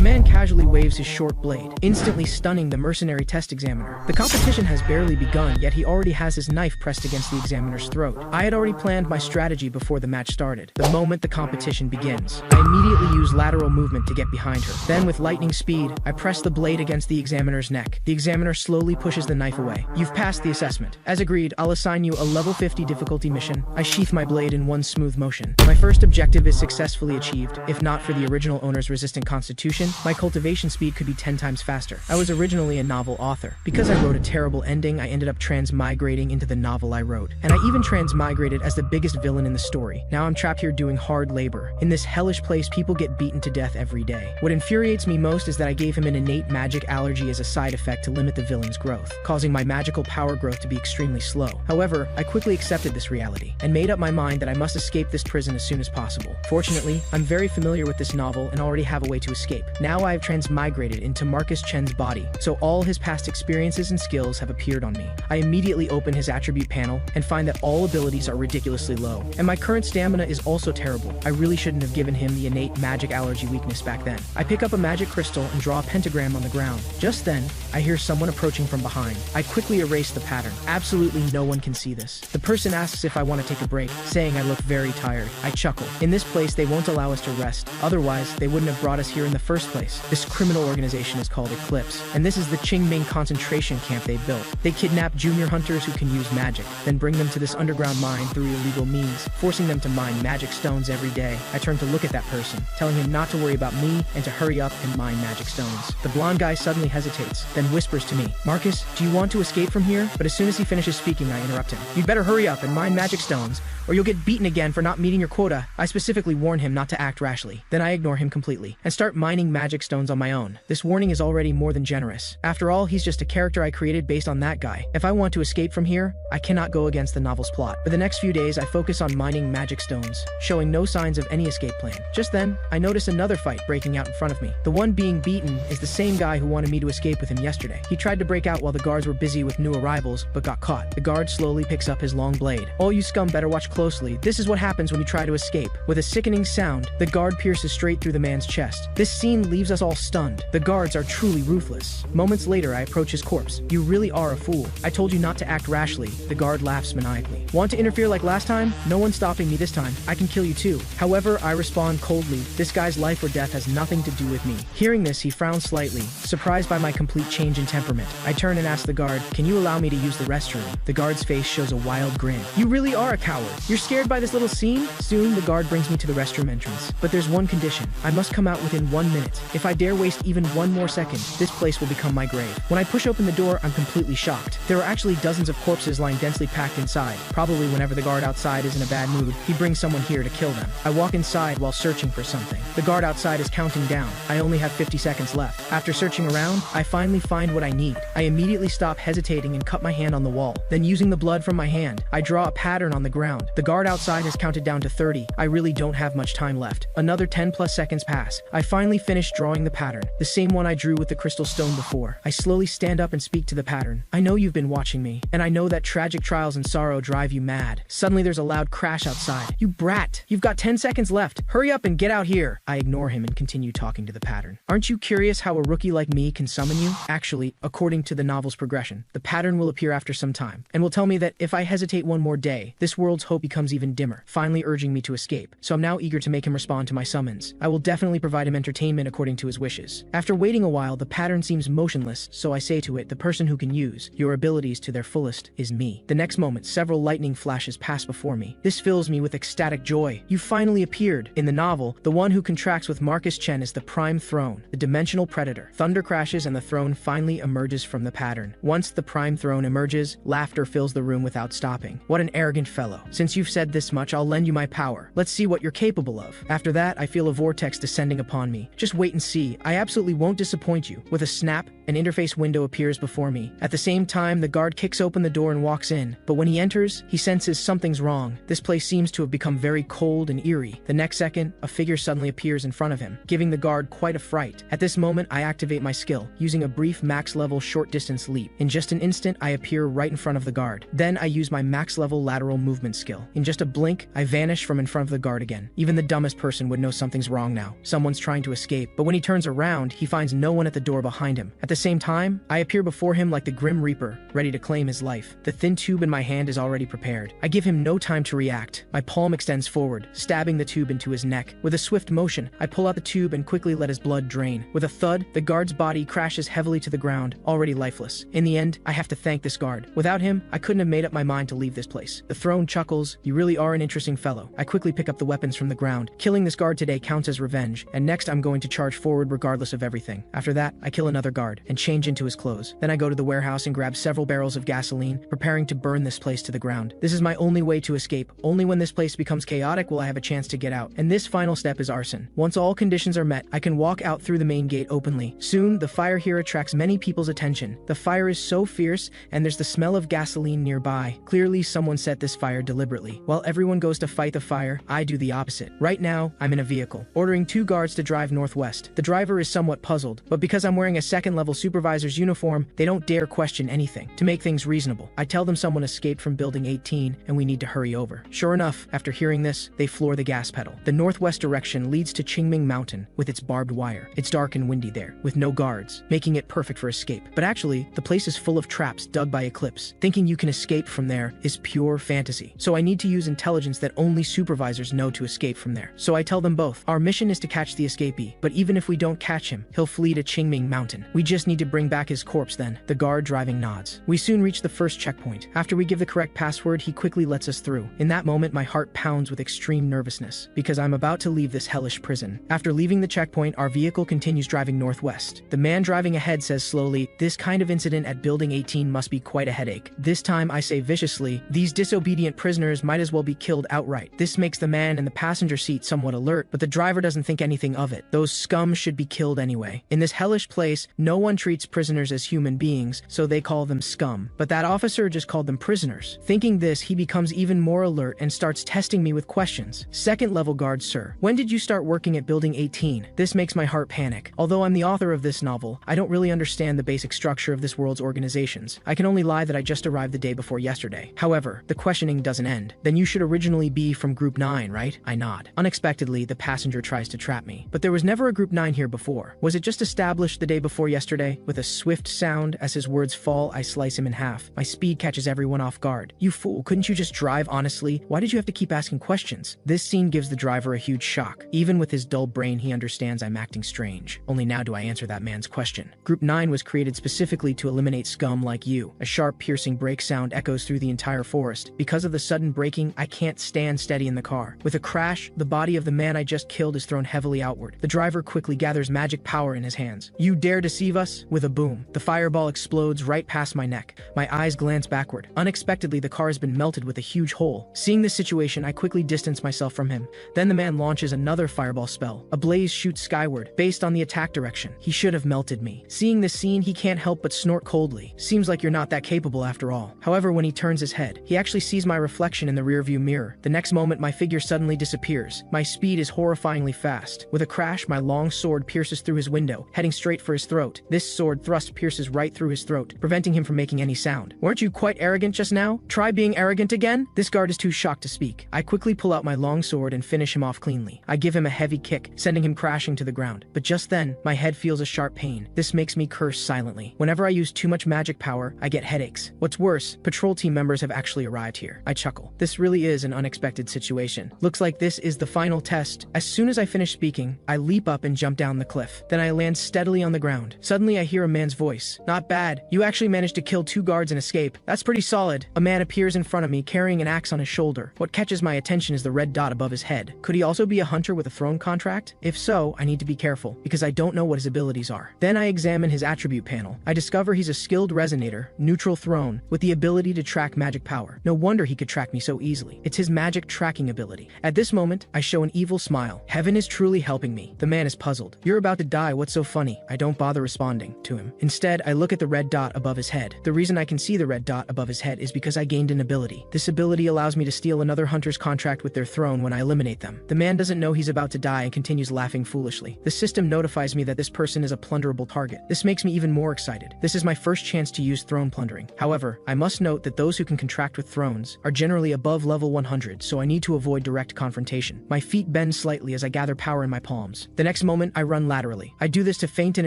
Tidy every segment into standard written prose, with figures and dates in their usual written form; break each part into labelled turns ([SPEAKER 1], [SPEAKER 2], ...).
[SPEAKER 1] man casually waves his short blade, instantly stunning the mercenary test examiner. The competition has barely begun, yet he already has his knife pressed against the examiner's throat. I had already planned my strategy before the match started. The moment the competition begins, I immediately use lateral movement to get behind her. Then, with lightning speed, I press the blade against the examiner's neck. The examiner slowly pushes the knife away. You've passed the assessment. As agreed, I'll assign you a level 50 difficulty mission. I sheath my blade in one smooth motion. My first objective is successfully achieved. If not for the original owner's resistant constitution, my cultivation speed could be 10 times faster. I was originally a novel author. Because I wrote a terrible ending, I ended up transmigrating into the novel I wrote. And I even transmigrated as the biggest villain in the story. Now I'm trapped here doing hard labor. In this hellish place, people get beaten to death every day. What infuriates me most is that I gave him an innate magic allergy as a side effect to limit the villain's growth, causing my magical power growth to be extremely slow. However, I quickly accepted this reality and made up my mind that I must escape this prison as soon as possible. Fortunately, I'm very familiar with this novel and already have a way to escape. Now I have transmigrated into Marcus Chen's body, so all his past experiences and skills have appeared on me. I immediately open his attribute panel and find that all abilities are ridiculously low, and my current stamina is also terrible. I really shouldn't have given him the innate magic allergy weakness back then. I pick up a magic crystal and draw a pentagram on the ground. Just then, I hear someone approaching from behind. I quickly erase the pattern. Absolutely no one can see this. The person asks if I want to take a break, saying I look very tired. I chuckle. In this place, they won't allow us to rest. Otherwise, they wouldn't have brought us here in the first place. This criminal organization is called Eclipse, and this is the Qingming concentration camp they built. They kidnap junior hunters who can use magic, then bring them to this underground mine through illegal means, forcing them to mine magic stones every day. I turn to look at that person, telling him not to worry about me and to hurry up and mine magic stones. The blonde guy suddenly hesitates, then whispers to me, "Marcus, do you want to escape from here?" But as soon as he finishes speaking, I interrupt him. "You'd better hurry up and mine magic stones, or you'll get beaten again for not meeting your quota." I specifically warn him not to act rashly. Then I ignore him completely and start mining magic stones on my own. This warning is already more than generous. After all, he's just a character I created based on that guy. If I want to escape from here, I cannot go against the novel's plot. For the next few days, I focus on mining magic stones, showing no signs of any escape plan. Just then, I notice another fight breaking out in front of me. The one being beaten is the same guy who wanted me to escape with him yesterday. He tried to break out while the guards were busy with new arrivals, but got caught. The guard slowly picks up his long blade. "All you scum better watch closely. This is what happens when you try to escape." With a sickening sound, the guard pierces straight through the man's chest. This scene leaves us all stunned. The guards are truly ruthless. Moments later, I approach his corpse. "You really are a fool. I told you not to act rashly." The guard laughs maniacally. "Want to interfere like last time? No one's stopping me this time. I can kill you too." However, I respond coldly. This guy's life or death has nothing to do with me. Hearing this, he frowns slightly, surprised by my complete change in temperament. I turn and ask the guard, "Can you allow me to use the restroom?" The guard's face shows a wild grin. "You really are a coward. You're scared by this little scene?" Soon, the guard brings me to the restroom entrance. But there's one condition. I must come out within 1 minute. If I dare waste even one more second, this place will become my grave. When I push open the door, I'm completely shocked. There are actually dozens of corpses lying densely packed inside. Probably whenever the guard outside is in a bad mood, he brings someone here to kill them. I walk inside while searching for something. The guard outside is counting down. I only have 50 seconds left. After searching around, I finally find what I need. I immediately stop hesitating and cut my hand on the wall. Then using the blood from my hand, I draw a pattern on the ground. The guard outside has counted down to 30. I really don't have much time left. Another 10 plus seconds pass. I finally finish drawing the pattern, the same one I drew with the crystal stone before. I slowly stand up and speak to the pattern. "I know you've been watching me, and I know that tragic trials and sorrow drive you mad." Suddenly there's a loud crash outside. "You brat! You've got 10 seconds left. Hurry up and get out here." I ignore him and continue talking to the pattern. "Aren't you curious how a rookie like me can summon you?" Actually, according to the novel's progression, the pattern will appear after some time, and will tell me that if I hesitate one more day, this world's hope becomes even dimmer, finally urging me to escape. So I'm now eager to make him respond to my summons. I will definitely provide him entertainment according to his wishes. After waiting a while, the pattern seems motionless, so I say to it, "The person who can use your abilities to their fullest is me." The next moment, several lightning flashes pass before me. This fills me with ecstatic joy. "You finally appeared." In the novel, the one who contracts with Marcus Chen is the Prime Throne, the dimensional predator. Thunder crashes and the throne finally emerges from the pattern. Once the Prime Throne emerges, laughter fills the room without stopping. "What an arrogant fellow. Since you've said this much, I'll lend you my power. Let's see what you're capable of." After that, I feel a vortex descending upon me. "Just wait and see. I absolutely won't disappoint you." With a snap, An interface window appears before me. At the same time, the guard kicks open the door and walks in. But when he enters, he senses something's wrong. This place seems to have become very cold and eerie. The next second, a figure suddenly appears in front of him, giving the guard quite a fright. At this moment, I activate my skill, using a brief max-level short-distance leap. In just an instant, I appear right in front of the guard. Then I use my max-level lateral movement skill. In just a blink, I vanish from in front of the guard again. Even the dumbest person would know something's wrong now. Someone's trying to escape, but when he turns around, he finds no one at the door behind him. At the same time, I appear before him like the Grim Reaper, ready to claim his life. The thin tube in my hand is already prepared. I give him no time to react. My palm extends forward, stabbing the tube into his neck. With a swift motion, I pull out the tube and quickly let his blood drain. With a thud, the guard's body crashes heavily to the ground, already lifeless. In the end, I have to thank this guard. Without him, I couldn't have made up my mind to leave this place. The throne chuckles, "You really are an interesting fellow." I quickly pick up the weapons from the ground. Killing this guard today counts as revenge, and next I'm going to charge forward regardless of everything. After that, I kill another guard and change into his clothes. Then I go to the warehouse and grab several barrels of gasoline, preparing to burn this place to the ground. This is my only way to escape. Only when this place becomes chaotic will I have a chance to get out. And this final step is arson. Once all conditions are met, I can walk out through the main gate openly. Soon, the fire here attracts many people's attention. The fire is so fierce, and there's the smell of gasoline nearby. Clearly, someone set this fire deliberately. While everyone goes to fight the fire, I do the opposite. Right now, I'm in a vehicle, ordering 2 guards to drive northwest. The driver is somewhat puzzled, but because I'm wearing a second-level supervisor's uniform, they don't dare question anything. To make things reasonable, I tell them someone escaped from Building 18, and we need to hurry over. Sure enough, after hearing this, they floor the gas pedal. The northwest direction leads to Qingming Mountain, with its barbed wire. It's dark and windy there, with no guards, making it perfect for escape. But actually, the place is full of traps dug by Eclipse. Thinking you can escape from there is pure fantasy. So I need to use intelligence that only supervisors know to escape from there. So I tell them both, our mission is to catch the escapee, but even if we don't catch him, he'll flee to Qingming Mountain. We just need to bring back his corpse then. The guard driving nods. We soon reach the first checkpoint. After we give the correct password, he quickly lets us through. In that moment, my heart pounds with extreme nervousness, because I'm about to leave this hellish prison. After leaving the checkpoint, our vehicle continues driving northwest. The man driving ahead says slowly, "This kind of incident at Building 18 must be quite a headache." This time I say viciously, "These disobedient prisoners might as well be killed outright." This makes the man in the passenger seat somewhat alert, but the driver doesn't think anything of it. Those scum should be killed anyway. In this hellish place, no one treats prisoners as human beings, so they call them scum. But that officer just called them prisoners. Thinking this, he becomes even more alert and starts testing me with questions. "Second level guard, sir. When did you start working at Building 18? This makes my heart panic. Although I'm the author of this novel, I don't really understand the basic structure of this world's organizations. I can only lie that I just arrived the day before yesterday. However, the questioning doesn't end. Then you should originally be from Group 9, right? I nod. Unexpectedly, the passenger tries to trap me. But there was never a Group 9 here before. Was it just established the day before yesterday? With a swift sound, as his words fall, I slice him in half. My speed catches everyone off guard. You fool, couldn't you just drive honestly? Why did you have to keep asking questions? This scene gives the driver a huge shock. Even with his dull brain, he understands I'm acting strange. Only now do I answer that man's question. Group 9 was created specifically to eliminate scum like you. A sharp, piercing brake sound echoes through the entire forest. Because of the sudden braking, I can't stand steady in the car. With a crash, the body of the man I just killed is thrown heavily outward. The driver quickly gathers magic power in his hands. You dare deceive us? With a boom, the fireball explodes right past my neck. My eyes glance backward. Unexpectedly, the car has been melted with a huge hole. Seeing this situation, I quickly distance myself from him. Then the man launches another fireball spell. A blaze shoots skyward, based on the attack direction. He should have melted me. Seeing this scene, he can't help but snort coldly. Seems like you're not that capable after all. However, when he turns his head, he actually sees my reflection in the rearview mirror. The next moment, my figure suddenly disappears. My speed is horrifyingly fast. With a crash, my long sword pierces through his window, heading straight for his throat. This sword thrust pierces right through his throat, preventing him from making any sound. Weren't you quite arrogant just now? Try being arrogant again? This guard is too shocked to speak. I quickly pull out my long sword and finish him off cleanly. I give him a heavy kick, sending him crashing to the ground. But just then, my head feels a sharp pain. This makes me curse silently. Whenever I use too much magic power, I get headaches. What's worse, patrol team members have actually arrived here. I chuckle. This really is an unexpected situation. Looks like this is the final test. As soon as I finish speaking, I leap up and jump down the cliff. Then I land steadily on the ground. Suddenly I hear a man's voice. Not bad. You actually managed to kill 2 guards and escape. That's pretty solid. A man appears in front of me carrying an axe on his shoulder. What catches my attention is the red dot above his head. Could he also be a hunter with a throne contract? If so, I need to be careful, because I don't know what his abilities are. Then I examine his attribute panel. I discover he's a skilled resonator, neutral throne, with the ability to track magic power. No wonder he could track me so easily. It's his magic tracking ability. At this moment, I show an evil smile. Heaven is truly helping me. The man is puzzled. You're about to die, what's so funny? I don't bother responding. responding to him. Instead, I look at the red dot above his head. The reason I can see the red dot above his head is because I gained an ability. This ability allows me to steal another hunter's contract with their throne when I eliminate them. The man doesn't know he's about to die and continues laughing foolishly. The system notifies me that this person is a plunderable target. This makes me even more excited. This is my first chance to use throne plundering. However, I must note that those who can contract with thrones are generally above level 100, so I need to avoid direct confrontation. My feet bend slightly as I gather power in my palms. The next moment, I run laterally. I do this to feint and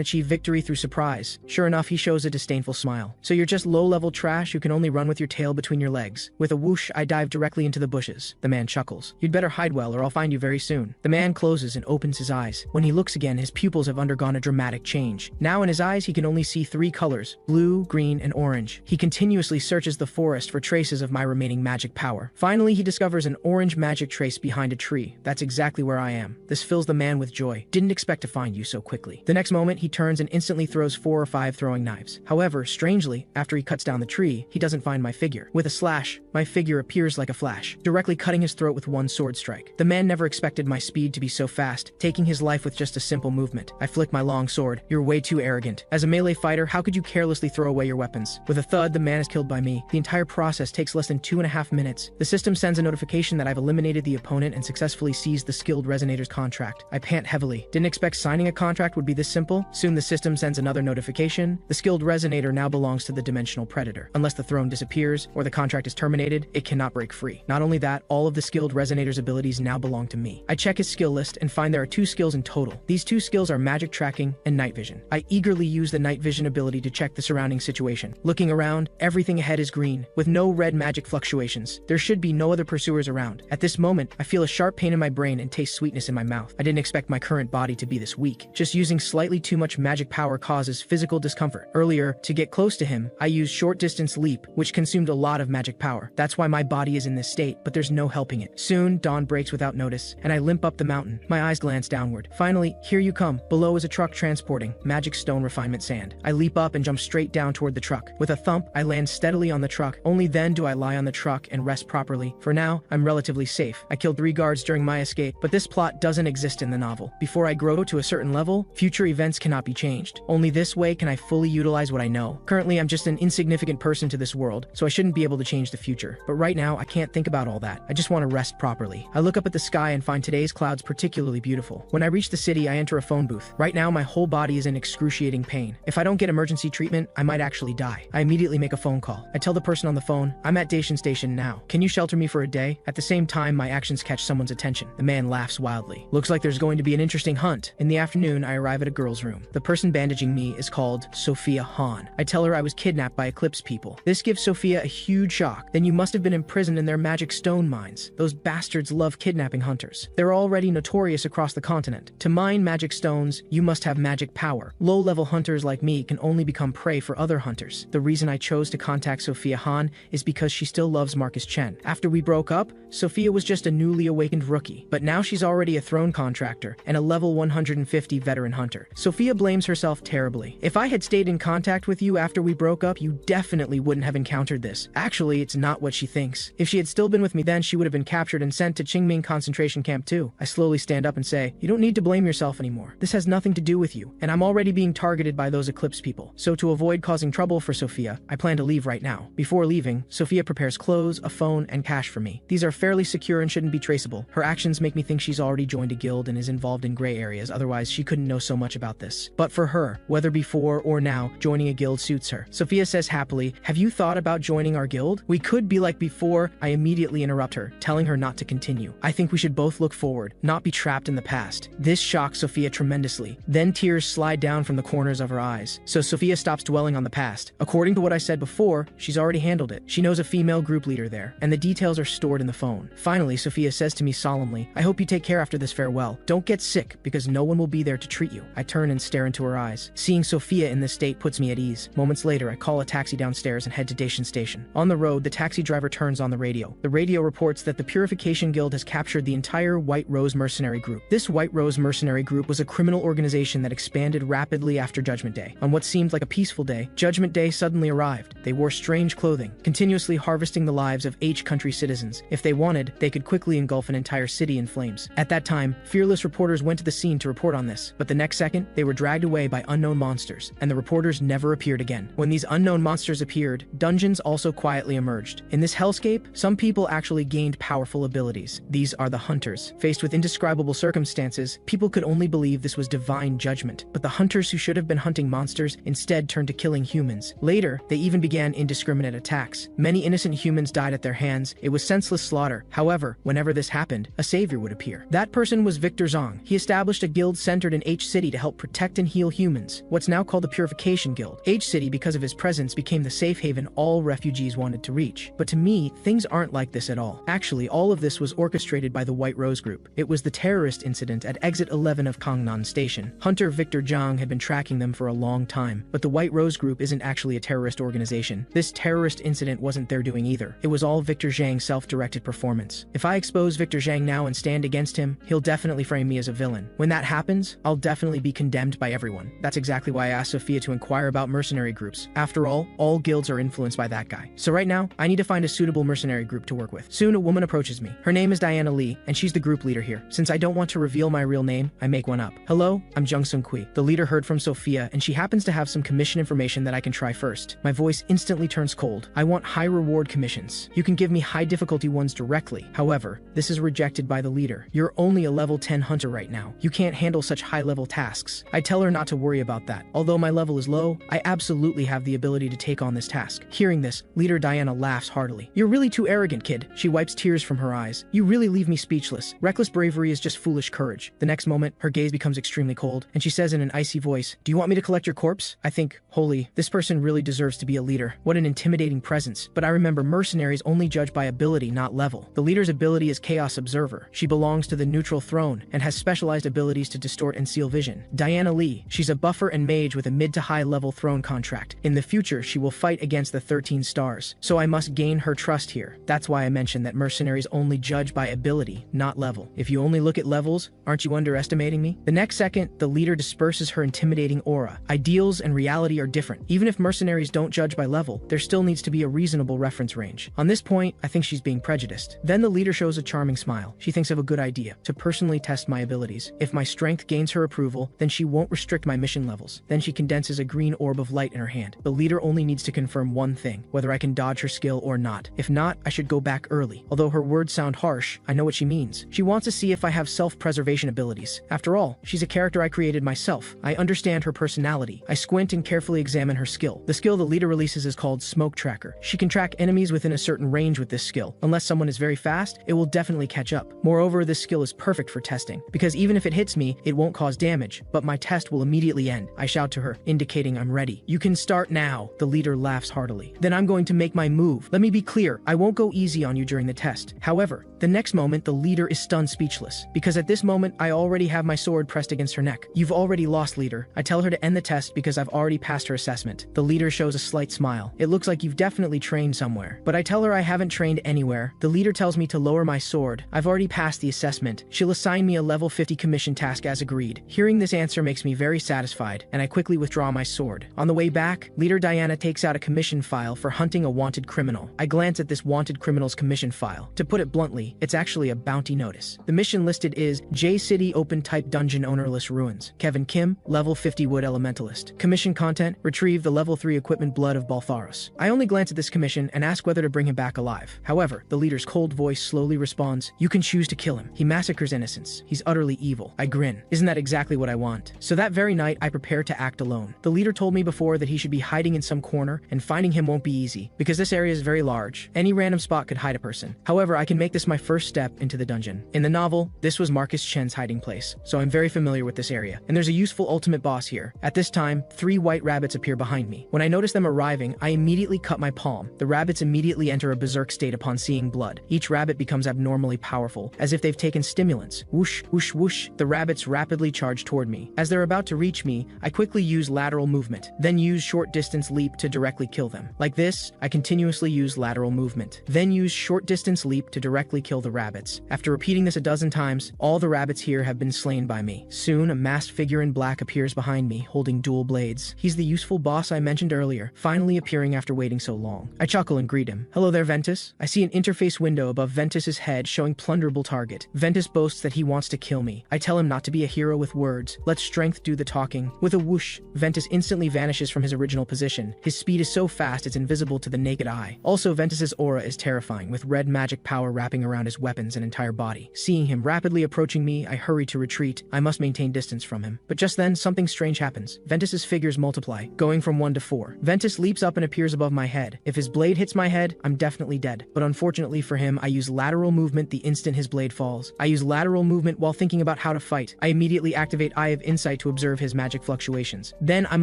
[SPEAKER 1] achieve victory through surprise. Sure enough, he shows a disdainful smile. So you're just low-level trash who can only run with your tail between your legs. With a whoosh, I dive directly into the bushes. The man chuckles. You'd better hide well or I'll find you very soon. The man closes and opens his eyes. When he looks again, his pupils have undergone a dramatic change. Now in his eyes, he can only see 3 colors: blue, green, and orange. He continuously searches the forest for traces of my remaining magic power. Finally, he discovers an orange magic trace behind a tree. That's exactly where I am. This fills the man with joy. Didn't expect to find you so quickly. The next moment, he turns and instantly throws 4 or 5 throwing knives. However, strangely, after he cuts down the tree, he doesn't find my figure. With a slash, my figure appears like a flash, directly cutting his throat with one sword strike. The man never expected my speed to be so fast, taking his life with just a simple movement. I flick my long sword. You're way too arrogant. As a melee fighter, how could you carelessly throw away your weapons? With a thud, the man is killed by me. The entire process takes less than 2.5 minutes. The system sends a notification that I've eliminated the opponent and successfully seized the skilled resonator's contract. I pant heavily. Didn't expect signing a contract would be this simple. Soon the system sends another notification. The skilled resonator now belongs to the dimensional predator. Unless the throne disappears or the contract is terminated, it cannot break free. Not only that, all of the skilled resonator's abilities now belong to me. I check his skill list and find there are 2 skills in total. These 2 skills are magic tracking and night vision. I eagerly use the night vision ability to check the surrounding situation. Looking around, everything ahead is green, with no red magic fluctuations. There should be no other pursuers around. At this moment, I feel a sharp pain in my brain and taste sweetness in my mouth. I didn't expect my current body to be this weak. Just using slightly too much magic power causes physical discomfort. Earlier, to get close to him, I used short distance leap, which consumed a lot of magic power. That's why my body is in this state, but there's no helping it. Soon, dawn breaks without notice, and I limp up the mountain. My eyes glance downward. Finally, here you come. Below is a truck transporting magic stone refinement sand. I leap up and jump straight down toward the truck. With a thump, I land steadily on the truck. Only then do I lie on the truck and rest properly. For now, I'm relatively safe. I killed 3 guards during my escape, but this plot doesn't exist in the novel. Before I grow to a certain level, future events cannot be changed. Only this way can I fully utilize what I know. Currently, I'm just an insignificant person to this world, so I shouldn't be able to change the future. But right now, I can't think about all that. I just want to rest properly. I look up at the sky and find today's clouds particularly beautiful. When I reach the city, I enter a phone booth. Right now, my whole body is in excruciating pain. If I don't get emergency treatment, I might actually die. I immediately make a phone call. I tell the person on the phone, I'm at Dacian Station now. Can you shelter me for a day? At the same time, my actions catch someone's attention. The man laughs wildly. Looks like there's going to be an interesting hunt. In the afternoon, I arrive at a girl's room. The person bandaging me is called Sophia Han. I tell her I was kidnapped by Eclipse people. This gives Sophia a huge shock. Then you must have been imprisoned in their magic stone mines. Those bastards love kidnapping hunters. They're already notorious across the continent. To mine magic stones, you must have magic power. Low-level hunters like me can only become prey for other hunters. The reason I chose to contact Sophia Han is because she still loves Marcus Chen. After we broke up, Sophia was just a newly awakened rookie, but now she's already a throne contractor and a level 150 veteran hunter. Sophia blames herself terribly. If I had stayed in contact with you after we broke up, you definitely wouldn't have encountered this. Actually, it's not what she thinks. If she had still been with me then, she would have been captured and sent to Qingming concentration camp too. I slowly stand up and say, you don't need to blame yourself anymore. This has nothing to do with you, and I'm already being targeted by those Eclipse people. So to avoid causing trouble for Sophia, I plan to leave right now. Before leaving, Sophia prepares clothes, a phone, and cash for me. These are fairly secure and shouldn't be traceable. Her actions make me think she's already joined a guild and is involved in gray areas, otherwise she couldn't know so much about this. But for her, whether before or now, joining a guild suits her. Sophia says happily, have you thought about joining our guild? We could be like before. I immediately interrupt her, telling her not to continue. I think we should both look forward, not be trapped in the past. This shocks Sophia tremendously. Then tears slide down from the corners of her eyes. So Sophia stops dwelling on the past. According to what I said before, she's already handled it. She knows a female group leader there, and the details are stored in the phone. Finally, Sophia says to me solemnly, I hope you take care after this farewell. Don't get sick, because no one will be there to treat you. I turn and stare into her eyes. Seeing Sophia in this state puts me at ease. Moments later, I call a taxi downstairs and head to Dacian Station. On the road, the taxi driver turns on the radio. The radio reports that the Purification Guild has captured the entire White Rose mercenary group. This White Rose mercenary group was a criminal organization that expanded rapidly after Judgment Day. On what seemed like a peaceful day, Judgment Day suddenly arrived. They wore strange clothing, continuously harvesting the lives of H country citizens. If they wanted, they could quickly engulf an entire city in flames. At that time, fearless reporters went to the scene to report on this, but the next second, they were dragged away by unknown monsters, and the reporters never appeared again. When these unknown monsters appeared, dungeons also quietly emerged. In this hellscape, some people actually gained powerful abilities. These are the hunters. Faced with indescribable circumstances, people could only believe this was divine judgment, but the hunters who should have been hunting monsters instead turned to killing humans. Later, they even began indiscriminate attacks. Many innocent humans died at their hands. It was senseless slaughter. However, whenever this happened, a savior would appear. That person was Victor Zong. He established a guild centered in H-City to help protect and heal humans, what's now called the Purification Guild. H-City, because of his presence, became the safe haven all refugees wanted to reach. But to me, things aren't like this at all. Actually, all of this was orchestrated by the White Rose Group. It was the terrorist incident at Exit 11 of Kangnan Station. Hunter Victor Zhang had been tracking them for a long time, but the White Rose Group isn't actually a terrorist organization. This terrorist incident wasn't their doing either. It was all Victor Zhang's self-directed performance. If I expose Victor Zhang now and stand against him, he'll definitely frame me as a villain. When that happens, I'll definitely be condemned by everyone. That's exactly why I asked Sophia to inquire about mercenary groups. After all guilds are influenced by that guy. So right now, I need to find a suitable mercenary group to work with. Soon, a woman approaches me. Her name is Diana Lee, and she's the group leader here. Since I don't want to reveal my real name, I make one up. Hello, I'm Jung Sung Kui. The leader heard from Sophia, and she happens to have some commission information that I can try first. My voice instantly turns cold. I want high reward commissions. You can give me high difficulty ones directly. However, this is rejected by the leader. You're only a level 10 hunter right now. You can't handle such high-level tasks. I tell her not to worry about that. Although my level is low, I absolutely have the ability to take on this task. Hearing this, leader Diana laughs heartily. You're really too arrogant, kid. She wipes tears from her eyes. You really leave me speechless. Reckless bravery is just foolish courage. The next moment, her gaze becomes extremely cold, and she says in an icy voice, do you want me to collect your corpse? I think, holy, this person really deserves to be a leader. What an intimidating presence. But I remember mercenaries only judge by ability, not level. The leader's ability is Chaos Observer. She belongs to the neutral throne and has specialized abilities to distort and seal vision. Diana Lee, she's a buffer and mage with a mid to high level throne contract. In the future, she will fight against the 13 stars. So I must gain her trust here. That's why I mentioned that mercenaries only judge by ability, not level. If you only look at levels, aren't you underestimating me? The next second, the leader disperses her intimidating aura. Ideals and reality are different. Even if mercenaries don't judge by level, there still needs to be a reasonable reference range. On this point, I think she's being prejudiced. Then the leader shows a charming smile. She thinks of a good idea, to personally test my abilities. If my strength gains her approval, then she won't restrict my mission levels. Then she condenses a green orb of light in her hand. The leader only needs to confirm one thing, whether I can dodge her skill or not. If not, I should go back early. Although her words sound harsh, I know what she means. She wants to see if I have self-preservation abilities. After all, she's a character I created myself. I understand her personality. I squint and carefully examine her skill. The skill the leader releases is called Smoke Tracker. She can track enemies within a certain range with this skill. Unless someone is very fast, it will definitely catch up. Moreover, this skill is perfect for testing, because even if it hits me, it won't cause damage, but my test will immediately end. I shout to her, indicating I'm ready. You can start now. The leader laughs heartily. Then I'm going to make my move. Let me be clear, I won't go easy on you during the test. However, the next moment, the leader is stunned speechless, because at this moment, I already have my sword pressed against her neck. You've already lost, leader. I tell her to end the test because I've already passed her assessment. The leader shows a slight smile. It looks like you've definitely trained somewhere. But I tell her I haven't trained anywhere. The leader tells me to lower my sword. I've already passed the assessment. She'll assign me a level 50 commission task as agreed. Hearing this answer makes me very satisfied, and I quickly withdraw my sword. On the way back, leader Diana takes out a commission file for hunting a wanted criminal. I glance at this wanted criminal's commission file. To put it bluntly, it's actually a bounty notice. The mission listed is J-City Open Type Dungeon Ownerless Ruins. Kevin Kim, level 50 Wood Elementalist. Commission content, retrieve the level 3 equipment blood of Baltharos. I only glance at this commission and ask whether to bring him back alive. However, the leader's cold voice slowly responds, you can choose to kill him. He massacres innocents. He's utterly evil. I grin. Isn't that exactly what I want? So that very night, I prepare to act alone. The leader told me before that he should be hiding in some corner, and finding him won't be easy, because this area is very large. Any random spot could hide a person. However, I can make this my first step into the dungeon. In the novel, this was Marcus Chen's hiding place, so I'm very familiar with this area. And there's a useful ultimate boss here. At this time, 3 white rabbits appear behind me. When I notice them arriving, I immediately cut my palm. The rabbits immediately enter a berserk state upon seeing blood. Each rabbit becomes abnormally powerful, as if they've taken stimulants. Whoosh, whoosh, whoosh. The rabbits rapidly charge toward me. As they're about to reach me, I quickly use lateral movement, then use short distance leap to directly kill them. Like this, I continuously use lateral movement, then use short distance leap to directly kill the rabbits. After repeating this a dozen times, all the rabbits here have been slain by me. Soon, a masked figure in black appears behind me, holding dual blades. He's the useful boss I mentioned earlier, finally appearing after waiting so long. I chuckle and greet him. Hello there, Ventus. I see an interface window above Ventus's head showing plunderable target. Ventus boasts that he wants to kill me. I tell him not to be a hero with words. Let strength do the talking. swing. With a whoosh, Ventus instantly vanishes from his original position. His speed is so fast it's invisible to the naked eye. Also, Ventus's aura is terrifying, with red magic power wrapping around his weapons and entire body. Seeing him rapidly approaching me, I hurry to retreat. I must maintain distance from him. But just then, something strange happens. Ventus's figures multiply, going from 1 to 4. Ventus leaps up and appears above my head. If his blade hits my head, I'm definitely dead. But unfortunately for him, I use lateral movement the instant his blade falls. I use lateral movement while thinking about how to fight. I immediately activate Eye of Insight to observe his magic fluctuations. Then I'm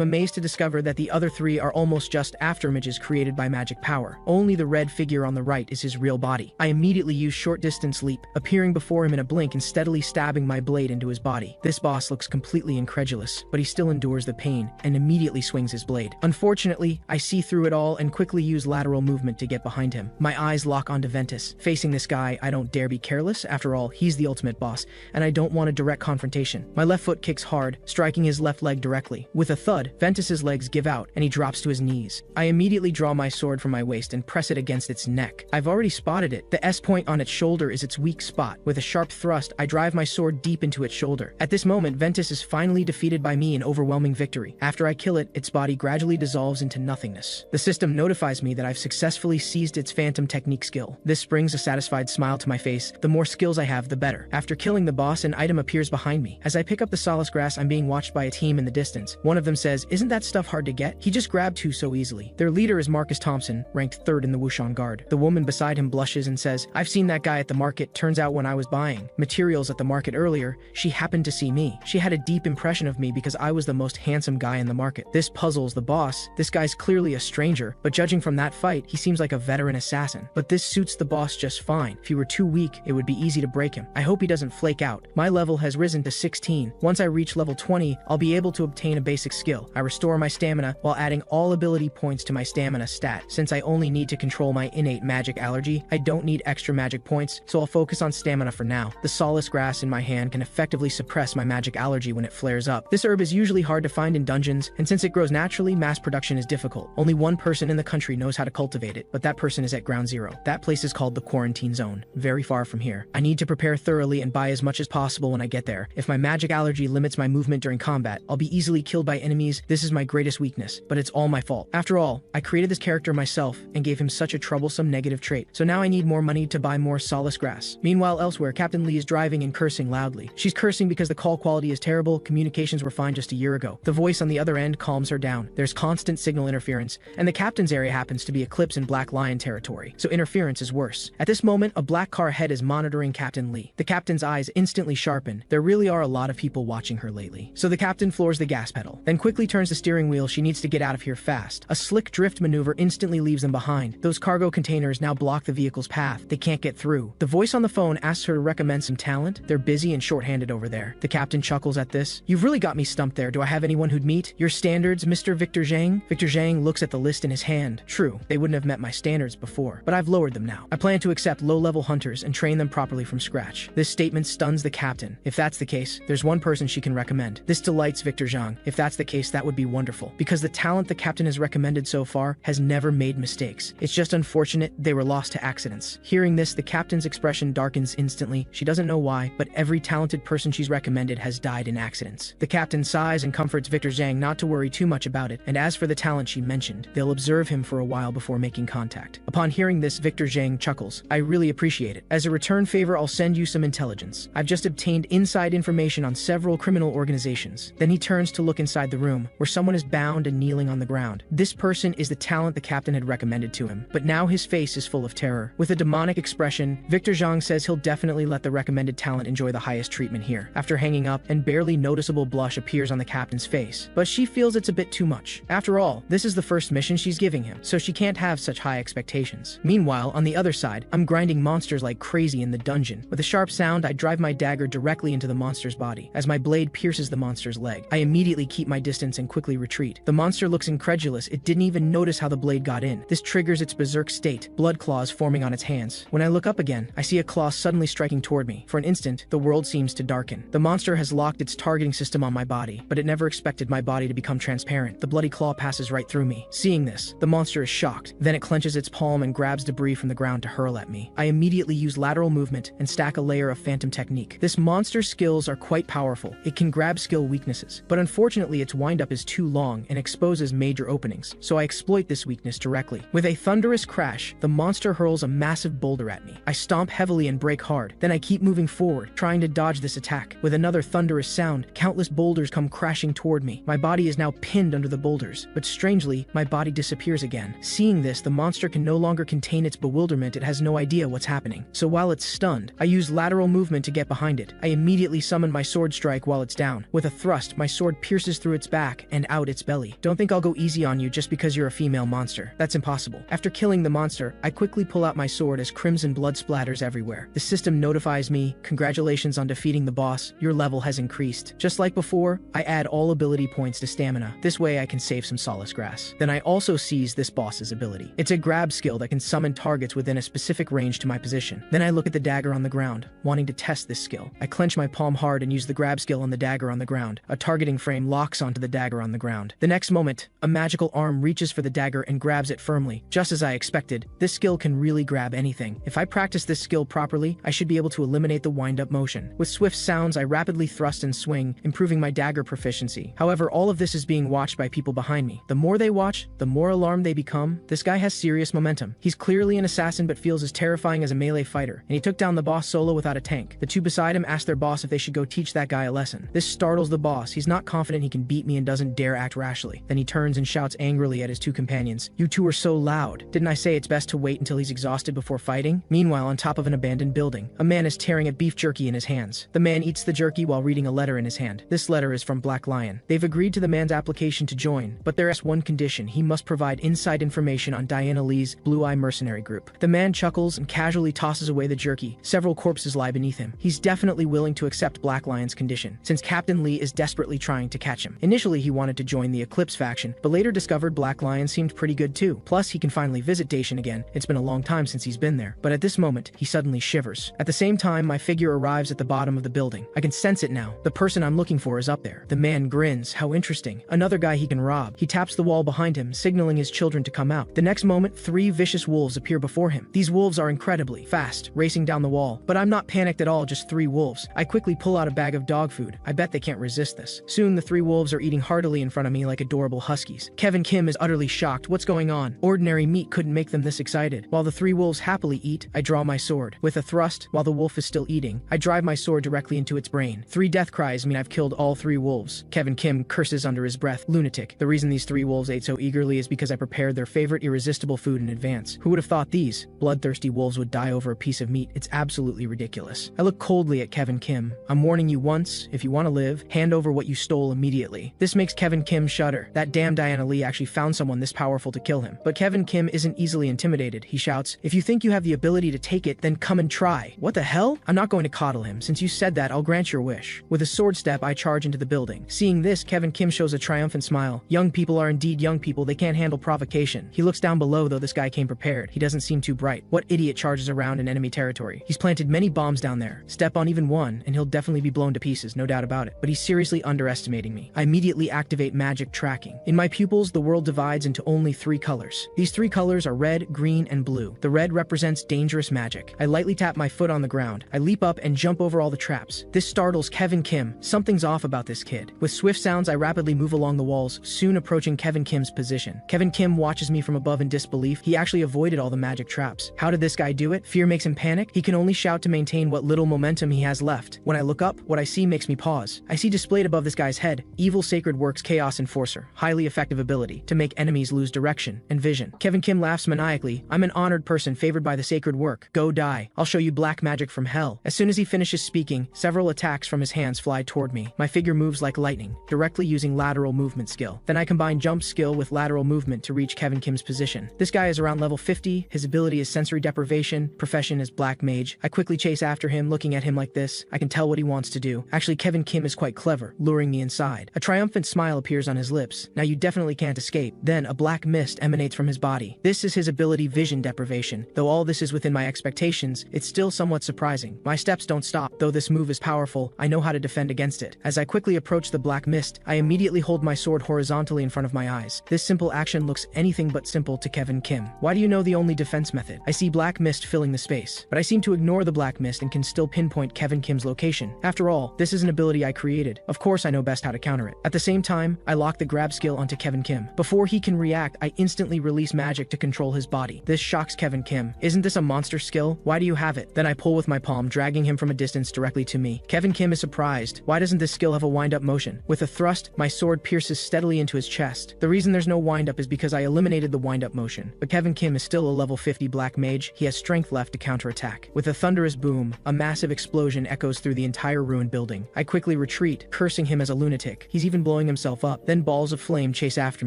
[SPEAKER 1] amazed to discover that the other 3 are almost just afterimages created by magic power. Only the red figure on the right is his real body. I immediately use short distance leap, appearing before him in a blink and steadily stabbing my blade into his body. This boss looks completely incredulous, but he still endures the pain and immediately swings his blade. Unfortunately, I see through it all and quickly use lateral movement to get behind him. My eyes lock onto Ventus. Facing this guy, I don't dare be careless. After all, he's the ultimate boss, and I don't want a direct confrontation. My left foot kicks hard, striking his left leg directly. With a thud, Ventus's legs give out, and he drops to his knees. I immediately draw my sword from my waist and press it against its neck. I've already spotted it. The S point on its shoulder is its weak spot. With a sharp thrust, I drive my sword deep into its shoulder. At this moment, Ventus is finally defeated by me in overwhelming victory. After I kill it, its body gradually dissolves into nothingness. The system notifies me that I've successfully seized its phantom technique skill. This brings a satisfied smile to my face. The more skills I have, the better. After killing the boss, an item appears behind me. As I pick up the solace grass, I'm being watched by a team in the distance. One of them says, "Isn't that stuff hard to get? He just grabbed 2 so easily." Their leader is Marcus Thompson, ranked 3rd in the Wushang Guard. The woman beside him blushes and says, "I've seen that guy at the market. Turns out when I was buying materials at the market earlier, she happened to see me. She had a deep impression of me because I was the most handsome guy in the market." This puzzles the boss. This guy's clearly a stranger, but judging from that fight, he seems like a veteran assassin. But this suits the boss just fine. If he were too weak, it would be easy to break him. I hope he doesn't flake out. My level has risen to 16. Once I reach level 20, I'll be able to obtain a basic skill. I restore my stamina while adding all ability points to my stamina stat. Since I only need to control my innate magic allergy, I don't need extra magic points, so I'll focus on stamina for now. The solace grass in my hand can effectively suppress my magic allergy when it flares up. This herb is usually hard to find in dungeons, and since it grows naturally, mass production is difficult. Only one person in the country knows how to cultivate it, but that person is at Ground Zero. That place is called the Quarantine Zone, very far from here. I need to prepare thoroughly and buy as much as possible when I get there. If my magic allergy limits my movement during combat, I'll be easily killed by enemies. This is my greatest weakness, but it's all my fault. After all, I created this character myself and gave him such a troublesome negative trait, so now I need more money to buy more solace grass. Meanwhile, elsewhere, Captain Lee is driving and cursing loudly. She's cursing because the call quality is terrible. Communications were fine just a year ago. The voice on the other end calms her down. There's constant signal interference, and the captain's area happens to be Eclipse and Black Lion territory, so interference is worse. At this moment, a black car ahead is monitoring Captain Lee. The captain's eyes instantly sharpen. There really are a lot of people watching her lately. So the captain floors the gas pedal, then quickly turns the steering wheel. She needs to get out of here fast. A slick drift maneuver instantly leaves them behind. Those cargo containers now block the vehicle's path. They can't get through. The voice on the phone asks her to recommend some talent. They're busy and short-handed over there. The captain chuckles at this. "You've really got me stumped there. Do I have anyone who'd meet your standards, Mr. Victor Zhang?" Victor Zhang looks at the list in his hand. True, they wouldn't have met my standards before, but I've lowered them now. I plan to accept low-level hunters and train them properly from scratch. This statement stuns the captain. If that's the case, there's one person she can recommend. This delights Victor Zhang. If that's the case, that would be wonderful, because the talent the captain has recommended so far has never made mistakes. It's just unfortunate they were lost to accidents. Hearing this, the captain's expression darkens instantly. She doesn't know why, but every talented person she's recommended has died in accidents. The captain sighs and comforts Victor Zhang not to worry too much about it, and as for the talent she mentioned, they'll observe him for a while before making contact. Upon hearing this, Victor Zhang chuckles. "I really appreciate it. As a return favor, I'll send you some intelligence. I've just obtained inside information on several criminal organizations." Then he turns to look inside the room, where someone is bound and kneeling on the ground. This person is the talent the captain had recommended to him, but now his face is full of terror. With a demonic expression, Victor Zhang says he'll definitely let the recommended talent enjoy the highest treatment here. After hanging up, and barely noticeable blush appears on the captain's face, but she feels it's a bit too much. After all, this is the first mission she's giving him, so she can't have such high expectations. Meanwhile, on the other side, I'm grinding monsters like crazy in the dungeon. With a sharp sound, I drive my dagger directly into the monster's body. As my blade pierces the monster's leg, I immediately keep my distance and quickly retreat. The monster looks incredulous. It didn't even notice how the blade got in. This triggers its berserk state, blood claws forming on its hands. When I look up again, I see a claw suddenly striking toward me. For an instant, the world seems to darken. The monster has locked its targeting system on my body, but it never expected my body to become transparent. The bloody claw passes right through me. Seeing this, the monster is shocked. Then it clenches its palm and grabs debris from the ground to hurl at me. I immediately use lateral movement and stack a layer of phantom technique. This monster's skills are quite powerful. It can grab skill weaknesses. things. But unfortunately its windup is too long and exposes major openings, so I exploit this weakness directly. With a thunderous crash, the monster hurls a massive boulder at me. I stomp heavily and brake hard, then I keep moving forward, trying to dodge this attack. With another thunderous sound, countless boulders come crashing toward me. My body is now pinned under the boulders, but strangely, my body disappears again. Seeing this, the monster can no longer contain its bewilderment. It has no idea what's happening. So while it's stunned, I use lateral movement to get behind it. I immediately summon my sword strike while it's down. With a thrust, my sword pierces through its back and out its belly. Don't think I'll go easy on you just because you're a female monster. That's impossible. After killing the monster, I quickly pull out my sword as crimson blood splatters everywhere. The system notifies me, "Congratulations on defeating the boss. Your level has increased." Just like before, I add all ability points to stamina. This way I can save some solace grass. Then I also seize this boss's ability. It's a grab skill that can summon targets within a specific range to my position. Then I look at the dagger on the ground, wanting to test this skill. I clench my palm hard and use the grab skill on the dagger on the ground. A targeting frame locks onto the dagger on the ground. The next moment, a magical arm reaches for the dagger and grabs it firmly. Just as I expected, this skill can really grab anything. If I practice this skill properly, I should be able to eliminate the wind-up motion. With swift sounds, I rapidly thrust and swing, improving my dagger proficiency. However, all of this is being watched by people behind me. The more they watch, the more alarmed they become. This guy has serious momentum. He's clearly an assassin but feels as terrifying as a melee fighter, and he took down the boss solo without a tank. The two beside him ask their boss if they should go teach that guy a lesson. This startles the boss. He's not confident he can beat me and doesn't dare act rashly. Then he turns and shouts angrily at his two companions, "You two are so loud. Didn't I say it's best to wait until he's exhausted before fighting?" Meanwhile, on top of an abandoned building, a man is tearing at beef jerky in his hands. The man eats the jerky while reading a letter in his hand. This letter is from Black Lion. They've agreed to the man's application to join, but there is one condition: he must provide inside information on Diana Lee's Blue Eye mercenary group. The man chuckles and casually tosses away the jerky. Several corpses lie beneath him. He's definitely willing to accept Black Lion's condition, since Captain Lee is desperately trying to catch him. Initially, he wanted to join the Eclipse faction, but later discovered Black Lion seemed pretty good too. Plus, he can finally visit Dacian again. It's been a long time since he's been there. But at this moment, he suddenly shivers. At the same time, my figure arrives at the bottom of the building. I can sense it now. The person I'm looking for is up there. The man grins. How interesting. Another guy he can rob. He taps the wall behind him, signaling his children to come out. The next moment, 3 vicious wolves appear before him. These wolves are incredibly fast, racing down the wall. But I'm not panicked at all, just 3 wolves. I quickly pull out a bag of dog food. I bet they can't resist this. Soon, the 3 wolves are eating heartily in front of me like adorable huskies. Kevin Kim is utterly shocked. What's going on? Ordinary meat couldn't make them this excited. While the 3 wolves happily eat, I draw my sword. With a thrust, while the wolf is still eating, I drive my sword directly into its brain. 3 death cries mean I've killed all 3 wolves. Kevin Kim curses under his breath. Lunatic. The reason these 3 wolves ate so eagerly is because I prepared their favorite irresistible food in advance. Who would have thought these bloodthirsty wolves would die over a piece of meat? It's absolutely ridiculous. I look coldly at Kevin Kim. I'm warning you once, if you want to live, hand over what you stole immediately. This makes Kevin Kim shudder. That damn Diana Lee actually found someone this powerful to kill him. But Kevin Kim isn't easily intimidated. He shouts, "If you think you have the ability to take it, then come and try." What the hell? I'm not going to coddle him. Since you said that, I'll grant your wish. With a sword step, I charge into the building. Seeing this, Kevin Kim shows a triumphant smile. Young people are indeed young people. They can't handle provocation. He looks down below, though this guy came prepared. He doesn't seem too bright. What idiot charges around in enemy territory? He's planted many bombs down there. Step on even one, and he'll definitely be blown to pieces, no doubt about it. But he's seriously underestimating me. I immediately activate magic tracking. In my pupils, the world divides into only 3 colors. These 3 colors are red, green, and blue. The red represents dangerous magic. I lightly tap my foot on the ground. I leap up and jump over all the traps. This startles Kevin Kim. Something's off about this kid. With swift sounds, I rapidly move along the walls, soon approaching Kevin Kim's position. Kevin Kim watches me from above in disbelief. He actually avoided all the magic traps. How did this guy do it? Fear makes him panic. He can only shout to maintain what little momentum he has left. When I look up, what I see makes me pause. I see displayed above this guy's head, Evil Sacred Works Chaos Enforcer, highly effective ability to make enemies lose direction and vision. Kevin Kim laughs maniacally. I'm an honored person favored by the sacred work. Go die. I'll show you black magic from hell. As soon as he finishes speaking, several attacks from his hands fly toward me. My figure moves like lightning, directly using lateral movement skill. Then I combine jump skill with lateral movement to reach Kevin Kim's position. This guy is around level 50. His ability is sensory deprivation, profession is black mage. I quickly chase after him, looking at him like this. I can tell what he wants to do. Actually, Kevin Kim is quite clever, luring me inside. A triumphant smile appears on his lips. Now you definitely can't escape. Then a black mist emanates from his body. This is his ability, vision deprivation. Though all this is within my expectations, it's still somewhat surprising. My steps don't stop. Though this move is powerful, I know how to defend against it. As I quickly approach the black mist, I immediately hold my sword horizontally in front of my eyes. This simple action looks anything but simple to Kevin Kim. Why do you know the only defense method? I see black mist filling the space, but I seem to ignore the black mist and can still pinpoint Kevin Kim's location. After all, this is an ability I created. Of course, course I know best how to counter it. At the same time, I lock the grab skill onto Kevin Kim. Before he can react, I instantly release magic to control his body. This shocks Kevin Kim. Isn't this a monster skill? Why do you have it? Then I pull with my palm, dragging him from a distance directly to me. Kevin Kim is surprised. Why doesn't this skill have a wind-up motion? With a thrust, my sword pierces steadily into his chest. The reason there's no wind-up is because I eliminated the wind-up motion. But Kevin Kim is still a level 50 black mage. He has strength left to counterattack. With a thunderous boom, a massive explosion echoes through the entire ruined building. I quickly retreat, cursing him as a lunatic. He's even blowing himself up. Then balls of flame chase after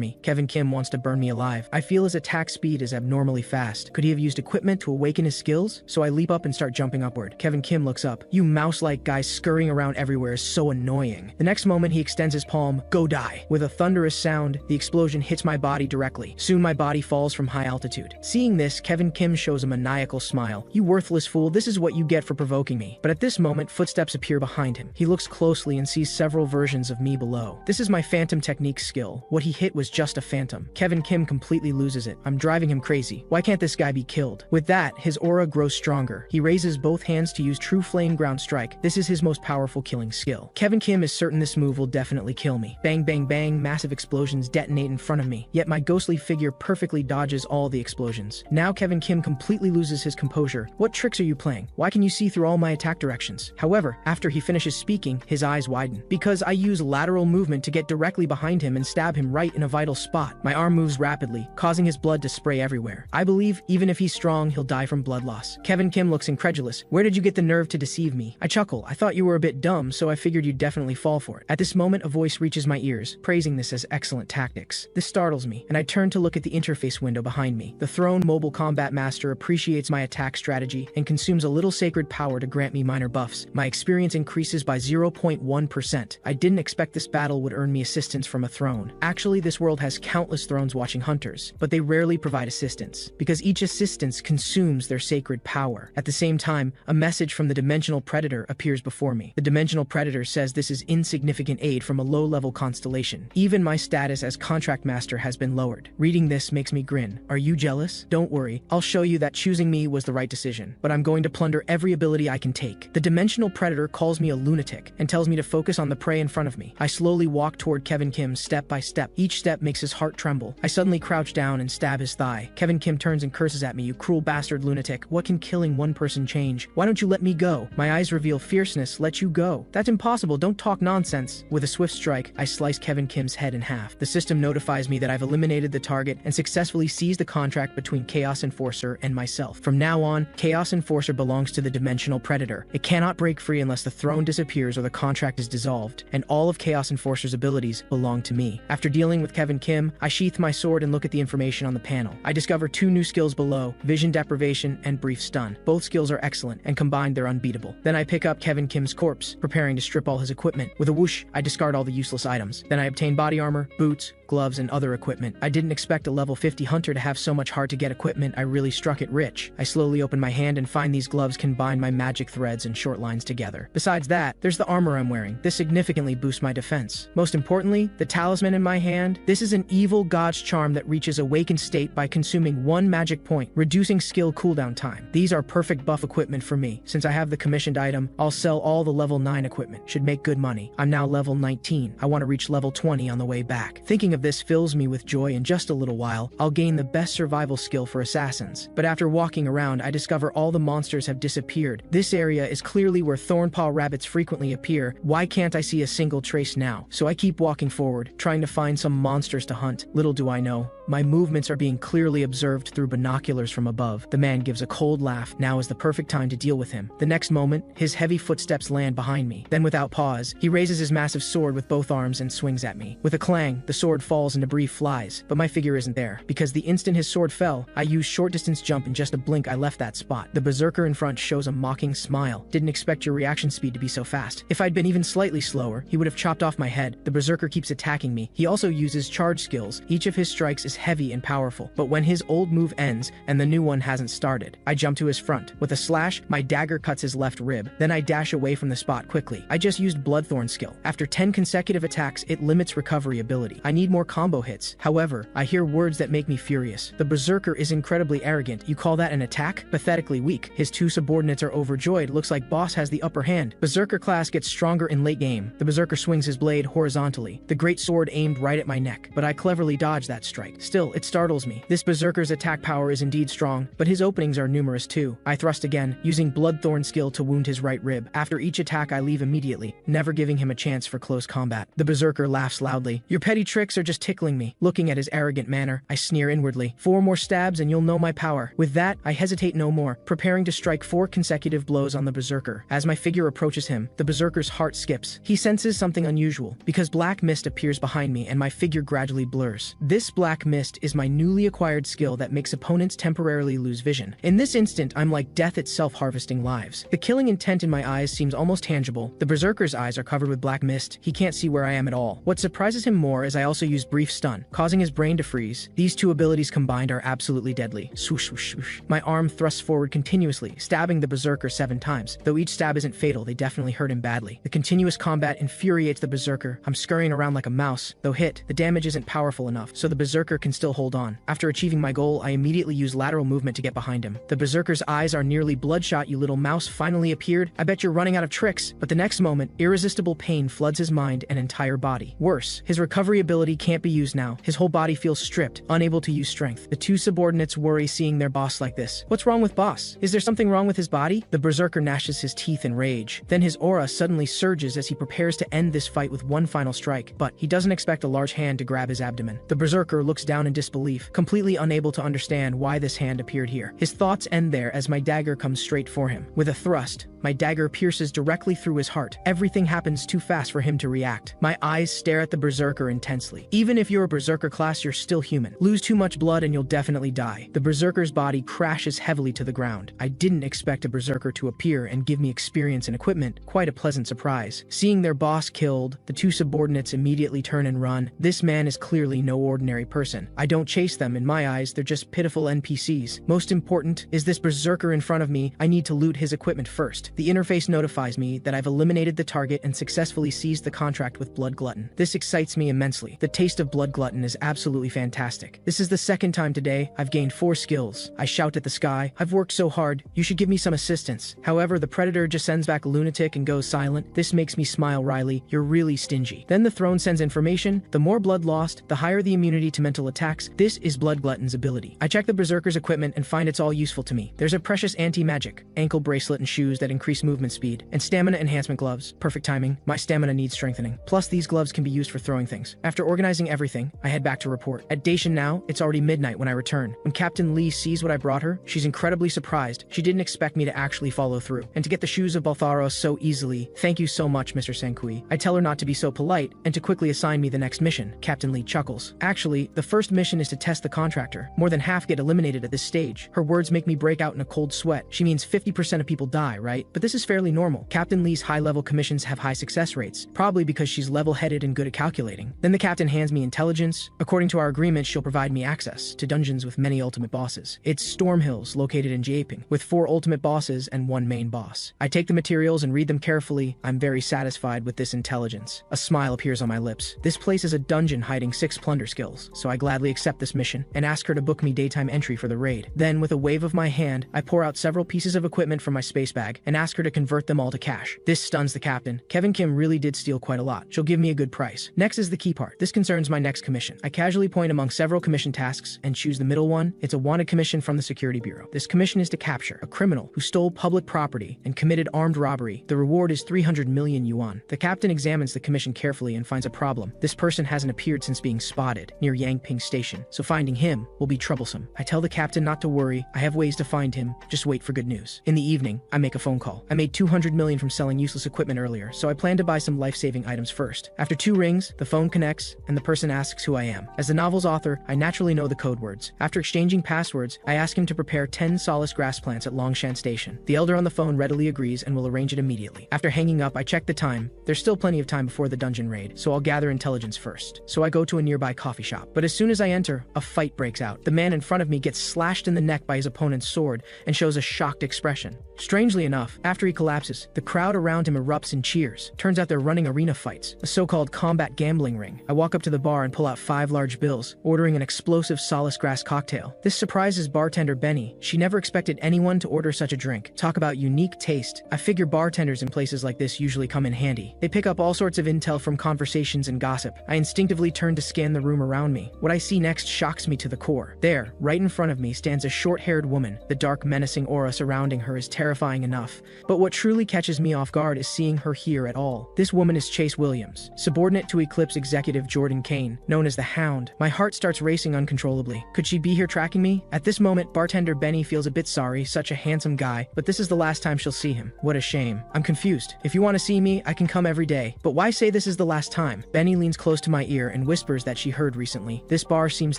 [SPEAKER 1] me. Kevin Kim wants to burn me alive. I feel his attack speed is abnormally fast. Could he have used equipment to awaken his skills? So I leap up and start jumping upward. Kevin Kim looks up. You mouse-like guy scurrying around everywhere is so annoying. The next moment he extends his palm. Go die. With a thunderous sound, the explosion hits my body directly. Soon my body falls from high altitude. Seeing this, Kevin Kim shows a maniacal smile. You worthless fool, this is what you get for provoking me. But at this moment, footsteps appear behind him. He looks closely and sees several versions of me below. This is my phantom technique skill. What he hit was just a phantom. Kevin Kim completely loses it. I'm driving him crazy. Why can't this guy be killed? With that, his aura grows stronger. He raises both hands to use true flame ground strike. This is his most powerful killing skill. Kevin Kim is certain this move will definitely kill me. Bang, bang, bang, massive explosions detonate in front of me. Yet my ghostly figure perfectly dodges all the explosions. Now Kevin Kim completely loses his composure. What tricks are you playing? Why can you see through all my attack directions? However, after he finishes speaking, his eyes widen. Because I use lateral movement to get directly behind him and stab him right in a vital spot. My arm moves rapidly, causing his blood to spray everywhere. I believe, even if he's strong, he'll die from blood loss. Kevin Kim looks incredulous. Where did you get the nerve to deceive me? I chuckle. I thought you were a bit dumb, so I figured you'd definitely fall for it. At this moment, a voice reaches my ears, praising this as excellent tactics. This startles me, and I turn to look at the interface window behind me. The Throne Mobile Combat Master appreciates my attack strategy and consumes a little sacred power to grant me minor buffs. My experience increases by 0.1%. I didn't expect this battle would earn me assistance from a throne. Actually, this world has countless thrones watching hunters, but they rarely provide assistance, because each assistance consumes their sacred power. At the same time, a message from the Dimensional Predator appears before me. The Dimensional Predator says this is insignificant aid from a low-level constellation. Even my status as Contract Master has been lowered. Reading this makes me grin. Are you jealous? Don't worry, I'll show you that choosing me was the right decision, but I'm going to plunder every ability I can take. The Dimensional Predator calls me a lunatic and tells me to focus on the prey in front of me. I slowly walk toward Kevin Kim step by step. Each step makes his heart tremble. I suddenly crouch down and stab his thigh. Kevin Kim turns and curses at me. You cruel bastard lunatic. What can killing one person change? Why don't you let me go? My eyes reveal fierceness. Let you go. That's impossible. Don't talk nonsense. With a swift strike, I slice Kevin Kim's head in half. The system notifies me that I've eliminated the target and successfully seized the contract between Chaos Enforcer and myself. From now on, Chaos Enforcer belongs to the Dimensional Predator. It cannot break free unless the throne disappears or the contract is dissolved, and all of Chaos Enforcer's abilities belong to me. After dealing with Kevin Kim, I sheath my sword and look at the information on the panel. I discover 2 new skills below, Vision Deprivation and Brief Stun. Both skills are excellent, and combined they're unbeatable. Then I pick up Kevin Kim's corpse, preparing to strip all his equipment. With a whoosh, I discard all the useless items. Then I obtain body armor, boots, gloves, and other equipment. I didn't expect a level 50 hunter to have so much hard-to-get equipment. I really struck it rich. I slowly open my hand and find these gloves can bind my magic threads and short lines together. Besides that, there's the armor I'm wearing. This significantly boosts my defense. Most importantly, the talisman in my hand. This is an evil god's charm that reaches awakened state by consuming 1 magic point, reducing skill cooldown time. These are perfect buff equipment for me. Since I have the commissioned item, I'll sell all the level 9 equipment. Should make good money. I'm now level 19. I want to reach level 20 on the way back. Thinking of this fills me with joy. In just a little while, I'll gain the best survival skill for assassins. But after walking around, I discover all the monsters have disappeared. This area is clearly where thornpaw rabbits frequently appear. Why can't I see a single trace now? So I keep walking forward, trying to find some monsters to hunt. Little do I know, my movements are being clearly observed through binoculars from above. The man gives a cold laugh. Now is the perfect time to deal with him. The next moment, his heavy footsteps land behind me. Then without pause, he raises his massive sword with both arms and swings at me. With a clang, the sword falls and debris flies, but my figure isn't there. Because the instant his sword fell, I used short distance jump. In just a blink, I left that spot. The berserker in front shows a mocking smile. Didn't expect your reaction speed to be so fast. If I'd been even slightly slower, he would have chopped off my head. The berserker keeps attacking me. He also uses charge skills. Each of his strikes is heavy and powerful, but when his old move ends and the new one hasn't started, I jump to his front. With a slash, my dagger cuts his left rib. Then I dash away from the spot quickly. I just used Bloodthorn skill. After 10 consecutive attacks, it limits recovery ability. I need more more combo hits. However, I hear words that make me furious. The berserker is incredibly arrogant. You call that an attack? Pathetically weak. His two subordinates are overjoyed. Looks like boss has the upper hand. Berserker class gets stronger in late game. The berserker swings his blade horizontally, the great sword aimed right at my neck, but I cleverly dodge that strike. Still, it startles me. This berserker's attack power is indeed strong, but his openings are numerous too. I thrust again, using Bloodthorn skill to wound his right rib. After each attack I leave immediately, never giving him a chance for close combat. The berserker laughs loudly. Your petty tricks are just tickling me. Looking at his arrogant manner, I sneer inwardly. 4 more stabs and you'll know my power. With that, I hesitate no more, preparing to strike 4 consecutive blows on the berserker. As my figure approaches him, the berserker's heart skips. He senses something unusual, because black mist appears behind me and my figure gradually blurs. This black mist is my newly acquired skill that makes opponents temporarily lose vision. In this instant, I'm like death itself harvesting lives. The killing intent in my eyes seems almost tangible. The berserker's eyes are covered with black mist. He can't see where I am at all. What surprises him more is I also use brief stun, causing his brain to freeze. These two abilities combined are absolutely deadly. Swoosh, swoosh, swoosh. My arm thrusts forward continuously, stabbing the berserker 7 times. Though each stab isn't fatal, they definitely hurt him badly. The continuous combat infuriates the berserker. I'm scurrying around like a mouse. Though hit, the damage isn't powerful enough, so the berserker can still hold on. After achieving my goal, I immediately use lateral movement to get behind him. The berserker's eyes are nearly bloodshot. You little mouse finally appeared. I bet you're running out of tricks. But the next moment, irresistible pain floods his mind and entire body. Worse, his recovery ability can't be used now. His whole body feels stripped, unable to use strength. The two subordinates worry seeing their boss like this. What's wrong with boss? Is there something wrong with his body? The berserker gnashes his teeth in rage. Then his aura suddenly surges as he prepares to end this fight with one final strike. But he doesn't expect a large hand to grab his abdomen. The berserker looks down in disbelief, completely unable to understand why this hand appeared here. His thoughts end there as my dagger comes straight for him. With a thrust, my dagger pierces directly through his heart. Everything happens too fast for him to react. My eyes stare at the berserker intensely. Even if you're a berserker class, you're still human. Lose too much blood and you'll definitely die. The berserker's body crashes heavily to the ground. I didn't expect a berserker to appear and give me experience and equipment. Quite a pleasant surprise. Seeing their boss killed, the two subordinates immediately turn and run. This man is clearly no ordinary person. I don't chase them. In my eyes, they're just pitiful NPCs. Most important is this berserker in front of me. I need to loot his equipment first. The interface notifies me that I've eliminated the target and successfully seized the contract with Blood Glutton. This excites me immensely. The taste of Blood Glutton is absolutely fantastic. This is the second time today I've gained 4 skills. I shout at the sky, I've worked so hard, you should give me some assistance. However, the predator just sends back a lunatic and goes silent. This makes me smile wryly. You're really stingy. Then the throne sends information. The more blood lost, the higher the immunity to mental attacks. This is Blood Glutton's ability. I check the berserker's equipment and find it's all useful to me. There's a precious anti-magic ankle bracelet and shoes that increase movement speed, and stamina enhancement gloves. Perfect timing. My stamina needs strengthening. Plus, these gloves can be used for throwing things. After organizing everything, I head back to report. At Dacian now, it's already midnight when I return. When Captain Lee sees what I brought her, she's incredibly surprised. She didn't expect me to actually follow through, and to get the shoes of Baltharos so easily. Thank you so much, Mr. Senkui. I tell her not to be so polite, and to quickly assign me the next mission. Captain Lee chuckles. Actually, the first mission is to test the contractor. More than half get eliminated at this stage. Her words make me break out in a cold sweat. She means 50% of people die, right? But this is fairly normal. Captain Lee's high-level commissions have high success rates, probably because she's level-headed and good at calculating. Then the captain hands me intelligence. According to our agreement, she'll provide me access to dungeons with many ultimate bosses. It's Storm Hills, located in Japing, with 4 ultimate bosses and 1 main boss. I take the materials and read them carefully. I'm very satisfied with this intelligence. A smile appears on my lips. This place is a dungeon hiding 6 plunder skills, so I gladly accept this mission and ask her to book me daytime entry for the raid. Then, with a wave of my hand, I pour out several pieces of equipment from my space bag and ask her to convert them all to cash. This stuns the captain. Kevin Kim really did steal quite a lot. She'll give me a good price. Next is the key part. This concerns my next commission. I casually point among several commission tasks and choose the middle one. It's a wanted commission from the Security Bureau. This commission is to capture a criminal who stole public property and committed armed robbery. The reward is 300 million yuan. The captain examines the commission carefully and finds a problem. This person hasn't appeared since being spotted near Yangping Station, so finding him will be troublesome. I tell the captain not to worry. I have ways to find him. Just wait for good news. In the evening, I make a phone call. I made 200 million from selling useless equipment earlier, so I plan to buy some life-saving items first. After 2 rings, the phone connects, and the person asks who I am. As the novel's author, I naturally know the code words. After exchanging passwords, I ask him to prepare 10 solace grass plants at Longshan Station. The elder on the phone readily agrees and will arrange it immediately. After hanging up, I check the time. There's still plenty of time before the dungeon raid, so I'll gather intelligence first. So I go to a nearby coffee shop. But as soon as I enter, a fight breaks out. The man in front of me gets slashed in the neck by his opponent's sword and shows a shocked expression. Strangely enough, After he collapses, the crowd around him erupts in cheers. Turns out they're running arena fights, a so-called combat gambling ring. I walk up to the bar and pull out 5 large bills, ordering an explosive solace grass cocktail. This surprises bartender Benny. She never expected anyone to order such a drink. Talk about unique taste. I figure bartenders in places like this usually come in handy. They pick up all sorts of intel from conversations and gossip. I instinctively turn to scan the room around me. What I see next shocks me to the core. There, right in front of me, stands a short-haired woman. The dark, menacing aura surrounding her is terrifying enough. But what truly catches me off guard is seeing her here at all. This woman is Chase Williams, subordinate to Eclipse executive Jordan Kane, known as the Hound. My heart starts racing uncontrollably. Could she be here tracking me? At this moment, bartender Benny feels a bit sorry, such a handsome guy, but this is the last time she'll see him. What a shame. I'm confused. If you want to see me, I can come every day. But why say this is the last time? Benny leans close to my ear and whispers that she heard recently. This bar seems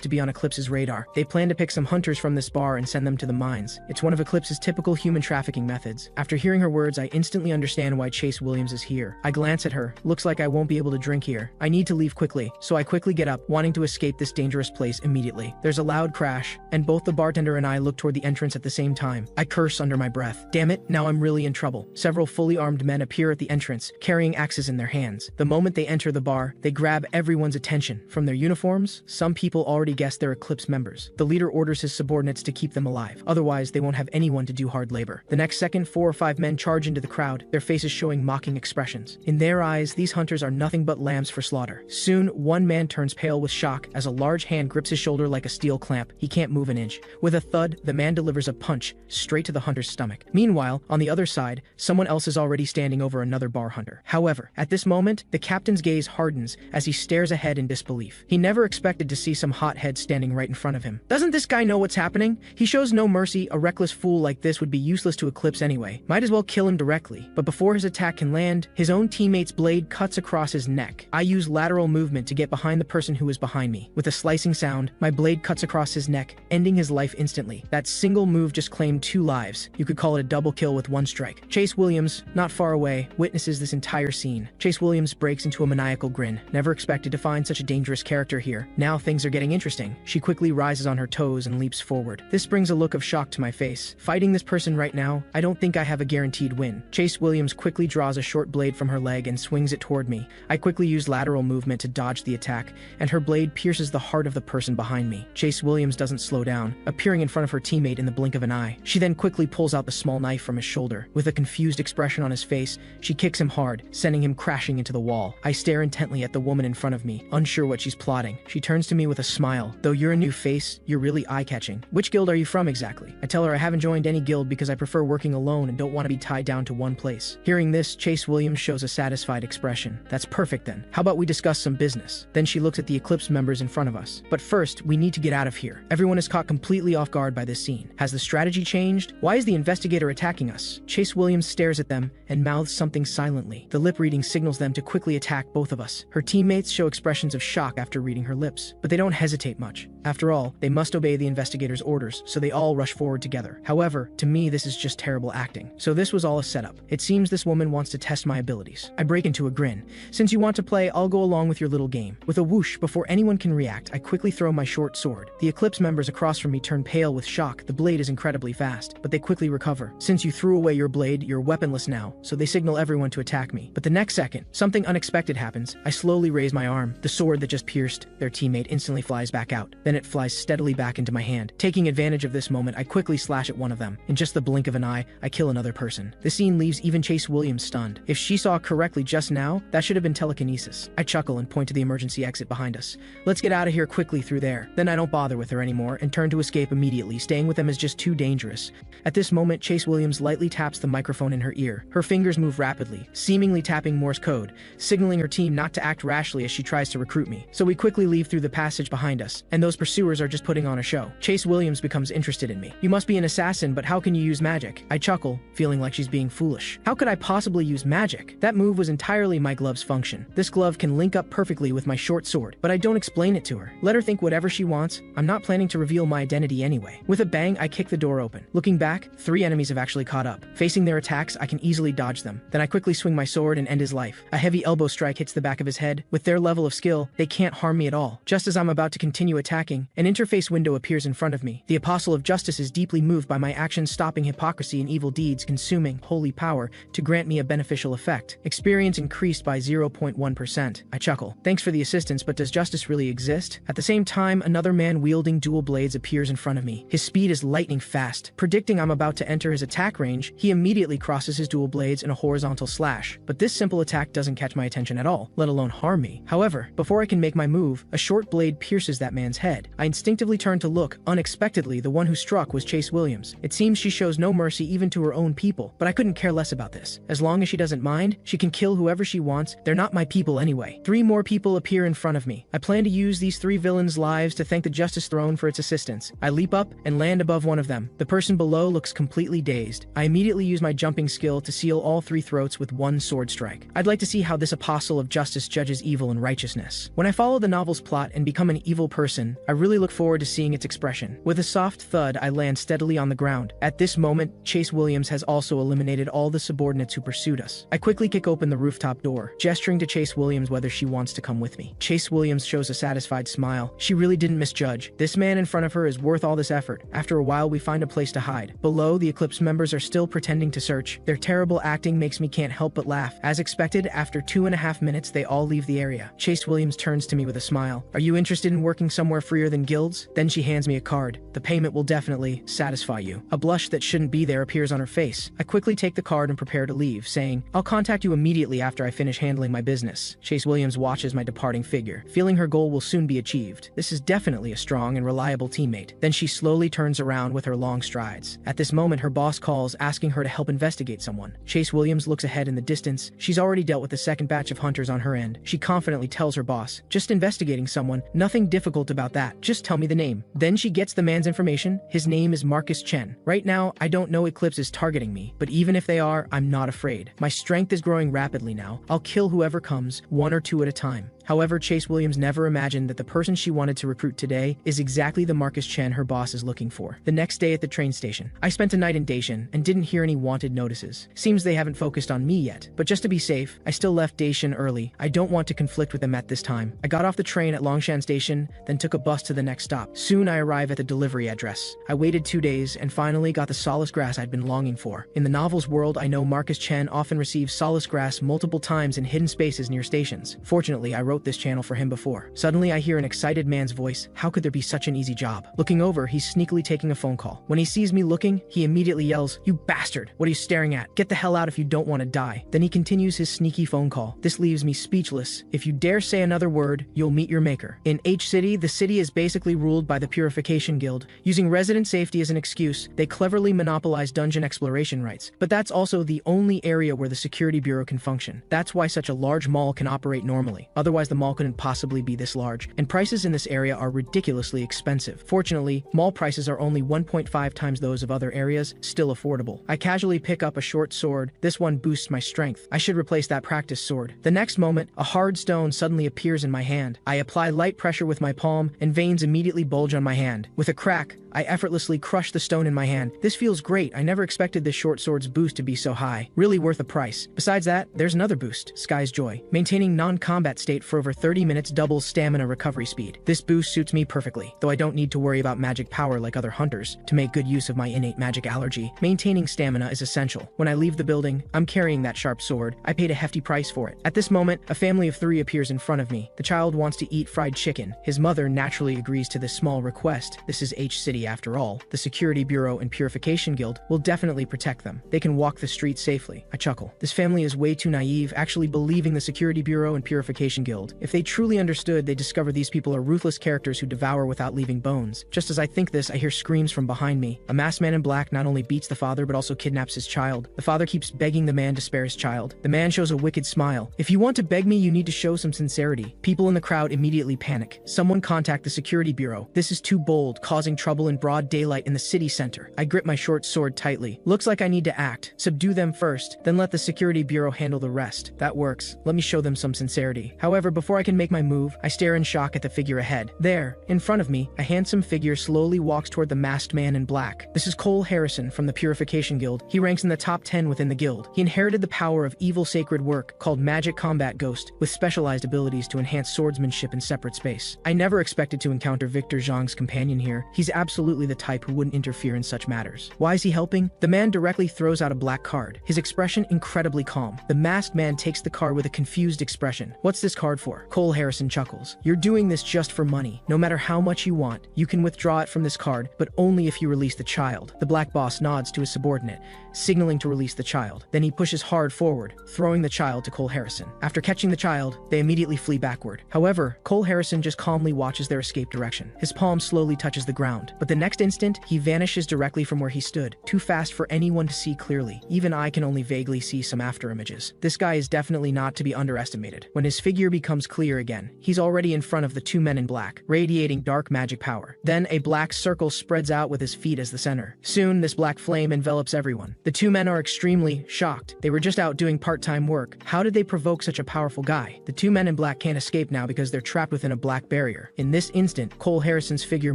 [SPEAKER 1] to be on Eclipse's radar. They plan to pick some hunters from this bar and send them to the mines. It's one of Eclipse's typical human trafficking methods. After hearing her words, I instantly understand why Chase Williams is here. I glance at her. Looks like I won't be able to drink here. I need to leave quickly, so I quickly get up, wanting to escape this dangerous place immediately. There's a loud crash, and both the bartender and I look toward the entrance at the same time. I curse under my breath. Damn it, now I'm really in trouble. Several fully armed men appear at the entrance, carrying axes in their hands. The moment they enter the bar, they grab everyone's attention. From their uniforms, some people already guess they're Eclipse members. The leader orders his subordinates to keep them alive. Otherwise, they won't have anyone to do hard labor. The next second, 4 or 5 men charge into the crowd, their faces showing mocking expressions. In their eyes, these hunters are nothing but lambs for slaughter. Soon, one man turns pale with shock as a large hand grips his shoulder like a steel clamp. He can't move an inch. With a thud, the man delivers a punch straight to the hunter's stomach. Meanwhile, on the other side, someone else is already standing over another bar hunter. However, at this moment, the captain's gaze hardens as he stares ahead in disbelief. He never expected to see some hothead standing right in front of him. Doesn't this guy know what's happening? He shows no mercy. A reckless fool like this would be useless to Eclipse anyway. Might as well kill him directly. But before his attack can land, his own teammate's blade cuts across his neck. I use lateral movement to get behind the person who is behind me. With a slicing sound, my blade cuts across his neck, ending his life instantly. That single move just claimed 2 lives. You could call it a double kill with 1 strike. Chase Williams, not far away, witnesses this entire scene. Chase Williams breaks into a maniacal grin. Never expected to find such a dangerous character here. Now things are getting interesting. She quickly rises on her toes and leaps forward. This brings a look of shock to my face. Fighting this person right now, I don't think I have a guaranteed win. Chase Williams quickly draws a short blade from her leg and swings it toward me. I quickly use lateral movement to dodge the attack, and her blade pierces the heart of the person behind me. Chase Williams doesn't slow down, appearing in front of her teammate in the blink of an eye. She then quickly pulls out the small knife from his shoulder. With a confused expression on his face, she kicks him hard, sending him crashing into the wall. I stare intently at the woman in front of me, unsure what she's plotting. She turns to me with a smile. Though you're a new face, you're really eye-catching. Which guild are you from exactly? I tell her I haven't joined any guild because I prefer working alone and don't want to be tied down to one place. Hearing this, Chase Williams shows a satisfied expression. That's perfect then. How about we discuss some business? Then she looks at the Eclipse members in front of us. But first, we need to get out of here. Everyone is caught completely off guard by this scene. Has the strategy changed? Why is the investigator attacking us? Chase Williams stares at them and mouths something silently. The lip reading signals them to quickly attack both of us. Her teammates show expressions of shock after reading her lips, but they don't hesitate much. After all, they must obey the investigator's orders, so they all rush forward together. However, to me, this is just terrible acting. So this was all a setup. It seems this woman wants to test my abilities. I break into a grin. Since you want to play, I'll go along with your little game. With a whoosh, before anyone can react, I quickly throw my short sword. The Eclipse members across from me turn pale with shock. The blade is incredibly fast, but they quickly recover. Since you threw away your blade, you're weaponless now, so they signal everyone to attack me. But the next second, something unexpected happens. I slowly raise my arm. The sword that just pierced their teammate instantly flies back out. Then it flies steadily back into my hand. Taking advantage of this moment, I quickly slash at one of them. In just the blink of an eye, I kill another person. The scene leaves even Chase Williams stunned. If she saw correctly just now, that should have been telekinesis. I chuckle and point to the emergency exit behind us. Let's get out of here quickly through there. Then I don't bother with her anymore and turn to escape immediately. Staying with them is just too dangerous. At this moment, Chase Williams lightly taps the microphone in her ear. Her fingers move rapidly, seemingly tapping Morse code, signaling her team not to act rashly as she tries to recruit me. So we quickly leave through the passage behind us, and those pursuers are just putting on a show. Chase Williams becomes interested in me. You must be an assassin, but how can you use magic? I chuckle, feeling like she's being foolish. How could I possibly use magic? That move was entirely my glove's function. This glove can link up perfectly with my short sword, but I don't explain it to her. Let her think whatever she wants. I'm not planning to reveal my identity anyway. With a bang, I kick the door open. Looking back, 3 enemies have actually caught up. Facing their attacks, I can easily dodge them. Then I quickly swing my sword and end his life. A heavy elbow strike hits the back of his head. With their level of skill, they can't harm me at all. Just as I'm about to continue attacking, an interface window appears in front of me. The Apostle of Justice is deeply moved by my actions, stopping hypocrisy and evil deeds, consuming holy power to grant me a beneficial effect. Experience increased by 0.1%. I chuckle. Thanks for the assistance, but does justice really exist? At the same time, another man wielding dual blades appears in front of me. His speed is lightning fast. Predicting I'm about to enter his attack range, he immediately crosses his dual blades in a horizontal slash. But this simple attack doesn't catch my attention at all, let alone harm me. However, before I can make my move, a short blade pierces that man's head. I instinctively turn to look. Unexpectedly, the one who struck was Chase Williams. It seems she shows no mercy even to her own people, but I couldn't care less about this. As long as she doesn't mind, she can kill whoever she wants. They're not my people anyway. 3 more people appear in front of me. I plan to use these 3 villains' lives to thank the Justice Throne for its assistance. I leap up and land above one of them. The person below looks completely dazed. I immediately use my jumping skill to seal all 3 throats with one sword strike. I'd like to see how this apostle of justice judges evil and righteousness. When I follow the novel's plot and become an evil person, I really look forward to seeing its expression. With a soft thud, I land steadily on the ground. At this moment, Chase Williams has also eliminated all the subordinates who pursued us. I quickly kick open the rooftop door, gesturing to Chase Williams whether she wants to come with me. Chase Williams shows a satisfied smile. She really didn't misjudge. This man in front of her is worth all this effort. After a while, we find a place to hide. Below, the Eclipse members are still pretending to search. Their terrible acting makes me can't help but laugh. As expected, after 2.5 minutes, they all leave the area. Chase Williams turns to me with a smile. Are you interested in working somewhere freer than guilds? Then she hands me a card. The payment will definitely satisfy you. A blush that shouldn't be there appears on her face. I quickly take the card and prepare to leave, saying, I'll contact you immediately after I finish handling my business. Chase Williams watches my departing figure, feeling her goal will soon be achieved. This is definitely a strong and reliable teammate. Then she slowly turns around with her long strides. At this moment, her boss calls, asking her to help investigate someone. Chase Williams looks ahead in the distance. She's already dealt with the second batch of hunters on her end. She confidently tells her boss, just investigating someone, nothing difficult about that, just tell me the name. Then she gets the man's information. His name is Marcus Chen. Right now, I don't know Eclipse is targeting me, but even if they are, I'm not afraid. My strength is growing rapidly now. I'll kill whoever comes, 1 or 2 at a time. However, Chase Williams never imagined that the person she wanted to recruit today is exactly the Marcus Chen her boss is looking for. The next day at the train station, I spent a night in Daishin and didn't hear any wanted notices. Seems they haven't focused on me yet, but just to be safe, I still left Daishin early. I don't want to conflict with them at this time. I got off the train at Longshan Station, then took a bus to the next stop. Soon I arrive at the delivery address. I waited 2 days and finally got the solace grass I'd been longing for. In the novel's world, I know Marcus Chen often receives solace grass multiple times in hidden spaces near stations. Fortunately, I wrote this channel for him before. Suddenly, I hear an excited man's voice. How could there be such an easy job? Looking over, he's sneakily taking a phone call. When he sees me looking, he immediately yells, You bastard! What are you staring at? Get the hell out if you don't want to die. Then he continues his sneaky phone call. This leaves me speechless. If you dare say another word, you'll meet your maker. In H City, the city is basically ruled by the Purification Guild. Using resident safety as an excuse, they cleverly monopolize dungeon exploration rights. But that's also the only area where the Security Bureau can function. That's why such a large mall can operate normally. Otherwise, the mall couldn't possibly be this large, and prices in this area are ridiculously expensive. Fortunately, mall prices are only 1.5 times those of other areas, still affordable. I casually pick up a short sword. This one boosts my strength. I should replace that practice sword. The next moment, a hard stone suddenly appears in my hand. I apply light pressure with my palm, and veins immediately bulge on my hand. With a crack, I effortlessly crush the stone in my hand. This feels great. I never expected this short sword's boost to be so high. Really worth the price. Besides that, there's another boost, Sky's Joy. Maintaining non-combat state for over 30 minutes doubles stamina recovery speed. This boost suits me perfectly, though I don't need to worry about magic power like other hunters. To make good use of my innate magic allergy, maintaining stamina is essential. When I leave the building, I'm carrying that sharp sword. I paid a hefty price for it. At this moment, a family of 3 appears in front of me. The child wants to eat fried chicken. His mother naturally agrees to this small request. This is H City after all. The Security Bureau and Purification Guild will definitely protect them. They can walk the streets safely. I chuckle. This family is way too naive, actually believing the Security Bureau and Purification Guild. If they truly understood, they discover these people are ruthless characters who devour without leaving bones. Just as I think this, I hear screams from behind me. A masked man in black not only beats the father but also kidnaps his child. The father keeps begging the man to spare his child. The man shows a wicked smile. If you want to beg me, you need to show some sincerity. People in the crowd immediately panic. Someone contact the Security Bureau. This is too bold, causing trouble in broad daylight in the city center. I grip my short sword tightly. Looks like I need to act. Subdue them first, then let the Security Bureau handle the rest. That works. Let me show them some sincerity. However, However, before I can make my move, I stare in shock at the figure ahead. There, in front of me, a handsome figure slowly walks toward the masked man in black. This is Cole Harrison from the Purification Guild. He ranks in the top 10 within the guild. He inherited the power of evil sacred work called Magic Combat Ghost, with specialized abilities to enhance swordsmanship in separate space. I never expected to encounter Victor Zhang's companion here. He's absolutely the type who wouldn't interfere in such matters. Why is he helping? The man directly throws out a black card, his expression incredibly calm. The masked man takes the card with a confused expression. What's this card for? Cole Harrison chuckles. You're doing this just for money. No matter how much you want, you can withdraw it from this card, but only if you release the child. The black boss nods to his subordinate, signaling to release the child. Then he pushes hard forward, throwing the child to Cole Harrison. After catching the child, they immediately flee backward. However, Cole Harrison just calmly watches their escape direction. His palm slowly touches the ground, but the next instant, he vanishes directly from where he stood, too fast for anyone to see clearly. Even I can only vaguely see some after images. This guy is definitely not to be underestimated. When his figure becomes clear again, he's already in front of the two men in black, radiating dark magic power. Then a black circle spreads out with his feet as the center. Soon, this black flame envelops everyone. The two men are extremely shocked. They were just out doing part-time work. How did they provoke such a powerful guy? The two men in black can't escape now because they're trapped within a black barrier. In this instant, Cole Harrison's figure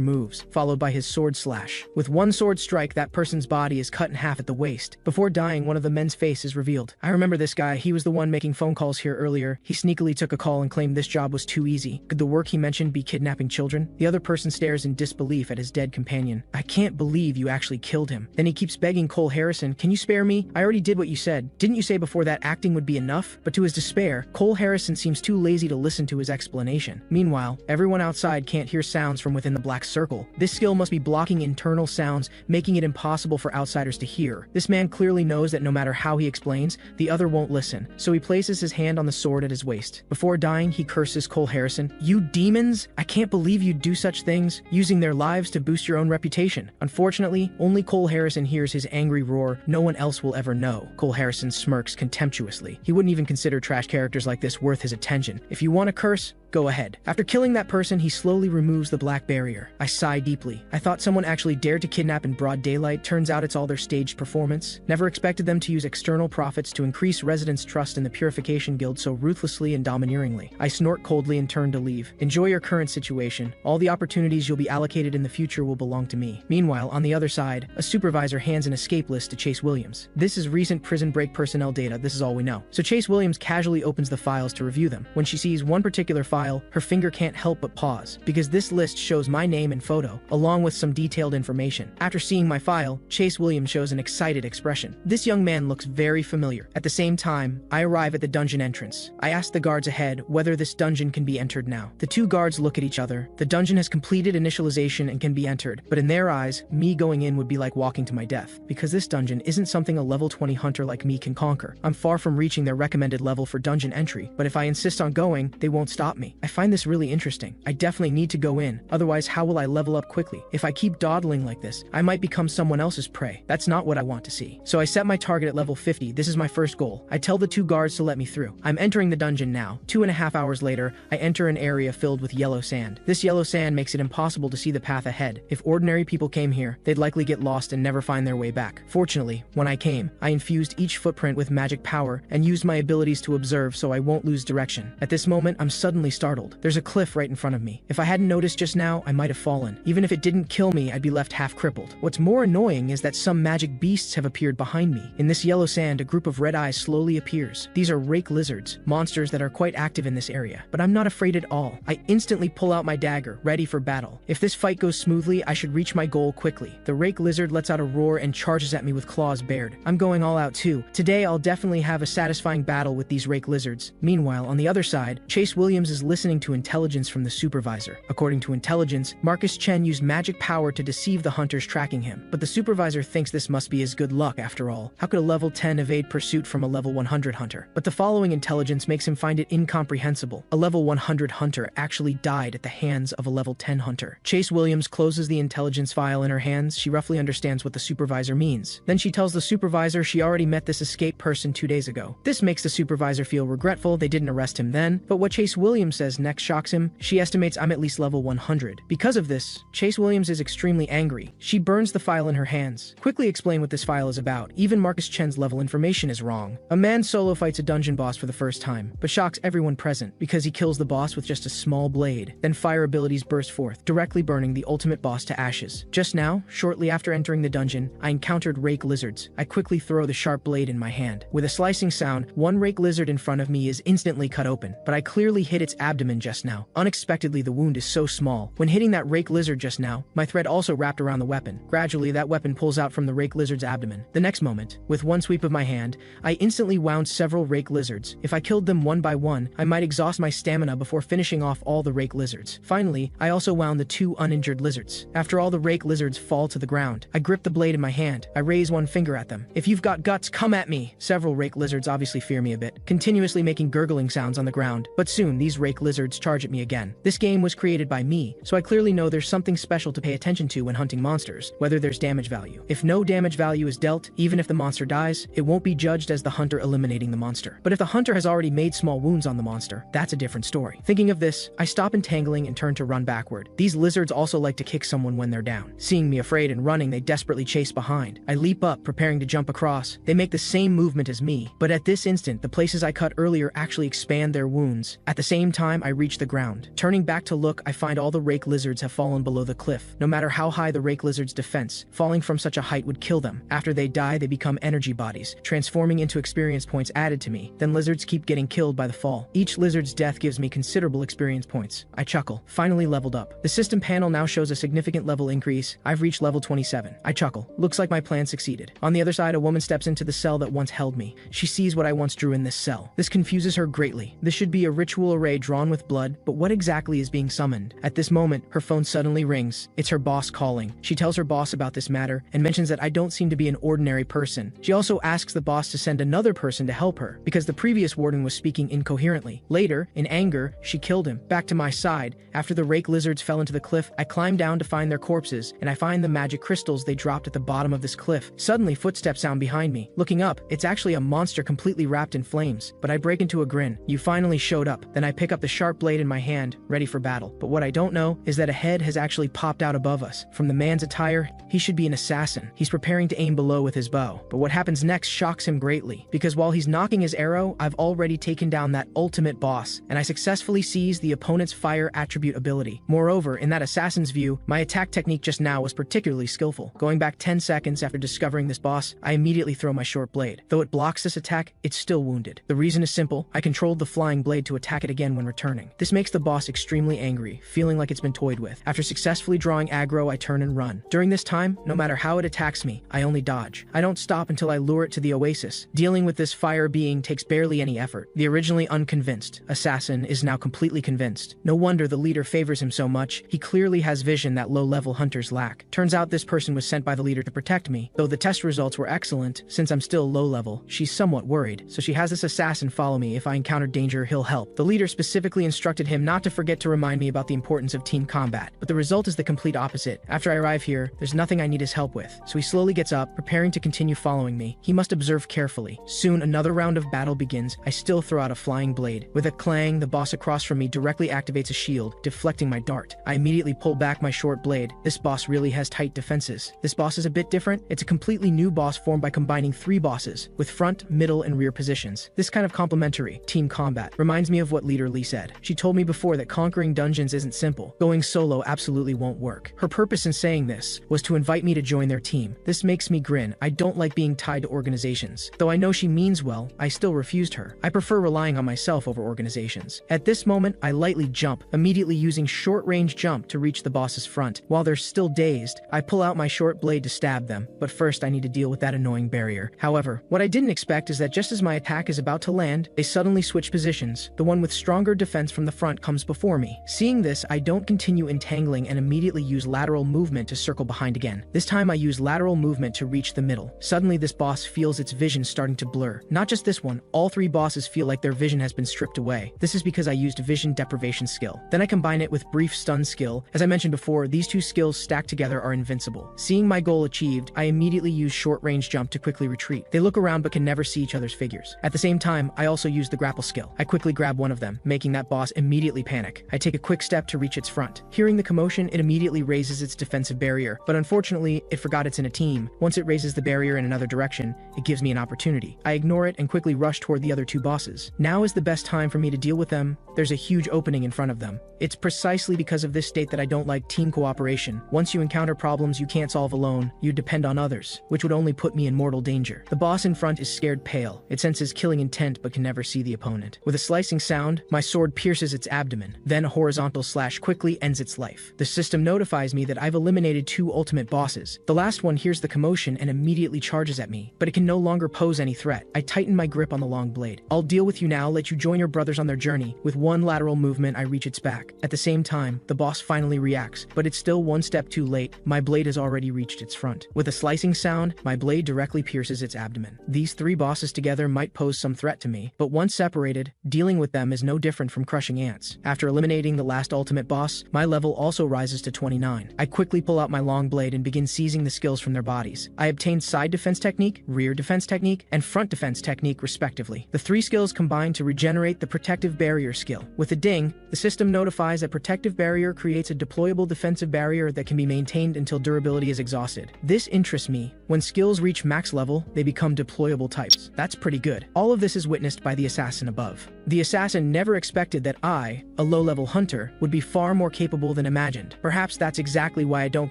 [SPEAKER 1] moves, followed by his sword slash. With one sword strike, that person's body is cut in half at the waist. Before dying, one of the men's face is revealed. I remember this guy. He was the one making phone calls here earlier. He sneakily took a call and claimed this job was too easy. Could the work he mentioned be kidnapping children? The other person stares in disbelief at his dead companion. I can't believe you actually killed him. Then he keeps begging Cole Harrison, can you spare me? I already did what you said. Didn't you say before that acting would be enough? But to his despair, Cole Harrison seems too lazy to listen to his explanation. Meanwhile, everyone outside can't hear sounds from within the black circle. This skill must be blocking internal sounds, making it impossible for outsiders to hear. This man clearly knows that no matter how he explains, the other won't listen, so he places his hand on the sword at his waist. Before dying, he curses Cole Harrison. You demons! I can't believe you'd do such things, using their lives to boost your own reputation. Unfortunately, only Cole Harrison hears his angry roar. No one else will ever know. Cole Harrison smirks contemptuously. He wouldn't even consider trash characters like this worth his attention. If you want to curse, go ahead. After killing that person, he slowly removes the black barrier. I sigh deeply. I thought someone actually dared to kidnap in broad daylight. Turns out it's all their staged performance. Never expected them to use external profits to increase residents' trust in the Purification Guild so ruthlessly and domineeringly. I snort coldly and turn to leave. Enjoy your current situation. All the opportunities you'll be allocated in the future will belong to me. Meanwhile, on the other side, a supervisor hands an escape list to Chase Williams. This is recent prison break personnel data. This is all we know. So Chase Williams casually opens the files to review them. When she sees one particular file, her finger can't help but pause, because this list shows my name and photo, along with some detailed information. After seeing my file, Chase Williams shows an excited expression. This young man looks very familiar. At the same time, I arrive at the dungeon entrance. I ask the guards ahead whether this dungeon can be entered now. The two guards look at each other. The dungeon has completed initialization and can be entered, but in their eyes, me going in would be like walking to my death, because this dungeon isn't something a level 20 hunter like me can conquer. I'm far from reaching their recommended level for dungeon entry, but if I insist on going, they won't stop me. I find this really interesting. I definitely need to go in, otherwise how will I level up quickly? If I keep dawdling like this, I might become someone else's prey. That's not what I want to see. So I set my target at level 50. This is my first goal. I tell the two guards to let me through. I'm entering the dungeon now. 2.5 hours later, I enter an area filled with yellow sand. This yellow sand makes it impossible to see the path ahead. If ordinary people came here, they'd likely get lost and never find their way back. Fortunately, when I came, I infused each footprint with magic power and used my abilities to observe so I won't lose direction. At this moment, I'm suddenly startled. There's a cliff right in front of me. If I hadn't noticed just now, I might have fallen. Even if it didn't kill me, I'd be left half crippled. What's more annoying is that some magic beasts have appeared behind me. In this yellow sand, a group of red eyes slowly appears. These are rake lizards, monsters that are quite active in this area. But I'm not afraid at all. I instantly pull out my dagger, ready for battle. If this fight goes smoothly, I should reach my goal quickly. The rake lizard lets out a roar and charges at me with claws bared. I'm going all out too. Today, I'll definitely have a satisfying battle with these rake lizards. Meanwhile, on the other side, Chase Williams is listening to intelligence from the supervisor. According to intelligence, Marcus Chen used magic power to deceive the hunters tracking him. But the supervisor thinks this must be his good luck after all. How could a level 10 evade pursuit from a level 100 hunter? But the following intelligence makes him find it incomprehensible. A level 100 hunter actually died at the hands of a level 10 hunter. Chase Williams closes the intelligence file in her hands. She roughly understands what the supervisor means. Then she tells the supervisor she already met this escaped person 2 days ago. This makes the supervisor feel regretful they didn't arrest him then, but what Chase Williams says next shocks him. She estimates I'm at least level 100. Because of this, Chase Williams is extremely angry. She burns the file in her hands. Quickly explain what this file is about. Even Marcus Chen's level information is wrong. A man solo fights a dungeon boss for the first time, but shocks everyone present because he kills the boss with just a small blade. Then fire abilities burst forth, directly burning the ultimate boss to ashes. Just now, shortly after entering the dungeon, I encountered rake lizards. I quickly throw the sharp blade in my hand. With a slicing sound, one rake lizard in front of me is instantly cut open, but I clearly hit its abdomen just now. Unexpectedly, the wound is so small. When hitting that rake lizard just now, my thread also wrapped around the weapon. Gradually, that weapon pulls out from the rake lizard's abdomen. The next moment, with one sweep of my hand, I instantly wound several rake lizards. If I killed them one by one, I might exhaust my stamina before finishing off all the rake lizards. Finally, I also wound the 2 uninjured lizards. After all the rake lizards fall to the ground, I grip the blade in my hand. I raise one finger at them. If you've got guts, come at me! Several rake lizards obviously fear me a bit, continuously making gurgling sounds on the ground. But soon, these rake lizards charge at me again. This game was created by me, so I clearly know there's something special to pay attention to when hunting monsters, whether there's damage value. If no damage value is dealt, even if the monster dies, it won't be judged as the hunter eliminating the monster. But if the hunter has already made small wounds on the monster, that's a different story. Thinking of this, I stop entangling and turn to run backward. These lizards also like to kick someone when they're down. Seeing me afraid and running, they desperately chase behind. I leap up, preparing to jump across. They make the same movement as me, but at this instant, the places I cut earlier actually expand their wounds. At the same time, I reach the ground. Turning back to look, I find all the rake lizards have fallen below the cliff. No matter how high the rake lizard's defense, falling from such a height would kill them. After they die, they become energy bodies, transforming into experience points added to me. Then lizards keep getting killed by the fall. Each lizard's death gives me considerable experience points. I chuckle. Finally leveled up. The system panel now shows a significant level increase. I've reached level 27. I chuckle. Looks like my plan succeeded. On the other side, a woman steps into the cell that once held me. She sees what I once drew in this cell. This confuses her greatly. This should be a ritual array drawn with blood, but what exactly is being summoned? At this moment, her phone suddenly rings. It's her boss calling. She tells her boss about this matter and mentions that I don't seem to be an ordinary person. She also asks the boss to send another person to help her because the previous warden was speaking incoherently. Later, in anger, she killed him. Back to my side, after the rake lizards fell into the cliff, I climb down to find their corpses, and I find the magic crystals they dropped at the bottom of this cliff. Suddenly, footsteps sound behind me. Looking up, it's actually a monster completely wrapped in flames, but I break into a grin. You finally showed up. Then I pick up the sharp blade in my hand, ready for battle. But what I don't know is that a head has actually popped out above us. From the man's attire, he should be an assassin. He's preparing to aim below with his bow. But what happens next shocks him greatly, because while he's knocking his arrow, I've already taken down that ultimate boss, and I successfully seize the opponent's fire attribute ability. Moreover, in that assassin's view, my attack technique just now was particularly skillful. Going back 10 seconds after discovering this boss, I immediately throw my short blade. Though it blocks this attack, it's still wounded. The reason is simple. I controlled the flying blade to attack it again when returning. This makes the boss extremely angry, feeling like it's been toyed with. After successfully drawing aggro, I turn and run. During this time, no matter how it attacks me, I only dodge. I don't stop until I lure it to the oasis. Dealing with this fire being takes barely any effort. The originally unconvinced assassin is now completely convinced. No wonder the leader favors him so much. He clearly has vision that low-level hunters lack. Turns out this person was sent by the leader to protect me. Though the test results were excellent, since I'm still low-level, she's somewhat worried, so she has this assassin follow me. If I encounter danger, he'll help. The leader specifically instructed him not to forget to remind me about the importance of team combat, but the result is the complete opposite. After I arrive here, there's nothing I need his help with, so he slowly gets up, preparing to continue following me. He must observe carefully. Soon, another round of battle begins. I still throw out a flying blade. With a clang, the boss across from me directly activates a shield, deflecting my dart. I immediately pull back my short blade. This boss really has tight defenses. This boss is a bit different. It's a completely new boss formed by combining 3 bosses, with front, middle, and rear positions. This kind of complementary team combat reminds me of what Leader Lee said. She told me before that conquering dungeons isn't simple. Going solo absolutely won't work. Her purpose in saying this was to invite me to join their team. This makes me grin. I don't like being tied to organizations. Though I know she means well, I still refused her. I prefer relying on myself over organizations. At this moment, I lightly jump, immediately using short-range jump to reach the boss's front. While they're still dazed, I pull out my short blade to stab them, but first I need to deal with that annoying barrier. However, what I didn't expect is that just as my attack is about to land, they suddenly switch positions. The one with stronger defense from the front comes before me. Seeing this, I don't continue entangling and immediately use lateral movement to circle behind again. This time I use lateral movement to reach the middle. Suddenly this boss feels its vision starting to blur. Not just this one, all 3 bosses feel like their vision has been stripped away. This is because I used vision deprivation skill. Then I combine it with brief stun skill. As I mentioned before, these 2 skills stacked together are invincible. Seeing my goal achieved, I immediately use short range jump to quickly retreat. They look around but can never see each other's figures. At the same time, I also use the grapple skill. I quickly grab one of them, making making that boss immediately panic. I take a quick step to reach its front. Hearing the commotion, it immediately raises its defensive barrier, but unfortunately, it forgot it's in a team. Once it raises the barrier in another direction, it gives me an opportunity. I ignore it and quickly rush toward the other two bosses. Now is the best time for me to deal with them. There's a huge opening in front of them. It's precisely because of this state that I don't like team cooperation. Once you encounter problems you can't solve alone, you depend on others, which would only put me in mortal danger. The boss in front is scared pale. It senses killing intent but can never see the opponent. With a slicing sound, my sword pierces its abdomen. Then a horizontal slash quickly ends its life. The system notifies me that I've eliminated 2 ultimate bosses. The last one hears the commotion and immediately charges at me, but it can no longer pose any threat. I tighten my grip on the long blade. I'll deal with you now, let you join your brothers on their journey. With one lateral movement, I reach its back. At the same time, the boss finally reacts, but it's still one step too late. My blade has already reached its front. With a slicing sound, my blade directly pierces its abdomen. These 3 bosses together might pose some threat to me, but once separated, dealing with them is no different from crushing ants. After eliminating the last ultimate boss, my level also rises to 29. I quickly pull out my long blade and begin seizing the skills from their bodies. I obtained side defense technique, rear defense technique, and front defense technique respectively. The 3 skills combine to regenerate the protective barrier skill. With a ding, the system notifies that protective barrier creates a deployable defensive barrier that can be maintained until durability is exhausted. This interests me. When skills reach max level, they become deployable types. That's pretty good. All of this is witnessed by the assassin above. The assassin never expected that I, a low-level hunter, would be far more capable than imagined. Perhaps that's exactly why I don't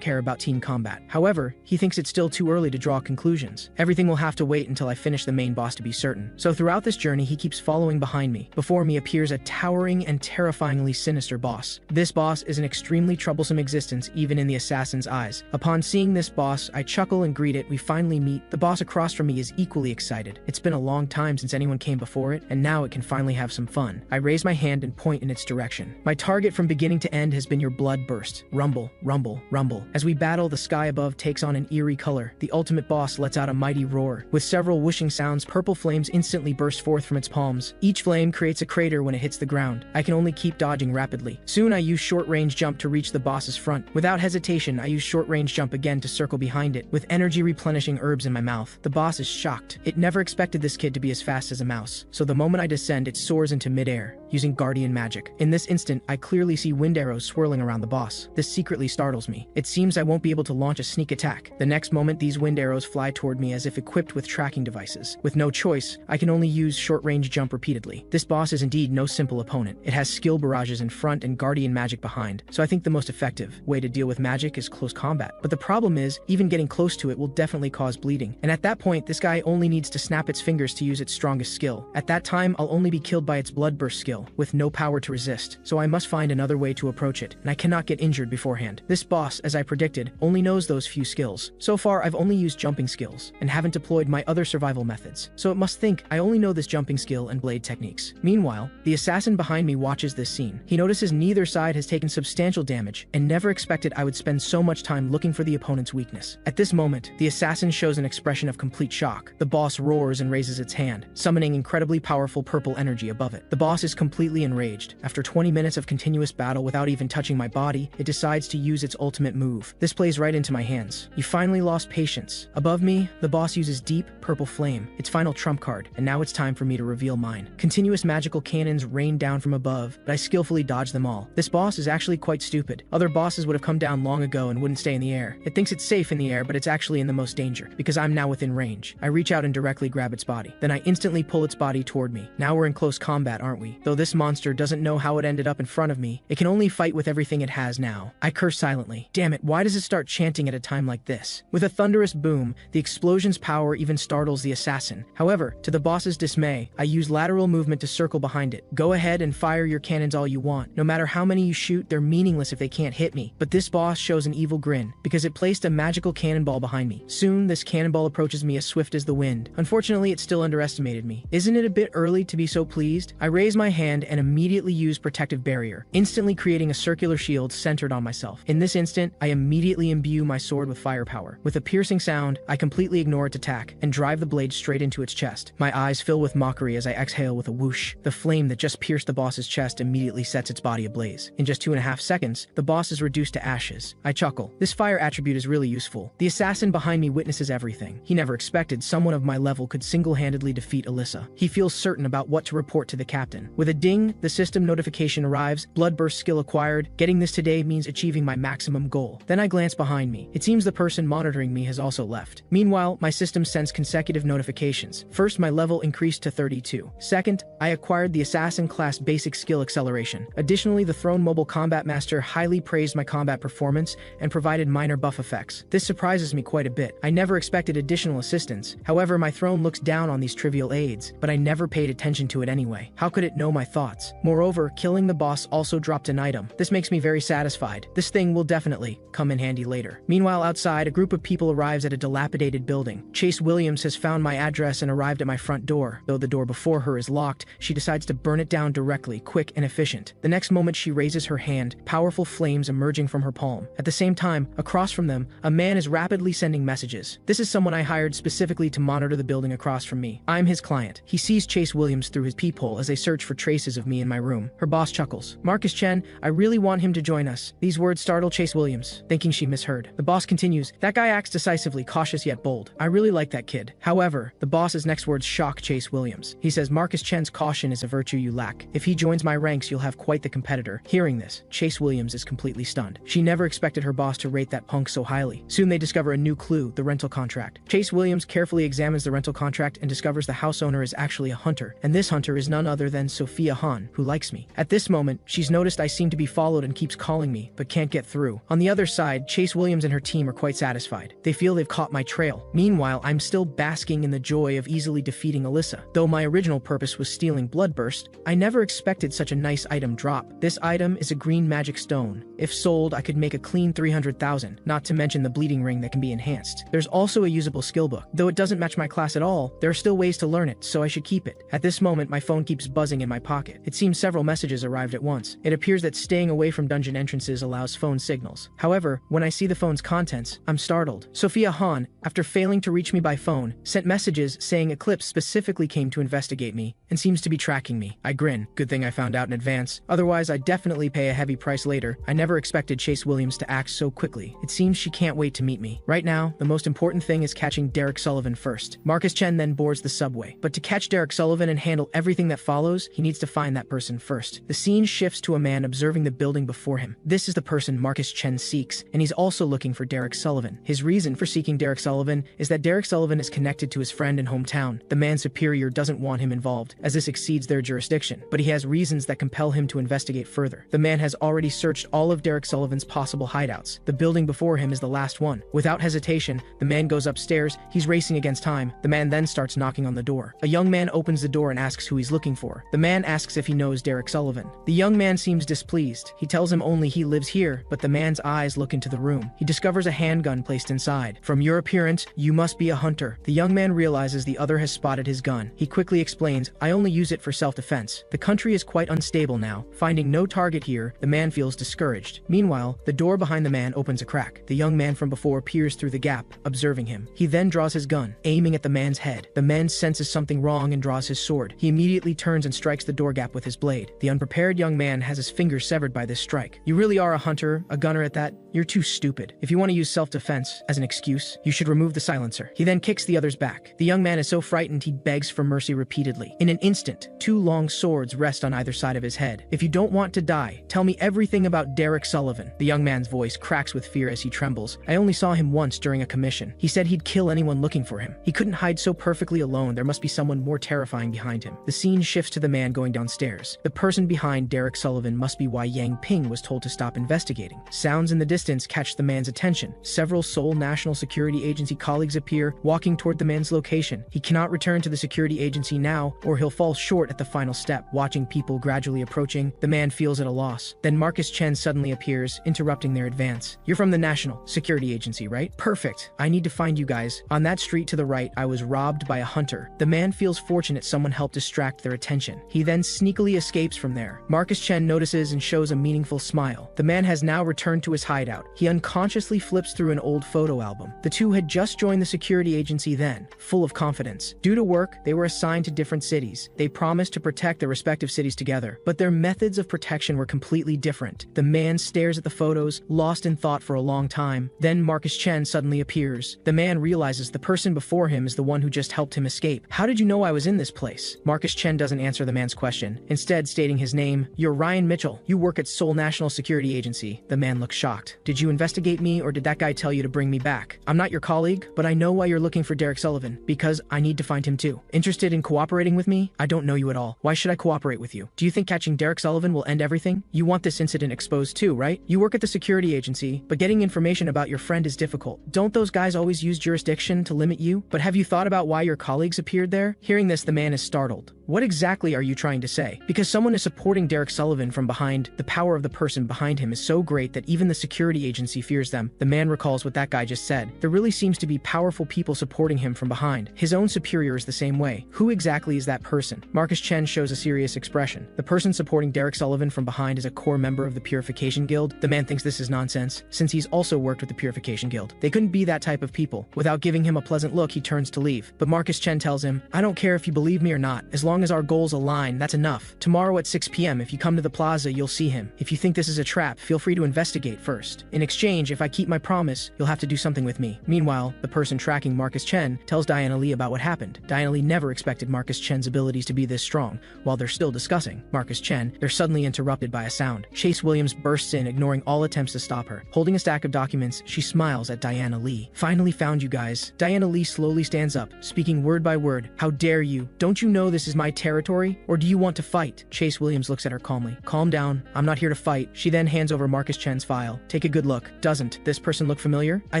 [SPEAKER 1] care about team combat. However, he thinks it's still too early to draw conclusions. Everything will have to wait until I finish the main boss to be certain. So throughout this journey, he keeps following behind me. Before me appears a towering and terrifyingly sinister boss. This boss is an extremely troublesome existence even in the assassin's eyes. Upon seeing this boss, I chuckle and greet it. We finally meet. The boss across from me is equally excited. It's been a long time since anyone came before it, and now it can finally have some fun. I raise my hand and point in its direction. My target from beginning to end has been your blood burst. Rumble, rumble, rumble. As we battle, the sky above takes on an eerie color. The ultimate boss lets out a mighty roar. With several whooshing sounds, purple flames instantly burst forth from its palms. Each flame creates a crater when it hits the ground. I can only keep dodging rapidly. Soon I use short-range jump to reach the boss's front. Without hesitation, I use short-range jump again to circle behind it. With energy replenishing herbs in my mouth, the boss is shocked. It never expected this kid to be as fast as a mouse. So the moment I descend, it soars into midair, using guardian magic. In this instant, I clearly see wind arrows swirling around the boss. This secretly startles me. It seems I won't be able to launch a sneak attack. The next moment, these wind arrows fly toward me as if equipped with tracking devices. With no choice, I can only use short-range jump repeatedly. This boss is indeed no simple opponent. It has skill barrages in front and guardian magic behind, so I think the most effective way to deal with magic is close combat. But the problem is, even getting close to it will definitely cause bleeding. And at that point, this guy only needs to snap its fingers to use its strongest skill. At that time, I'll only be killed by its blood burst skill, with no power to resist. So I must find another way to approach it, and I cannot get injured beforehand. This boss, as I predicted, only knows those few skills. So far, I've only used jumping skills, and haven't deployed my other survival methods. So it must think I only know this jumping skill and blade techniques. Meanwhile, the assassin behind me watches this scene. He notices neither side has taken substantial damage, and never expected I would spend so much time looking for the opponent's weakness. At this moment, the assassin shows an expression of complete shock. The boss roars and raises its hand, summoning incredibly powerful purple energy above it. The boss is completely enraged. After 20 minutes of continuous battle without even touching my body, it decides to use its ultimate move. This plays right into my hands. You finally lost patience. Above me, the boss uses deep purple flame, its final trump card, and now it's time for me to reveal mine. Continuous magical cannons rain down from above, but I skillfully dodge them all. This boss is actually quite stupid. Other bosses would have come down long ago and wouldn't stay in the air. It thinks it's safe in the air, but it's actually in the most danger, because I'm now within range. I reach out and directly grab its body. Then I instantly pull its body toward me. Now we're in close combat, aren't we? Though this monster doesn't know how it ended up in front of me, it can only fight with everything it has now. I curse silently. Damn it, why does it start chanting at a time like this? With a thunderous boom, the explosion's power even startles the assassin. However, to the boss's dismay, I use lateral movement to circle behind it. Go ahead and fire your cannons all you want. No matter how many you shoot, they're meaningless if they can't hit me. But this boss shows an evil grin, because it placed a magical cannonball behind me. Soon, this cannonball approaches me as swift as the wind. Unfortunately, it still underestimated me. Isn't it a bit early to be so pleased? I raise my hand and immediately use protective barrier, instantly creating a circular shield centered on myself. In this instant, I immediately imbue my sword with firepower. With a piercing sound, I completely ignore its attack and drive the blade straight into its chest. My eyes fill with mockery as I exhale with a whoosh. The flame that just pierced the boss's chest immediately sets its body ablaze. In just 2.5 seconds, the boss is reduced to ashes. I chuckle. This fire attribute is really useful. The assassin behind me witnesses everything. He never expected someone of my level could single-handedly defeat Alyssa. He feels certain about what to report report to the captain. With a ding, the system notification arrives, bloodburst skill acquired. Getting this today means achieving my maximum goal. Then I glance behind me. It seems the person monitoring me has also left. Meanwhile, my system sends consecutive notifications. First, my level increased to 32. Second, I acquired the assassin class basic skill acceleration. Additionally, the Throne Mobile Combat Master highly praised my combat performance and provided minor buff effects. This surprises me quite a bit. I never expected additional assistance. However, my throne looks down on these trivial aids, but I never paid attention to it anyway. How could it know my thoughts? Moreover, killing the boss also dropped an item. This makes me very satisfied. This thing will definitely come in handy later. Meanwhile, outside, a group of people arrives at a dilapidated building. Chase Williams has found my address and arrived at my front door. Though the door before her is locked, she decides to burn it down directly, quick and efficient. The next moment she raises her hand, powerful flames emerging from her palm. At the same time, across from them, a man is rapidly sending messages. This is someone I hired specifically to monitor the building across from me. I'm his client. He sees Chase Williams through his peephole as they search for traces of me in my room. Her boss chuckles. Marcus Chen, I really want him to join us. These words startle Chase Williams, thinking she misheard. The boss continues, that guy acts decisively, cautious yet bold. I really like that kid. However, the boss's next words shock Chase Williams. He says, Marcus Chen's caution is a virtue you lack. If he joins my ranks, you'll have quite the competitor. Hearing this, Chase Williams is completely stunned. She never expected her boss to rate that punk so highly. Soon they discover a new clue, the rental contract. Chase Williams carefully examines the rental contract and discovers the house owner is actually a hunter, and this hunter is none other than Sophia Han, who likes me. At this moment, she's noticed I seem to be followed and keeps calling me, but can't get through. On the other side, Chase Williams and her team are quite satisfied. They feel they've caught my trail. Meanwhile, I'm still basking in the joy of easily defeating Alyssa. Though my original purpose was stealing Bloodburst, I never expected such a nice item drop. This item is a green magic stone. If sold, I could make a clean 300,000, not to mention the bleeding ring that can be enhanced. There's also a usable skill book. Though it doesn't match my class at all, there are still ways to learn it, so I should keep it. At this moment, my phone keeps buzzing in my pocket. It seems several messages arrived at once. It appears that staying away from dungeon entrances allows phone signals. However, when I see the phone's contents, I'm startled. Sophia Han, after failing to reach me by phone, sent messages saying Eclipse specifically came to investigate me and seems to be tracking me. I grin. Good thing I found out in advance. Otherwise, I'd definitely pay a heavy price later. I never expected Chase Williams to act so quickly. It seems she can't wait to meet me. Right now, the most important thing is catching Derek Sullivan first. Marcus Chen then boards the subway. But to catch Derek Sullivan and handle everything that follows, he needs to find that person first. The scene shifts to a man observing the building before him. This is the person Marcus Chen seeks, and he's also looking for Derek Sullivan. His reason for seeking Derek Sullivan is that Derek Sullivan is connected to his friend and hometown. The man's superior doesn't want him involved, as this exceeds their jurisdiction, but he has reasons that compel him to investigate further. The man has already searched all of Derek Sullivan's possible hideouts. The building before him is the last one. Without hesitation, the man goes upstairs. He's racing against time. The man then starts knocking on the door. A young man opens the door and asks who he's looking for. The man asks if he knows Derek Sullivan. The young man seems displeased. He tells him only he lives here, but the man's eyes look into the room. He discovers a handgun placed inside. From your appearance, you must be a hunter. The young man realizes the other has spotted his gun. He quickly explains, I only use it for self-defense. The country is quite unstable now. Finding no target here, the man feels discouraged. Meanwhile, the door behind the man opens a crack. The young man from before peers through the gap, observing him. He then draws his gun, aiming at the man's head. The man senses something wrong and draws his sword. He immediately turns and strikes the door gap with his blade. The unprepared young man has his fingers severed by this strike. You really are a hunter, a gunner at that? You're too stupid. If you want to use self-defense as an excuse, you should remove the silencer. He then kicks the others back. The young man is so frightened he begs for mercy repeatedly. In an instant, two long swords rest on either side of his head. If you don't want to die, tell me everything about Derek Sullivan. The young man's voice cracks with fear as he trembles. I only saw him once during a commission. He said he'd kill anyone looking for him. He couldn't hide so perfectly alone. There must be someone more terrifying behind him. The scene shifts to the man going downstairs. The person behind Derek Sullivan must be why Yang Ping was told to stop investigating. Sounds in the distance catch the man's attention. Several Seoul National Security Agency colleagues appear, walking toward the man's location. He cannot return to the security agency now, or he'll fall short at the final step. Watching people gradually approaching, the man feels at a loss. Then Marcus Chen suddenly appears, interrupting their advance. You're from the National Security Agency, right? Perfect. I need to find you guys. On that street to the right, I was robbed by a hunter. The man feels fortunate someone helped distract their attention. He then sneakily escapes from there. Marcus Chen notices and shows a meaningful smile. The man has now returned to his hideout. He unconsciously flips through an old photo album. The two had just joined the security agency then, full of confidence. Due to work, they were assigned to different cities. They promised to protect their respective cities together, but their methods of protection were completely different. The man stares at the photos, lost in thought for a long time. Then Marcus Chen suddenly appears. The man realizes the person before him is the one who just helped him escape. How did you know I was in this place? Marcus Chen Chen doesn't answer the man's question, instead stating his name. You're Ryan Mitchell. You work at Seoul National Security Agency. The man looks shocked. Did you investigate me or did that guy tell you to bring me back? I'm not your colleague, but I know why you're looking for Derek Sullivan, because I need to find him too. Interested in cooperating with me? I don't know you at all. Why should I cooperate with you? Do you think catching Derek Sullivan will end everything? You want this incident exposed too, right? You work at the security agency, but getting information about your friend is difficult. Don't those guys always use jurisdiction to limit you? But have you thought about why your colleagues appeared there? Hearing this, the man is startled. What exactly are you trying to say? Because someone is supporting Derek Sullivan from behind, the power of the person behind him is so great that even the security agency fears them. The man recalls what that guy just said. There really seems to be powerful people supporting him from behind. His own superior is the same way. Who exactly is that person? Marcus Chen shows a serious expression. The person supporting Derek Sullivan from behind is a core member of the Purification Guild. The man thinks this is nonsense, since he's also worked with the Purification Guild. They couldn't be that type of people. Without giving him a pleasant look, he turns to leave. But Marcus Chen tells him, I don't care if you believe me or not. As long as our goals align, that's enough. Tomorrow at 6 p.m. if you come to the plaza, you'll see him. If you think this is a trap, feel free to investigate first. In exchange, if I keep my promise, you'll have to do something with me. Meanwhile, the person tracking Marcus Chen tells Diana Lee about what happened. Diana Lee never expected Marcus Chen's abilities to be this strong. While they're still discussing Marcus Chen, they're suddenly interrupted by a sound. Chase Williams bursts in, ignoring all attempts to stop her. Holding a stack of documents, she smiles at Diana Lee. Finally found you guys. Diana Lee slowly stands up, speaking word by word. How dare you? Don't you know this is my territory? Or do you want to fight? Chase Williams looks at her calmly. Calm down. I'm not here to fight. She then hands over Marcus Chen's file. Take a good look. Doesn't this person look familiar? I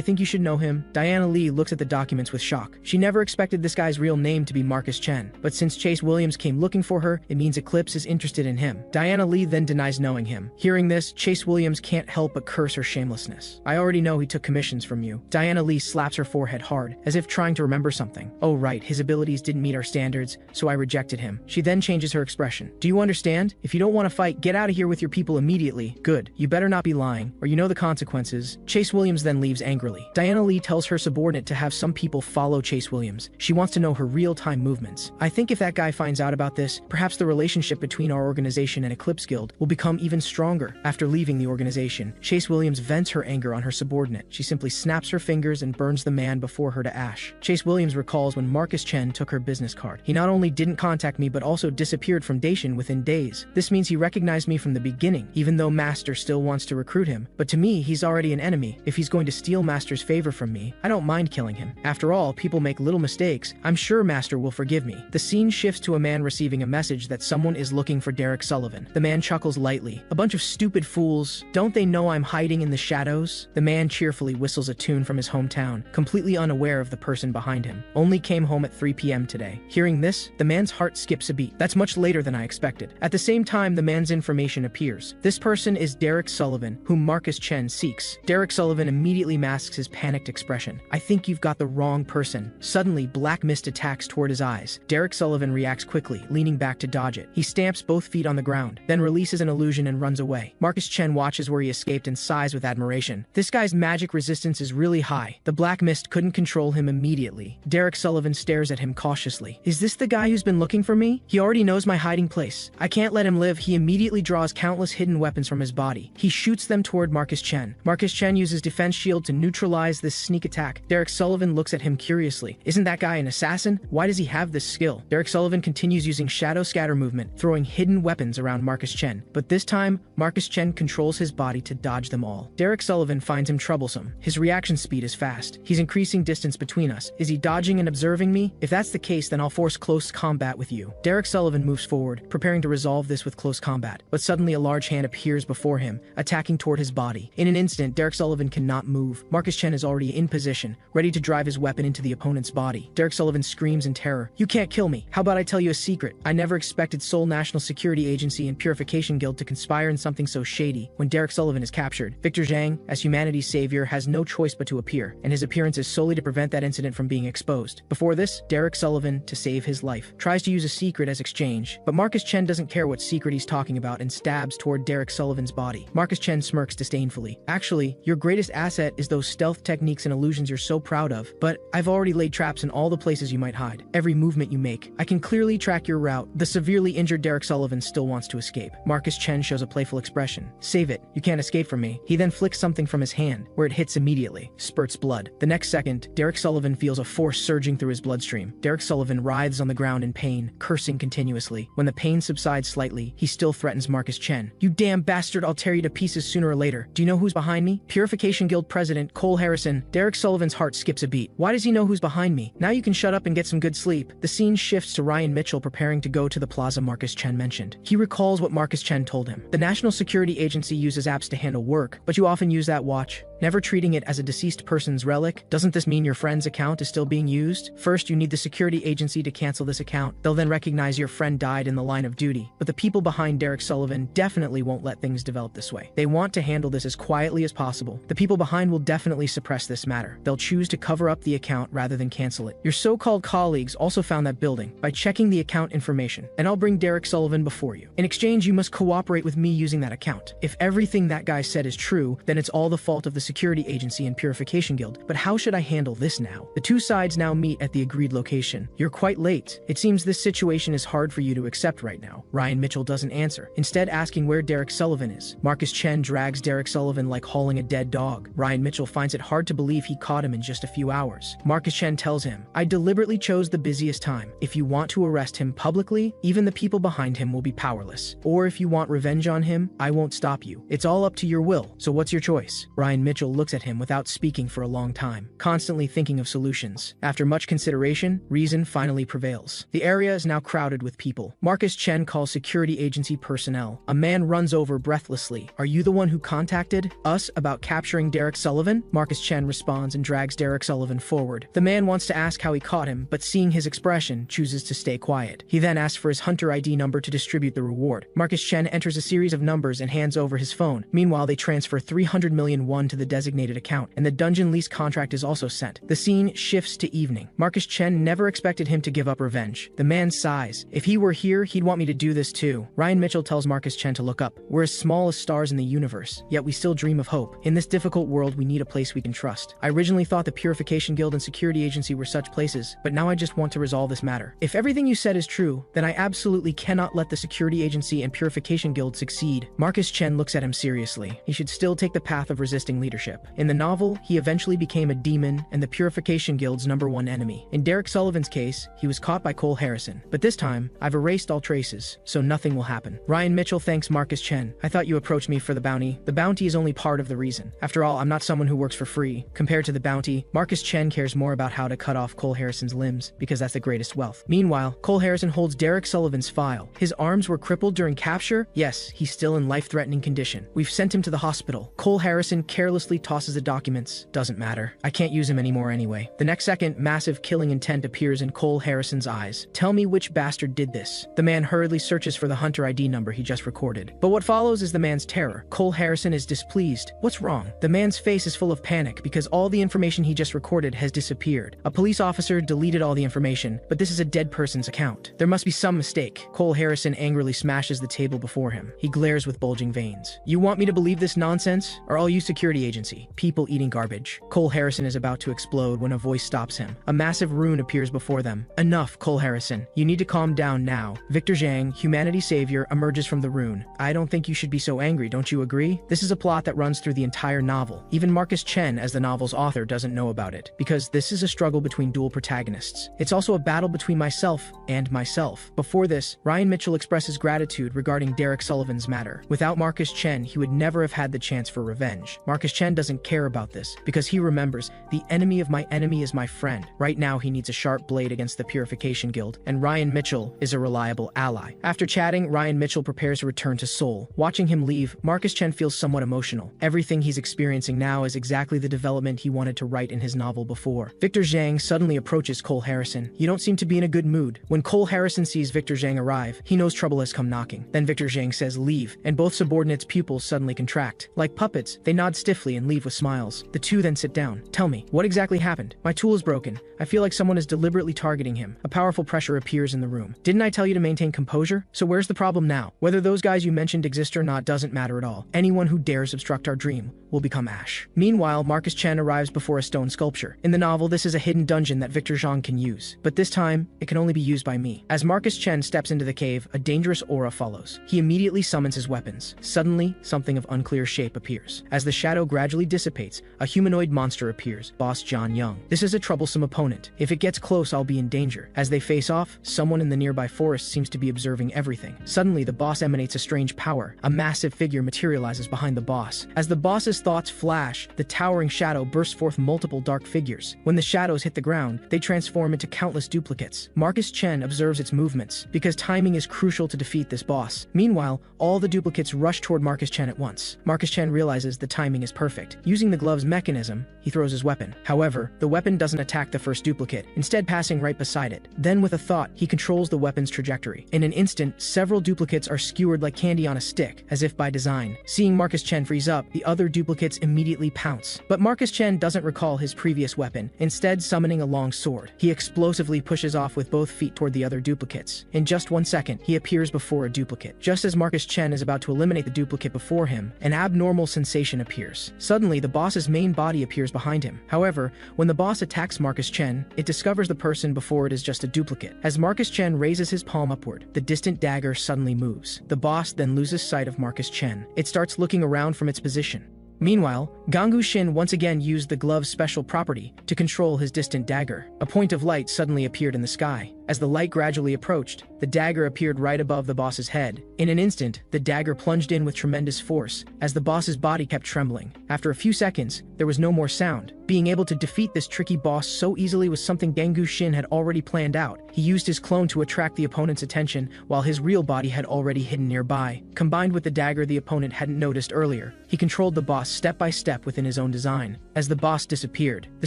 [SPEAKER 1] think you should know him. Diana Lee looks at the documents with shock. She never expected this guy's real name to be Marcus Chen. But since Chase Williams came looking for her, it means Eclipse is interested in him. Diana Lee then denies knowing him. Hearing this, Chase Williams can't help but curse her shamelessness. I already know he took commissions from you. Diana Lee slaps her forehead hard, as if trying to remember something. Oh right, his abilities didn't meet our standards, so I rejected him. She then changes her expression. Do you understand? If you don't want to fight, get out of here with your people immediately. Good. You better not be lying, or you know the consequences. Chase Williams then leaves angrily. Diana Lee tells her subordinate to have some people follow Chase Williams. She wants to know her real-time movements. I think if that guy finds out about this, perhaps the relationship between our organization and Eclipse Guild will become even stronger. After leaving the organization, Chase Williams vents her anger on her subordinate. She simply snaps her fingers and burns the man before her to ash. Chase Williams recalls when Marcus Chen took her business card. He not only didn't contact me but also disappeared from Dacian within days. This means he recognized me from the beginning, even though Master still wants to recruit him. But to me, he's already an enemy. If he's going to steal Master's favor from me, I don't mind killing him. After all, people make little mistakes. I'm sure Master will forgive me. The scene shifts to a man receiving a message that someone is looking for Derek Sullivan. The man chuckles lightly. A bunch of stupid fools. Don't they know I'm hiding in the shadows? The man cheerfully whistles a tune from his hometown, completely unaware of the person behind him. Only came home at 3 p.m. today. Hearing this, the man's heart skips a beat. That's much later than I expected. At the same time, the man's information appears. This person is Derek Sullivan, whom Marcus Chen seeks. Derek Sullivan immediately masks his panicked expression. I think you've got the wrong person. Suddenly, black mist attacks toward his eyes. Derek Sullivan reacts quickly, leaning back to dodge it. He stamps both feet on the ground, then releases an illusion and runs away. Marcus Chen watches where he escaped and sighs with admiration. This guy's magic resistance is really high. The black mist couldn't control him immediately. Derek Sullivan stares at him cautiously. Is this the guy who's been looking for me? He already knows my hiding place. I can't let him live. He immediately draws countless hidden weapons from his body. He shoots them toward Marcus Chen. Marcus Chen uses defense shield to neutralize this sneak attack. Derek Sullivan looks at him curiously. Isn't that guy an assassin? Why does he have this skill? Derek Sullivan continues using shadow scatter movement, throwing hidden weapons around Marcus Chen. But this time, Marcus Chen controls his body to dodge them all. Derek Sullivan finds him troublesome. His reaction speed is fast. He's increasing distance between us. Is he dodging and observing me? If that's the case, then I'll force close combat with you. Derek Sullivan moves forward, preparing to resolve this with close combat. But suddenly a large hand appears before him, attacking toward his body. In an instant, Derek Sullivan cannot move. Marcus Chen is already in position, ready to drive his weapon into the opponent's body. Derek Sullivan screams in terror. You can't kill me. How about I tell you a secret? I never expected Seoul National Security Agency and Purification Guild to conspire in something so shady. When Derek Sullivan is captured, Victor Zhang, as humanity's savior, has no choice but to appear, and his appearance is solely to prevent that incident from being exposed. Before this, Derek Sullivan, to save his life, tries to use a secret as exchange, but Marcus Chen doesn't care what secret he's talking about and stabs toward Derek Sullivan's body. Marcus Chen smirks disdainfully. Actually, your greatest asset is those stealth techniques and illusions you're so proud of, but I've already laid traps in all the places you might hide. Every movement you make, I can clearly track your route. The severely injured Derek Sullivan still wants to escape. Marcus Chen shows a playful expression. Save it. You can't escape from me. He then flicks something from his hand, where it hits immediately. Spurts blood. The next second, Derek Sullivan feels a force surging through his bloodstream. Derek Sullivan writhes on the ground in pain. scene, cursing continuously. When the pain subsides slightly, he still threatens Marcus Chen. "You damn bastard, I'll tear you to pieces sooner or later. Do you know who's behind me?" Purification Guild President Cole Harrison. Derek Sullivan's heart skips a beat. Why does he know who's behind me? Now you can shut up and get some good sleep. The scene shifts to Ryan Mitchell preparing to go to the plaza Marcus Chen mentioned. He recalls what Marcus Chen told him. The National Security Agency uses apps to handle work, but you often use that watch, never treating it as a deceased person's relic. Doesn't this mean your friend's account is still being used? First, you need the security agency to cancel this account. They'll then recognize your friend died in the line of duty. But the people behind Derek Sullivan definitely won't let things develop this way. They want to handle this as quietly as possible. The people behind will definitely suppress this matter. They'll choose to cover up the account rather than cancel it. Your so-called colleagues also found that building by checking the account information, and I'll bring Derek Sullivan before you. In exchange, you must cooperate with me using that account. If everything that guy said is true, then it's all the fault of the security agency and Purification Guild. But how should I handle this now? The two sides now meet at the agreed location. You're quite late. It seems this situation is hard for you to accept right now. Ryan Mitchell doesn't answer, instead asking where Derek Sullivan is. Marcus Chen drags Derek Sullivan like hauling a dead dog. Ryan Mitchell finds it hard to believe he caught him in just a few hours. Marcus Chen tells him, "I deliberately chose the busiest time. If you want to arrest him publicly, even the people behind him will be powerless. Or if you want revenge on him, I won't stop you. It's all up to your will. So what's your choice?" Ryan Mitchell looks at him without speaking for a long time, constantly thinking of solutions. After much consideration, reason finally prevails. The area is now crowded with people. Marcus Chen calls security agency personnel. A man runs over breathlessly. "Are you the one who contacted us about capturing Derek Sullivan?" Marcus Chen responds and drags Derek Sullivan forward. The man wants to ask how he caught him, but seeing his expression, chooses to stay quiet. He then asks for his Hunter ID number to distribute the reward. Marcus Chen enters a series of numbers and hands over his phone. Meanwhile, they transfer 300 million won to the designated account, and the dungeon lease contract is also sent. The scene shifts to evening. Marcus Chen never expected him to give up revenge. The man sighs. "If he were here, he'd want me to do this too." Ryan Mitchell tells Marcus Chen to look up. "We're as small as stars in the universe, yet we still dream of hope. In this difficult world, we need a place we can trust. I originally thought the Purification Guild and Security Agency were such places, but now I just want to resolve this matter. If everything you said is true, then I absolutely cannot let the Security Agency and Purification Guild succeed." Marcus Chen looks at him seriously. He should still take the path of resisting leadership. In the novel, he eventually became a demon and the Purification Guild's #1 enemy. In Derek Sullivan's case, he was caught by Cole Harrison. But this time, I've erased all traces, so nothing will happen. Ryan Mitchell thanks Marcus Chen. "I thought you approached me for the bounty. The bounty is only part of the reason. After all, I'm not someone who works for free. Compared to the bounty, Marcus Chen cares more about how to cut off Cole Harrison's limbs, because that's the greatest wealth." Meanwhile, Cole Harrison holds Derek Sullivan's file. His arms were crippled during capture? Yes, he's still in life-threatening condition. "We've sent him to the hospital." Cole Harrison carelessly tosses the documents. "Doesn't matter. I can't use him anymore anyway." The next second, massive killing intent appears in Cole Harrison's eyes. "Tell me which bastard did this." The man hurriedly searches for the Hunter ID number he just recorded. But what follows is the man's terror. Cole Harrison is displeased. What's wrong? The man's face is full of panic because all the information he just recorded has disappeared. A police officer deleted all the information, but this is a dead person's account. There must be some mistake. Cole Harrison angrily smashes the table before him. He glares with bulging veins. "You want me to believe this nonsense? Or all you security agency? People eating garbage." Cole Harrison is about to explode when a voice stops him. A massive rune appears before them. "Enough, Cole Harrison. You need to calm down now." Victor Zhang, humanity savior, emerges from the rune. "I don't think you should be so angry, don't you agree?" This is a plot that runs through the entire novel. Even Marcus Chen, as the novel's author, doesn't know about it, because this is a struggle between dual protagonists. It's also a battle between myself and myself. Before this, Ryan Mitchell expresses gratitude regarding Derek Sullivan's matter. Without Marcus Chen, he would never have had the chance for revenge. Marcus Chen doesn't care about this, because he remembers, the enemy of my enemy is my friend. Right now, he needs a sharp blade against the Purification Guild, and Ryan Mitchell is a reliable ally. After chatting, Ryan Mitchell prepares to return to Seoul. Watching him leave, Marcus Chen feels somewhat emotional. Everything he's experiencing now is exactly the development he wanted to write in his novel before. Victor Zhang suddenly approaches Cole Harrison. "You don't seem to be in a good mood." When Cole Harrison sees Victor Zhang arrive, he knows trouble has come knocking. Then Victor Zhang says leave, and both subordinates' pupils suddenly contract. Like puppets, they nod stiffly and leave with smiles. The two then sit down. "Tell me, what exactly happened? My tool is broken. I feel like someone is deliberately targeting him." A powerful pressure appears in the room. "Didn't I tell you to maintain composure? So where's the problem now? Whether those guys you mentioned exist or not doesn't matter at all. Anyone who dares obstruct our dream will become ash." Meanwhile, Marcus Chen arrives before a stone sculpture. In the novel, this is a hidden dungeon that Victor Zhang can use. But this time, it can only be used by me. As Marcus Chen steps into the cave, a dangerous aura follows. He immediately summons his weapons. Suddenly, something of unclear shape appears. As the shadow gradually dissipates, a humanoid monster appears, Boss John Young. This is a troublesome opponent. If it gets close, I'll be in danger. As they face off, someone in the nearby forest seems to be observing everything. Suddenly, the boss emanates a strange power. A massive figure materializes behind the boss. As the boss's thoughts flash, the towering shadow bursts forth multiple dark figures. When the shadows hit the ground, they transform into countless duplicates. Marcus Chen observes its movements, because timing is crucial to defeat this boss. Meanwhile, all the duplicates rush toward Marcus Chen at once. Marcus Chen realizes the timing is perfect. Using the glove's mechanism, he throws his weapon. However, the weapon doesn't attack the first duplicate, instead passing right beside it. Then with a thought, he controls the weapon's trajectory. In an instant, several duplicates are skewered like candy on a stick, as if by design. Seeing Marcus Chen freeze up, the other duplicates immediately pounce. But Marcus Chen doesn't recall his previous weapon, instead summoning a long sword. He explosively pushes off with both feet toward the other duplicates. In just 1 second, he appears before a duplicate. Just as Marcus Chen is about to eliminate the duplicate before him, an abnormal sensation appears. Suddenly, the boss's main body appears behind him. However, when the boss attacks Marcus Chen, it discovers the person before it is just a duplicate. As Marcus Chen raises his palm upward, the distant dagger suddenly moves. The boss then loses sight of Marcus Chen. It starts looking around from its position. Meanwhile, Gangu Shin once again used the glove's special property to control his distant dagger. A point of light suddenly appeared in the sky. As the light gradually approached, the dagger appeared right above the boss's head. In an instant, the dagger plunged in with tremendous force, as the boss's body kept trembling. After a few seconds, there was no more sound. Being able to defeat this tricky boss so easily was something Gangu Shin had already planned out. He used his clone to attract the opponent's attention, while his real body had already hidden nearby. Combined with the dagger the opponent hadn't noticed earlier, he controlled the boss step by step within his own design. As the boss disappeared, the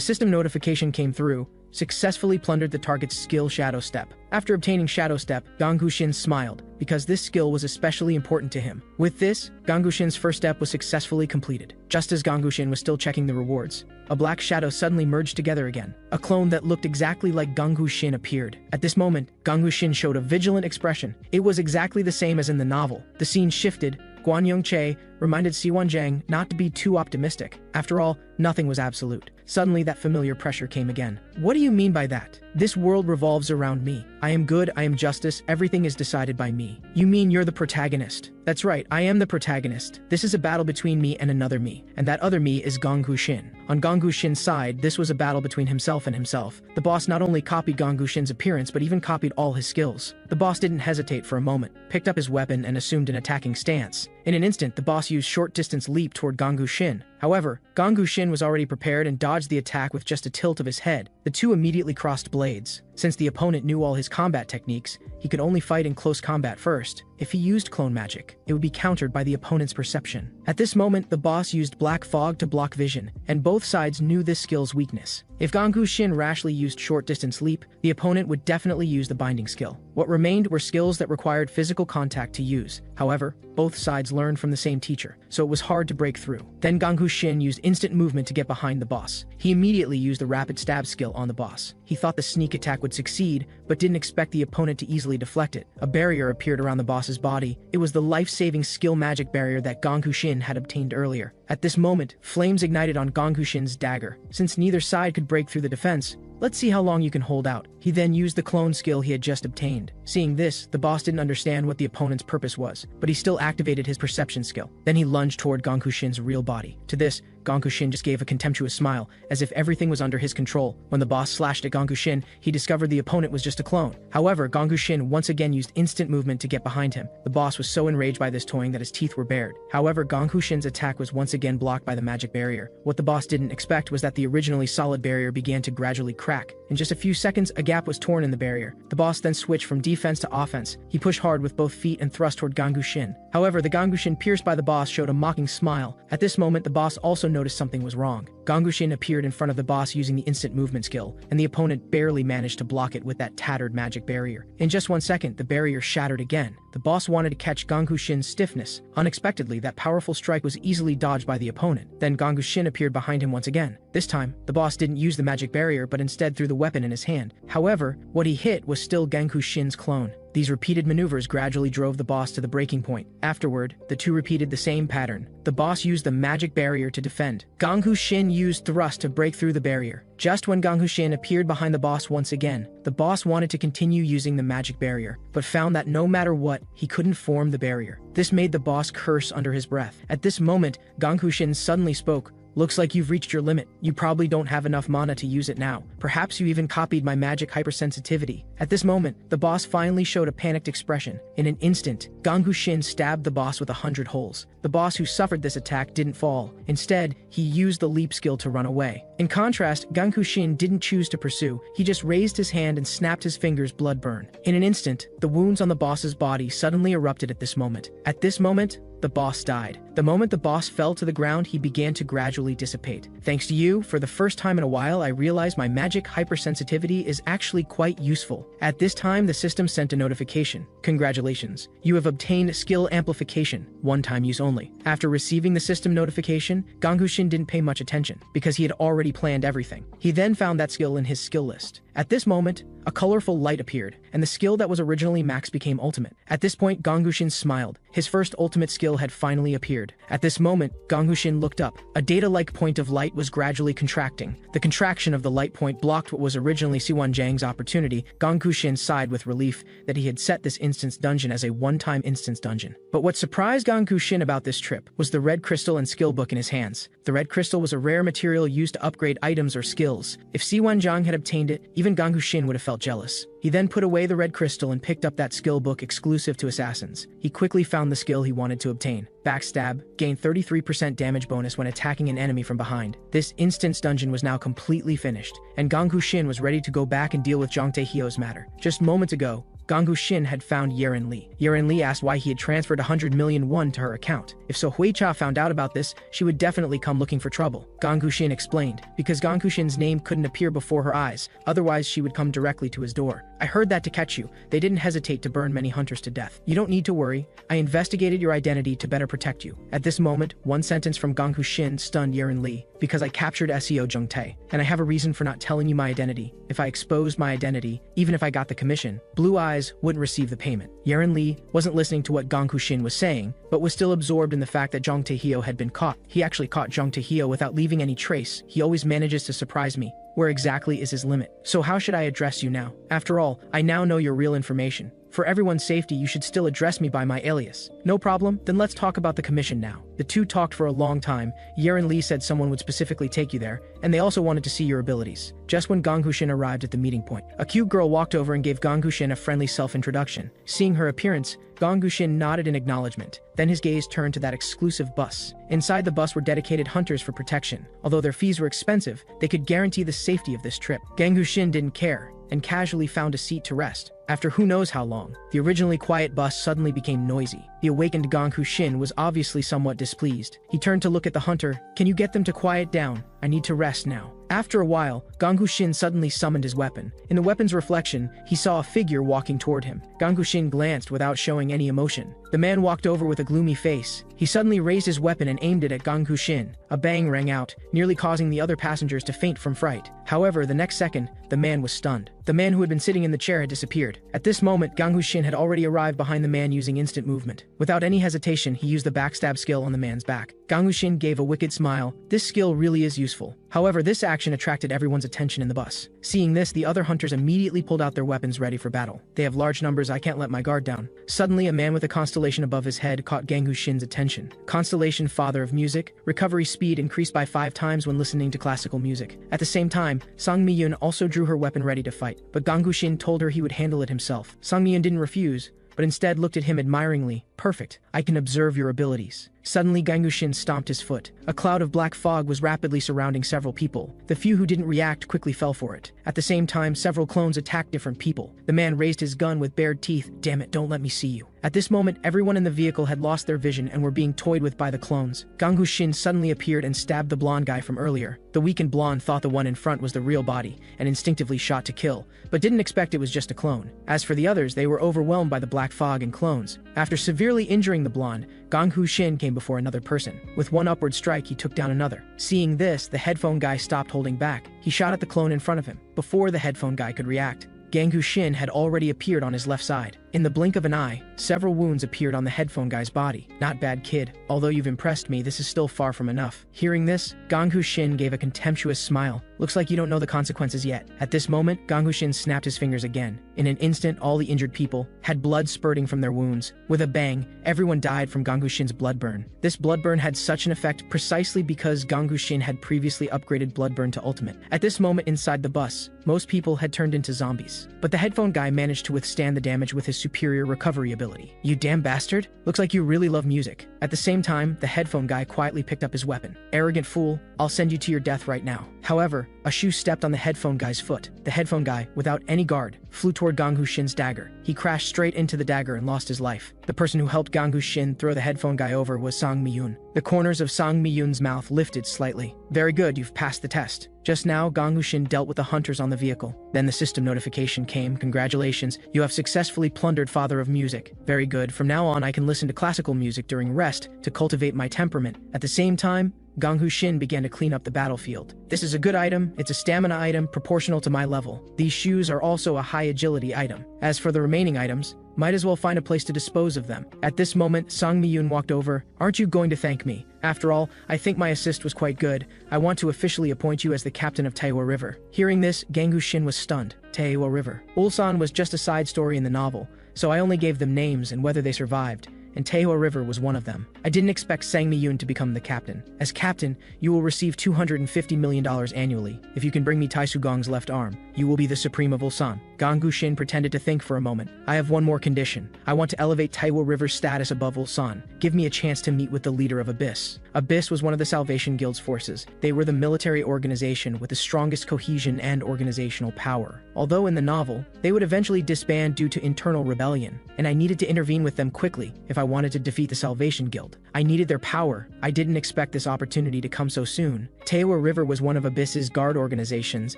[SPEAKER 1] system notification came through, successfully plundered the target's skill Shadow Step. After obtaining Shadow Step, Gangu Shin smiled, because this skill was especially important to him. With this, Gangu Shin's first step was successfully completed. Just as Gangu Shin was still checking the rewards, a black shadow suddenly merged together again. A clone that looked exactly like Gangu Shin appeared. At this moment, Gangu Shin showed a vigilant expression. It was exactly the same as in the novel. The scene shifted. Guan Yongche reminded Siwan Zhang not to be too optimistic. After all, nothing was absolute. Suddenly, that familiar pressure came again. What do you mean by that? This world revolves around me. I am good, I am justice, everything is decided by me. You mean you're the protagonist? That's right, I am the protagonist. This is a battle between me and another me, and that other me is Gangu Shin. On Gangu Shin's side, this was a battle between himself and himself. The boss not only copied Gangu Shin's appearance, but even copied all his skills. The boss didn't hesitate for a moment, picked up his weapon and assumed an attacking stance. In an instant, the boss used short-distance leap toward Gangu Shin. However, Gangu Shin was already prepared and dodged the attack with just a tilt of his head. The two immediately crossed blades. Since the opponent knew all his combat techniques, he could only fight in close combat first. If he used clone magic, it would be countered by the opponent's perception. At this moment, the boss used black fog to block vision, and both sides knew this skill's weakness. If Gangu Shin rashly used short-distance leap, the opponent would definitely use the binding skill. What remained were skills that required physical contact to use. However, both sides learned from the same teacher, so it was hard to break through. Then Gangu Shin used instant movement to get behind the boss. He immediately used the rapid stab skill on the boss. He thought the sneak attack would succeed, but didn't expect the opponent to easily deflect it. A barrier appeared around the boss's body. It was the life-saving skill magic barrier that Gangu Shin had obtained earlier. At this moment, flames ignited on Gangu Shin's dagger. Since neither side could break through the defense, let's see how long you can hold out. He then used the clone skill he had just obtained. Seeing this, the boss didn't understand what the opponent's purpose was, but he still activated his perception skill. Then he lunged toward Gangu Shin's real body. To this, Gangu Shin just gave a contemptuous smile, as if everything was under his control. When the boss slashed at Gangu Shin, he discovered the opponent was just a clone. However, Gangu Shin once again used instant movement to get behind him. The boss was so enraged by this toying that his teeth were bared. However, Gangu Shin's attack was once again blocked by the magic barrier. What the boss didn't expect was that the originally solid barrier began to gradually crack. In just a few seconds, a gap was torn in the barrier. The boss then switched from defense to offense. He pushed hard with both feet and thrust toward Gangu Shin. However, the Gangu Shin pierced by the boss showed a mocking smile. At this moment, the boss also noticed something was wrong. Gangu Shin appeared in front of the boss using the instant movement skill, and the opponent barely managed to block it with that tattered magic barrier. In just 1 second, the barrier shattered again. The boss wanted to catch Gangu Shin's stiffness. Unexpectedly, that powerful strike was easily dodged by the opponent. Then Gangu Shin appeared behind him once again. This time, the boss didn't use the magic barrier, but instead threw the weapon in his hand. However, what he hit was still Gangu Shin's clone. These repeated maneuvers gradually drove the boss to the breaking point. Afterward, the two repeated the same pattern. The boss used the magic barrier to defend. Gangu Shin used thrust to break through the barrier. Just when Gangu Shin appeared behind the boss once again, the boss wanted to continue using the magic barrier, but found that no matter what, he couldn't form the barrier. This made the boss curse under his breath. At this moment, Gangu Shin suddenly spoke, Looks like you've reached your limit. You probably don't have enough mana to use it now. Perhaps you even copied my magic hypersensitivity. At this moment, the boss finally showed a panicked expression. In an instant, Gangu Shin stabbed the boss with 100 holes. The boss who suffered this attack didn't fall. Instead, he used the leap skill to run away. In contrast, Gangu Shin didn't choose to pursue. He just raised his hand and snapped his fingers, blood burn. In an instant, the wounds on the boss's body suddenly erupted at this moment. At this moment, the boss died. The moment the boss fell to the ground, he began to gradually dissipate. Thanks to you, for the first time in a while, I realized my magic hypersensitivity is actually quite useful. At this time, the system sent a notification. Congratulations. You have obtained skill amplification, one-time use only. After receiving the system notification, Gangu Shin didn't pay much attention, because he had already planned everything. He then found that skill in his skill list. At this moment, a colorful light appeared, and the skill that was originally max became ultimate. At this point, Gangu Shin smiled. His first ultimate skill had finally appeared. At this moment, Gangu Shin looked up. A data-like point of light was gradually contracting. The contraction of the light point blocked what was originally Siwon Jang's opportunity. Gangu Shin sighed with relief that he had set this instance dungeon as a one-time instance dungeon. But what surprised Gangu Shin about this trip was the red crystal and skill book in his hands. The red crystal was a rare material used to upgrade items or skills. If Siwon Jang had obtained it, even Gangu Shin would have felt jealous. He then put away the red crystal and picked up that skill book exclusive to assassins. He quickly found the skill he wanted to obtain. Backstab, gained 33% damage bonus when attacking an enemy from behind. This instance dungeon was now completely finished, and Gangu Shin was ready to go back and deal with Zhang Taehyo's matter. Just moments ago, Gangu Shin had found Yerin Li. Yerin Li asked why he had transferred 100 million won to her account. If So Huicha found out about this, she would definitely come looking for trouble. Gangu Shin explained, because Gangu Shin's name couldn't appear before her eyes, otherwise she would come directly to his door. I heard that to catch you. They didn't hesitate to burn many hunters to death. You don't need to worry. I investigated your identity to better protect you. At this moment, one sentence from Gangu Shin stunned Yerin Li. Because I captured SEO Zheng Tae, and I have a reason for not telling you my identity. If I exposed my identity, even if I got the commission, Blue Eyes wouldn't receive the payment. Yerin Li wasn't listening to what Gangu Shin was saying, but was still absorbed in the fact that Zhang Taehyo had been caught. He actually caught Zhang Taehyo without leaving any trace. He always manages to surprise me. Where exactly is his limit? So how should I address you now? After all, I now know your real information. For everyone's safety, you should still address me by my alias. No problem, then let's talk about the commission now. The two talked for a long time. Yerin Li said someone would specifically take you there, and they also wanted to see your abilities. Just when Gangu Shin arrived at the meeting point, a cute girl walked over and gave Gangu Shin a friendly self-introduction. Seeing her appearance, Gangu Shin nodded in acknowledgement. Then his gaze turned to that exclusive bus. Inside the bus were dedicated hunters for protection. Although their fees were expensive, they could guarantee the safety of this trip. Gangu Shin didn't care, and casually found a seat to rest. After who knows how long, the originally quiet bus suddenly became noisy. The awakened Gangu Shin was obviously somewhat displeased. He turned to look at the hunter. Can you get them to quiet down? I need to rest now. After a while, Gangu Shin suddenly summoned his weapon. In the weapon's reflection, he saw a figure walking toward him. Gangu Shin glanced without showing any emotion. The man walked over with a gloomy face. He suddenly raised his weapon and aimed it at Gangu Shin. A bang rang out, nearly causing the other passengers to faint from fright. However, the next second, the man was stunned. The man who had been sitting in the chair had disappeared. At this moment, Gangu Shin had already arrived behind the man using instant movement. Without any hesitation, he used the backstab skill on the man's back. Gangu Shin gave a wicked smile. This skill really is useful. However, this action attracted everyone's attention in the bus. Seeing this, the other hunters immediately pulled out their weapons ready for battle. They have large numbers, I can't let my guard down. Suddenly, a man with a constellation above his head caught Gangu Shin's attention. Constellation, father of music. Recovery speed increased by 5 times when listening to classical music. At the same time, Sang Miyun also drew her weapon ready to fight, but Gangu Shin told her he would handle it himself. Sang Miyun didn't refuse, but instead looked at him admiringly. Perfect. I can observe your abilities. Suddenly, Gangu Shin stomped his foot. A cloud of black fog was rapidly surrounding several people. The few who didn't react quickly fell for it. At the same time, several clones attacked different people. The man raised his gun with bared teeth. Damn it, don't let me see you. At this moment, everyone in the vehicle had lost their vision and were being toyed with by the clones. Gangu Shin suddenly appeared and stabbed the blonde guy from earlier. The weakened blonde thought the one in front was the real body and instinctively shot to kill, but didn't expect it was just a clone. As for the others, they were overwhelmed by the black fog and clones. After severely injuring the blonde, Gangu Shin came before another person. With one upward strike, he took down another. Seeing this, the headphone guy stopped holding back. He shot at the clone in front of him. Before the headphone guy could react, Gangu Shin had already appeared on his left side. In the blink of an eye, several wounds appeared on the headphone guy's body. Not bad, kid. Although you've impressed me, this is still far from enough. Hearing this, Ganghu Shin gave a contemptuous smile. Looks like you don't know the consequences yet. At this moment, Ganghu Shin snapped his fingers again. In an instant, all the injured people had blood spurting from their wounds. With a bang, everyone died from Ganghu Shin's blood burn. This blood burn had such an effect precisely because Ganghu Shin had previously upgraded blood burn to ultimate. At this moment inside the bus, most people had turned into zombies. But the headphone guy managed to withstand the damage with his superior recovery ability. You damn bastard! Looks like you really love music. At the same time, the headphone guy quietly picked up his weapon. Arrogant fool, I'll send you to your death right now. However, a shoe stepped on the headphone guy's foot. The headphone guy, without any guard, flew toward Ganghu Shin's dagger. He crashed straight into the dagger and lost his life. The person who helped Ganghu Shin throw the headphone guy over was Sang Mi-yoon. The corners of Sang Mi-yoon's mouth lifted slightly. Very good, you've passed the test. Just now, Ganghu Shin dealt with the hunters on the vehicle. Then the system notification came. Congratulations, you have successfully plundered Father of Music. Very good, from now on I can listen to classical music during rest to cultivate my temperament. At the same time, Ganghu Shin began to clean up the battlefield. This is a good item, it's a stamina item proportional to my level. These shoes are also a high agility item. As for the remaining items, might as well find a place to dispose of them. At this moment, Sang Mi-yoon walked over. Aren't you going to thank me? After all, I think my assist was quite good. I want to officially appoint you as the captain of Taehwa River. Hearing this, Ganghu Shin was stunned. Taehwa River. Ulsan was just a side story in the novel, so I only gave them names and whether they survived. And Taehwa River was one of them. I didn't expect Sang Mi-yoon to become the captain. As captain, you will receive $250 million annually. If you can bring me Taesugong's left arm, you will be the supreme of Ulsan. Ganghu Shin pretended to think for a moment. I have one more condition. I want to elevate Taehwa River's status above Ulsan. Give me a chance to meet with the leader of Abyss. Abyss was one of the Salvation Guild's forces. They were the military organization with the strongest cohesion and organizational power. Although in the novel, they would eventually disband due to internal rebellion, and I needed to intervene with them quickly if I wanted to defeat the Salvation Guild. I needed their power. I didn't expect this opportunity to come so soon. Taehwa River was one of Abyss's guard organizations,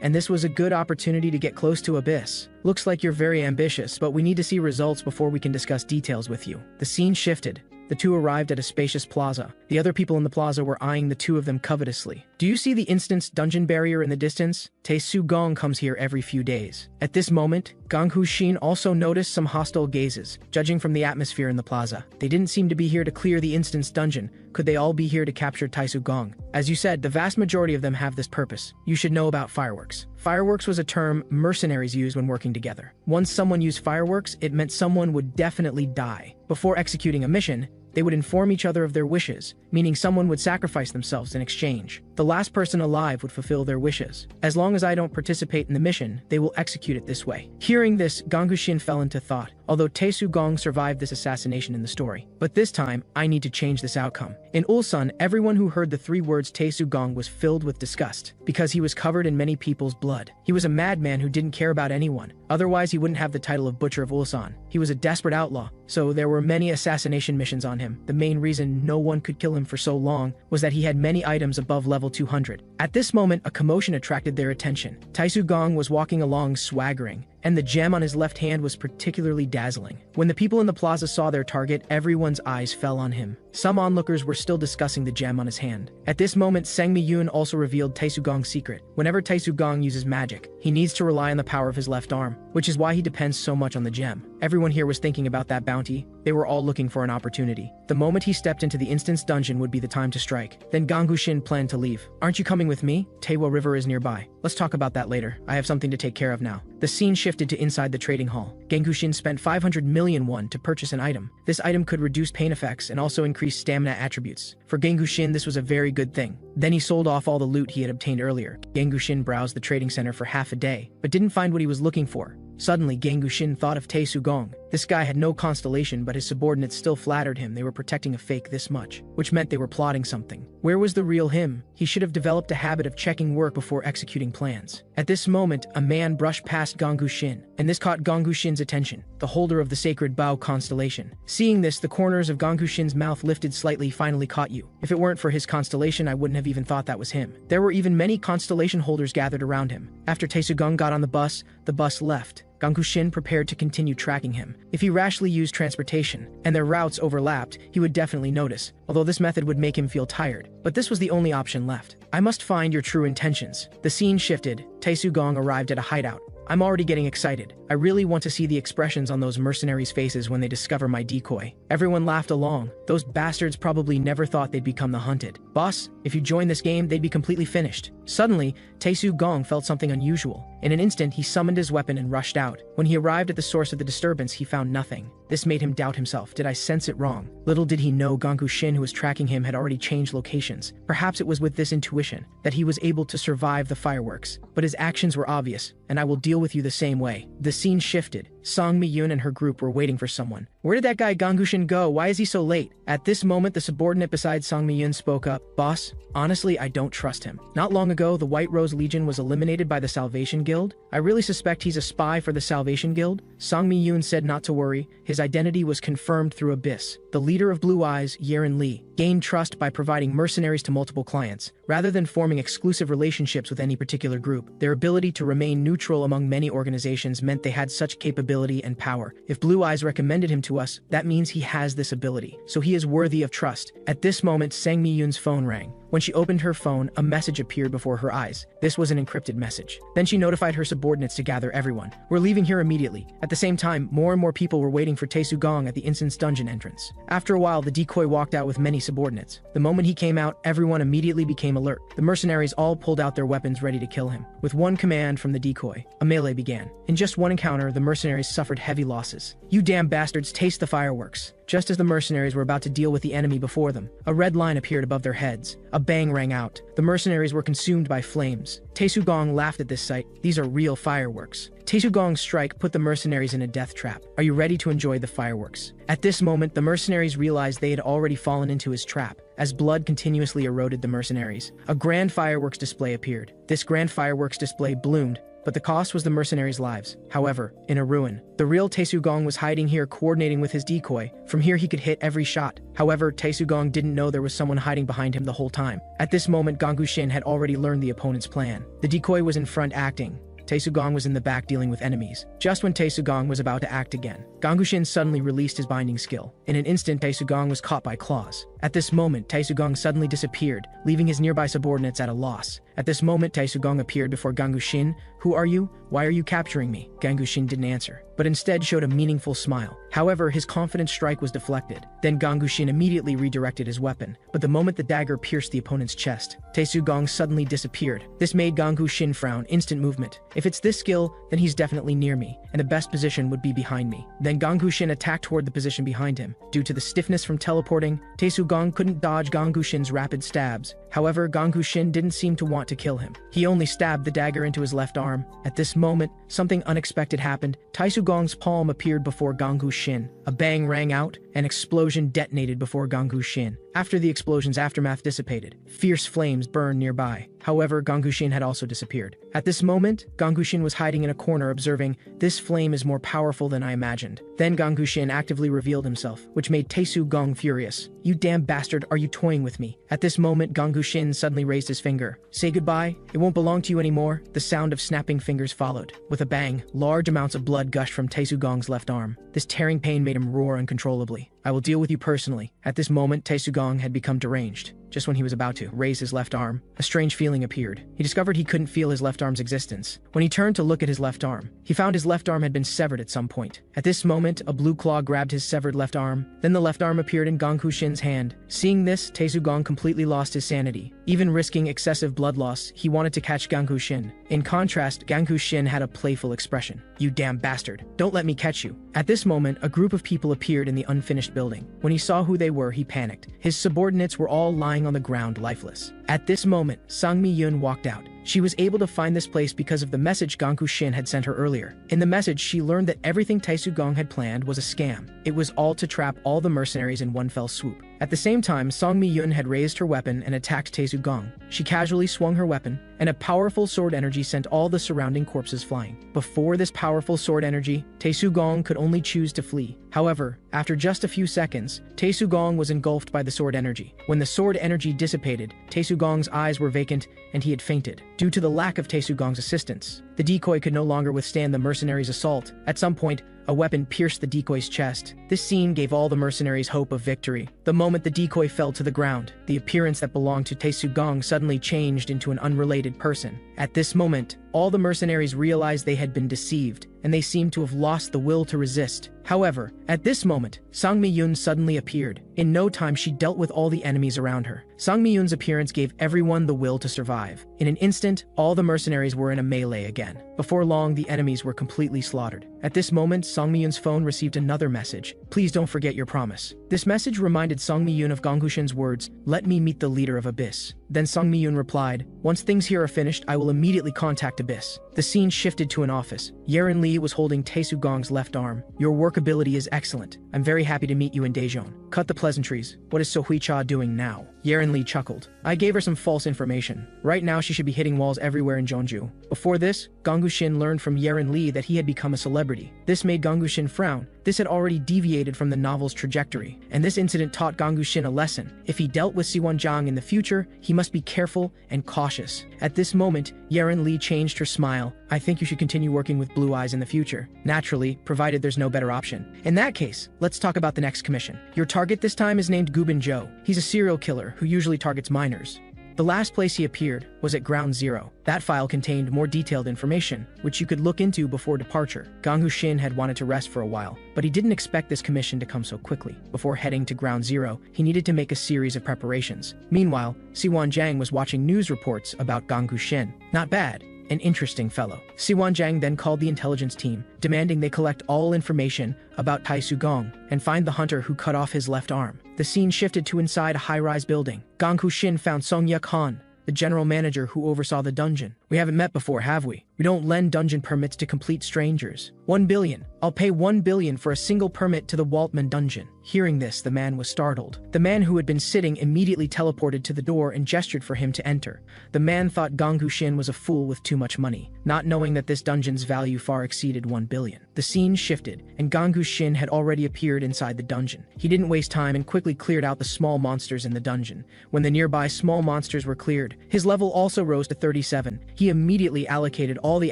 [SPEAKER 1] and this was a good opportunity to get close to Abyss. Looks like you're very ambitious, but we need to see results before we can discuss details with you. The scene shifted. The two arrived at a spacious plaza. The other people in the plaza were eyeing the two of them covetously. Do you see the instanced dungeon barrier in the distance? Taesugong comes here every few days. At this moment, Ganghu Shin also noticed some hostile gazes, judging from the atmosphere in the plaza. They didn't seem to be here to clear the instanced dungeon. Could they all be here to capture Taesugong? As you said, the vast majority of them have this purpose. You should know about fireworks. Fireworks was a term mercenaries used when working together. Once someone used fireworks, it meant someone would definitely die. Before executing a mission, they would inform each other of their wishes, meaning someone would sacrifice themselves in exchange. The last person alive would fulfill their wishes. As long as I don't participate in the mission, they will execute it this way. Hearing this, Ganghu Shin fell into thought. Although Taesugong survived this assassination in the story. But this time, I need to change this outcome. In Ulsan, everyone who heard the three words Taesugong was filled with disgust, because he was covered in many people's blood. He was a madman who didn't care about anyone. Otherwise, he wouldn't have the title of Butcher of Ulsan. He was a desperate outlaw, so there were many assassination missions on him. The main reason no one could kill him for so long was that he had many items above level 200. At this moment, a commotion attracted their attention. Taesugong was walking along swaggering, and the gem on his left hand was particularly dazzling. When the people in the plaza saw their target, everyone's eyes fell on him. Some onlookers were still discussing the gem on his hand. At this moment, Sang Mi-yoon also revealed Taesugong's secret. Whenever Taesugong uses magic, he needs to rely on the power of his left arm, which is why he depends so much on the gem. Everyone here was thinking about that bounty. They were all looking for an opportunity. The moment he stepped into the instanced dungeon would be the time to strike. Then Ganghu Shin planned to leave. Aren't you coming with me? Taehwa River is nearby. Let's talk about that later. I have something to take care of now. The scene shifted to inside the trading hall. Ganghu Shin spent 500 million won to purchase an item. This item could reduce pain effects and also increase stamina attributes. For Ganghu Shin, this was a very good thing. Then he sold off all the loot he had obtained earlier. Ganghu Shin browsed the trading center for half a day, but didn't find what he was looking for. Suddenly, Ganghu Shin thought of Taesugong. This guy had no constellation, but his subordinates still flattered him. They were protecting a fake this much, which meant they were plotting something. Where was the real him? He should have developed a habit of checking work before executing plans. At this moment, a man brushed past Ganghu Shin, and this caught Ganghu Shin's attention, the holder of the sacred Bao constellation. Seeing this, the corners of Ganghu Shin's mouth lifted slightly. Finally caught you. If it weren't for his constellation, I wouldn't have even thought that was him. There were even many constellation holders gathered around him. After Taesugong got on the bus left. Ganghu Shin prepared to continue tracking him. If he rashly used transportation, and their routes overlapped, he would definitely notice, although this method would make him feel tired. But this was the only option left. I must find your true intentions. The scene shifted. Taesugong arrived at a hideout. I'm already getting excited. I really want to see the expressions on those mercenaries' faces when they discover my decoy. Everyone laughed along. Those bastards probably never thought they'd become the hunted. Boss, if you join this game, they'd be completely finished. Suddenly, Tae-Soo Gong felt something unusual. In an instant, he summoned his weapon and rushed out. When he arrived at the source of the disturbance, he found nothing. This made him doubt himself. Did I sense it wrong? Little did he know Ganggu Shin, who was tracking him, had already changed locations. Perhaps it was with this intuition that he was able to survive the fireworks. But his actions were obvious, and I will deal with you the same way. The scene shifted. Song Mi-yoon and her group were waiting for someone. Where did that guy Ganggu Shin go? Why is he so late? At this moment, the subordinate beside Song Mi-yoon spoke up. Boss, honestly, I don't trust him. Not long ago, the White Rose Legion was eliminated by the Salvation Guild. I really suspect he's a spy for the Salvation Guild. Song Mi-yoon said not to worry. His identity was confirmed through Abyss. The leader of Blue Eyes, Yerin Lee, gained trust by providing mercenaries to multiple clients. Rather than forming exclusive relationships with any particular group, their ability to remain neutral among many organizations meant they had such capability and power. If Blue Eyes recommended him to us, that means he has this ability, so he is worthy of trust. At this moment, Sang Mi-yoon's phone rang. When she opened her phone, a message appeared before her eyes. This was an encrypted message. Then she notified her subordinates to gather everyone. We're leaving here immediately. At the same time, more and more people were waiting for Tae-Soo Gong at the incense dungeon entrance. After a while, the decoy walked out with many subordinates. The moment he came out, everyone immediately became alert. The mercenaries all pulled out their weapons ready to kill him. With one command from the decoy, a melee began. In just one encounter, the mercenaries suffered heavy losses. You damn bastards, taste the fireworks. Just as the mercenaries were about to deal with the enemy before them, a red line appeared above their heads. A bang rang out. The mercenaries were consumed by flames. Tae-Soo Gong laughed at this sight. These are real fireworks. Tae-Soo Gong's strike put the mercenaries in a death trap. Are you ready to enjoy the fireworks? At this moment, the mercenaries realized they had already fallen into his trap. As blood continuously eroded the mercenaries, a grand fireworks display appeared. This grand fireworks display bloomed, but the cost was the mercenaries' lives. However, in a ruin, the real Tae-Soo Gong was hiding here, coordinating with his decoy. From here he could hit every shot. However, Tae-Soo Gong didn't know there was someone hiding behind him the whole time. At this moment, Ganggu Shin had already learned the opponent's plan. The decoy was in front acting. Tae-Soo Gong was in the back dealing with enemies. Just when Tae-Soo Gong was about to act again, Ganggu Shin suddenly released his binding skill. In an instant, Tae-Soo Gong was caught by claws. At this moment, Tae-Soo Gong suddenly disappeared, leaving his nearby subordinates at a loss. At this moment, Tae-Soo Gong appeared before Ganggu Shin. Who are you? Why are you capturing me? Ganggu Shin didn't answer, but instead showed a meaningful smile. However, his confident strike was deflected. Then Ganggu Shin immediately redirected his weapon, but the moment the dagger pierced the opponent's chest, Tae-Soo Gong suddenly disappeared. This made Ganggu Shin frown. Instant movement. If it's this skill, then he's definitely near me, and the best position would be behind me. Then Ganggu Shin attacked toward the position behind him. Due to the stiffness from teleporting, Tae-Soo Gong couldn't dodge Ganggu Shin's rapid stabs. However, Ganggu Shin didn't seem to want to kill him. He only stabbed the dagger into his left arm. At this moment, something unexpected happened. Tae-Soo Gong's palm appeared before Ganggu Shin. A bang rang out. An explosion detonated before Ganggu Shin. After the explosion's aftermath dissipated, fierce flames burned nearby. However, Ganggu Shin had also disappeared. At this moment, Ganggu Shin was hiding in a corner observing, this flame is more powerful than I imagined. Then Ganggu Shin actively revealed himself, which made Tae-Soo Gong furious. You damn bastard, are you toying with me? At this moment, Ganggu Shin suddenly raised his finger. Say goodbye, it won't belong to you anymore. The sound of snapping fingers followed. With a bang, large amounts of blood gushed from Tae-Soo Gong's left arm. This tearing pain made him roar uncontrollably. I will deal with you personally. At this moment, Tae-Soo Gong had become deranged. Just when he was about to raise his left arm, a strange feeling appeared. He discovered he couldn't feel his left arm's existence. When he turned to look at his left arm, he found his left arm had been severed at some point. At this moment, a blue claw grabbed his severed left arm. Then the left arm appeared in Ganggu Shin's hand. Seeing this, Tae-Soo Gong completely lost his sanity. Even risking excessive blood loss, he wanted to catch Ganggu Shin. In contrast, Ganggu Shin had a playful expression. You damn bastard. Don't let me catch you. At this moment, a group of people appeared in the unfinished building. When he saw who they were, he panicked. His subordinates were all lying on the ground lifeless. At this moment, Sang Mi-yoon walked out. She was able to find this place because of the message Ganggu Shin had sent her earlier. In the message, she learned that everything Tae-Soo Gong had planned was a scam. It was all to trap all the mercenaries in one fell swoop. At the same time, Sang Mi-yoon had raised her weapon and attacked Tae-Soo Gong. She casually swung her weapon, and a powerful sword energy sent all the surrounding corpses flying. Before this powerful sword energy, Tae-Soo Gong could only choose to flee. However, after just a few seconds, Tae-Soo Gong was engulfed by the sword energy. When the sword energy dissipated, Tae-Soo Gong's eyes were vacant, and he had fainted. Due to the lack of Tae-Soo Gong's assistance, the decoy could no longer withstand the mercenaries' assault. At some point, A weapon pierced the decoy's chest. This scene gave all the mercenaries hope of victory. The moment the decoy fell to the ground, the appearance that belonged to Taesugong suddenly changed into an unrelated person. At this moment, all the mercenaries realized they had been deceived, and they seemed to have lost the will to resist. However, at this moment, Sang Mi-yoon suddenly appeared. In no time, she dealt with all the enemies around her. Sang Mi-yoon's appearance gave everyone the will to survive. In an instant, all the mercenaries were in a melee again. Before long, the enemies were completely slaughtered. At this moment, Sang Mi-yoon's phone received another message. Please don't forget your promise. This message reminded Sang Mi-yoon of Gong Hu-shin's words, "Let me meet the leader of Abyss." Then Sang Mi-yoon replied, "Once things here are finished, I will immediately contact Abyss." The scene shifted to an office. Yerin Lee was holding Taesugong's left arm. "Your workability is excellent. I'm very happy to meet you in Daejeon. Cut the pleasantries. What is Sohui-cha doing now?" Yerin Lee chuckled. "I gave her some false information. Right now she should be hitting walls everywhere in Jeonju." Before this, Gong Hu-shin learned from Yerin Lee that he had become a celebrity. This made Gong Hu-shin frown. This had already deviated from the novel's trajectory, and this incident taught Gong Hu-shin a lesson. If he dealt with Siwon-jang in the future, he must be careful and cautious. At this moment, Yerin Lee changed her smile. "I think you should continue working with Blue Eyes in the future. Naturally, provided there's no better option. In that case, let's talk about the next commission. Your target this time is named Gubin Jo. He's a serial killer who usually targets minors. The last place he appeared was at Ground Zero. That file contained more detailed information, which you could look into before departure." Gong Hu-shin had wanted to rest for a while, but he didn't expect this commission to come so quickly. Before heading to Ground Zero, he needed to make a series of preparations. Meanwhile, Siwon-jang was watching news reports about Gong Hu-shin. Not bad. An interesting fellow. Siwon-jang then called the intelligence team, demanding they collect all information about Taesugong and find the hunter who cut off his left arm. The scene shifted to inside a high-rise building. Gong Hu-shin found Song Yuk-han, the general manager who oversaw the dungeon. "We haven't met before, have we? We don't lend dungeon permits to complete strangers." 1 billion. I'll pay 1 billion for a single permit to the Waltman dungeon. Hearing this, the man was startled. The man who had been sitting immediately teleported to the door and gestured for him to enter. The man thought Gong Hu-shin was a fool with too much money, not knowing that this dungeon's value far exceeded 1 billion. The scene shifted, and Gong Hu-shin had already appeared inside the dungeon. He didn't waste time and quickly cleared out the small monsters in the dungeon. When the nearby small monsters were cleared, his level also rose to 37. He immediately allocated all the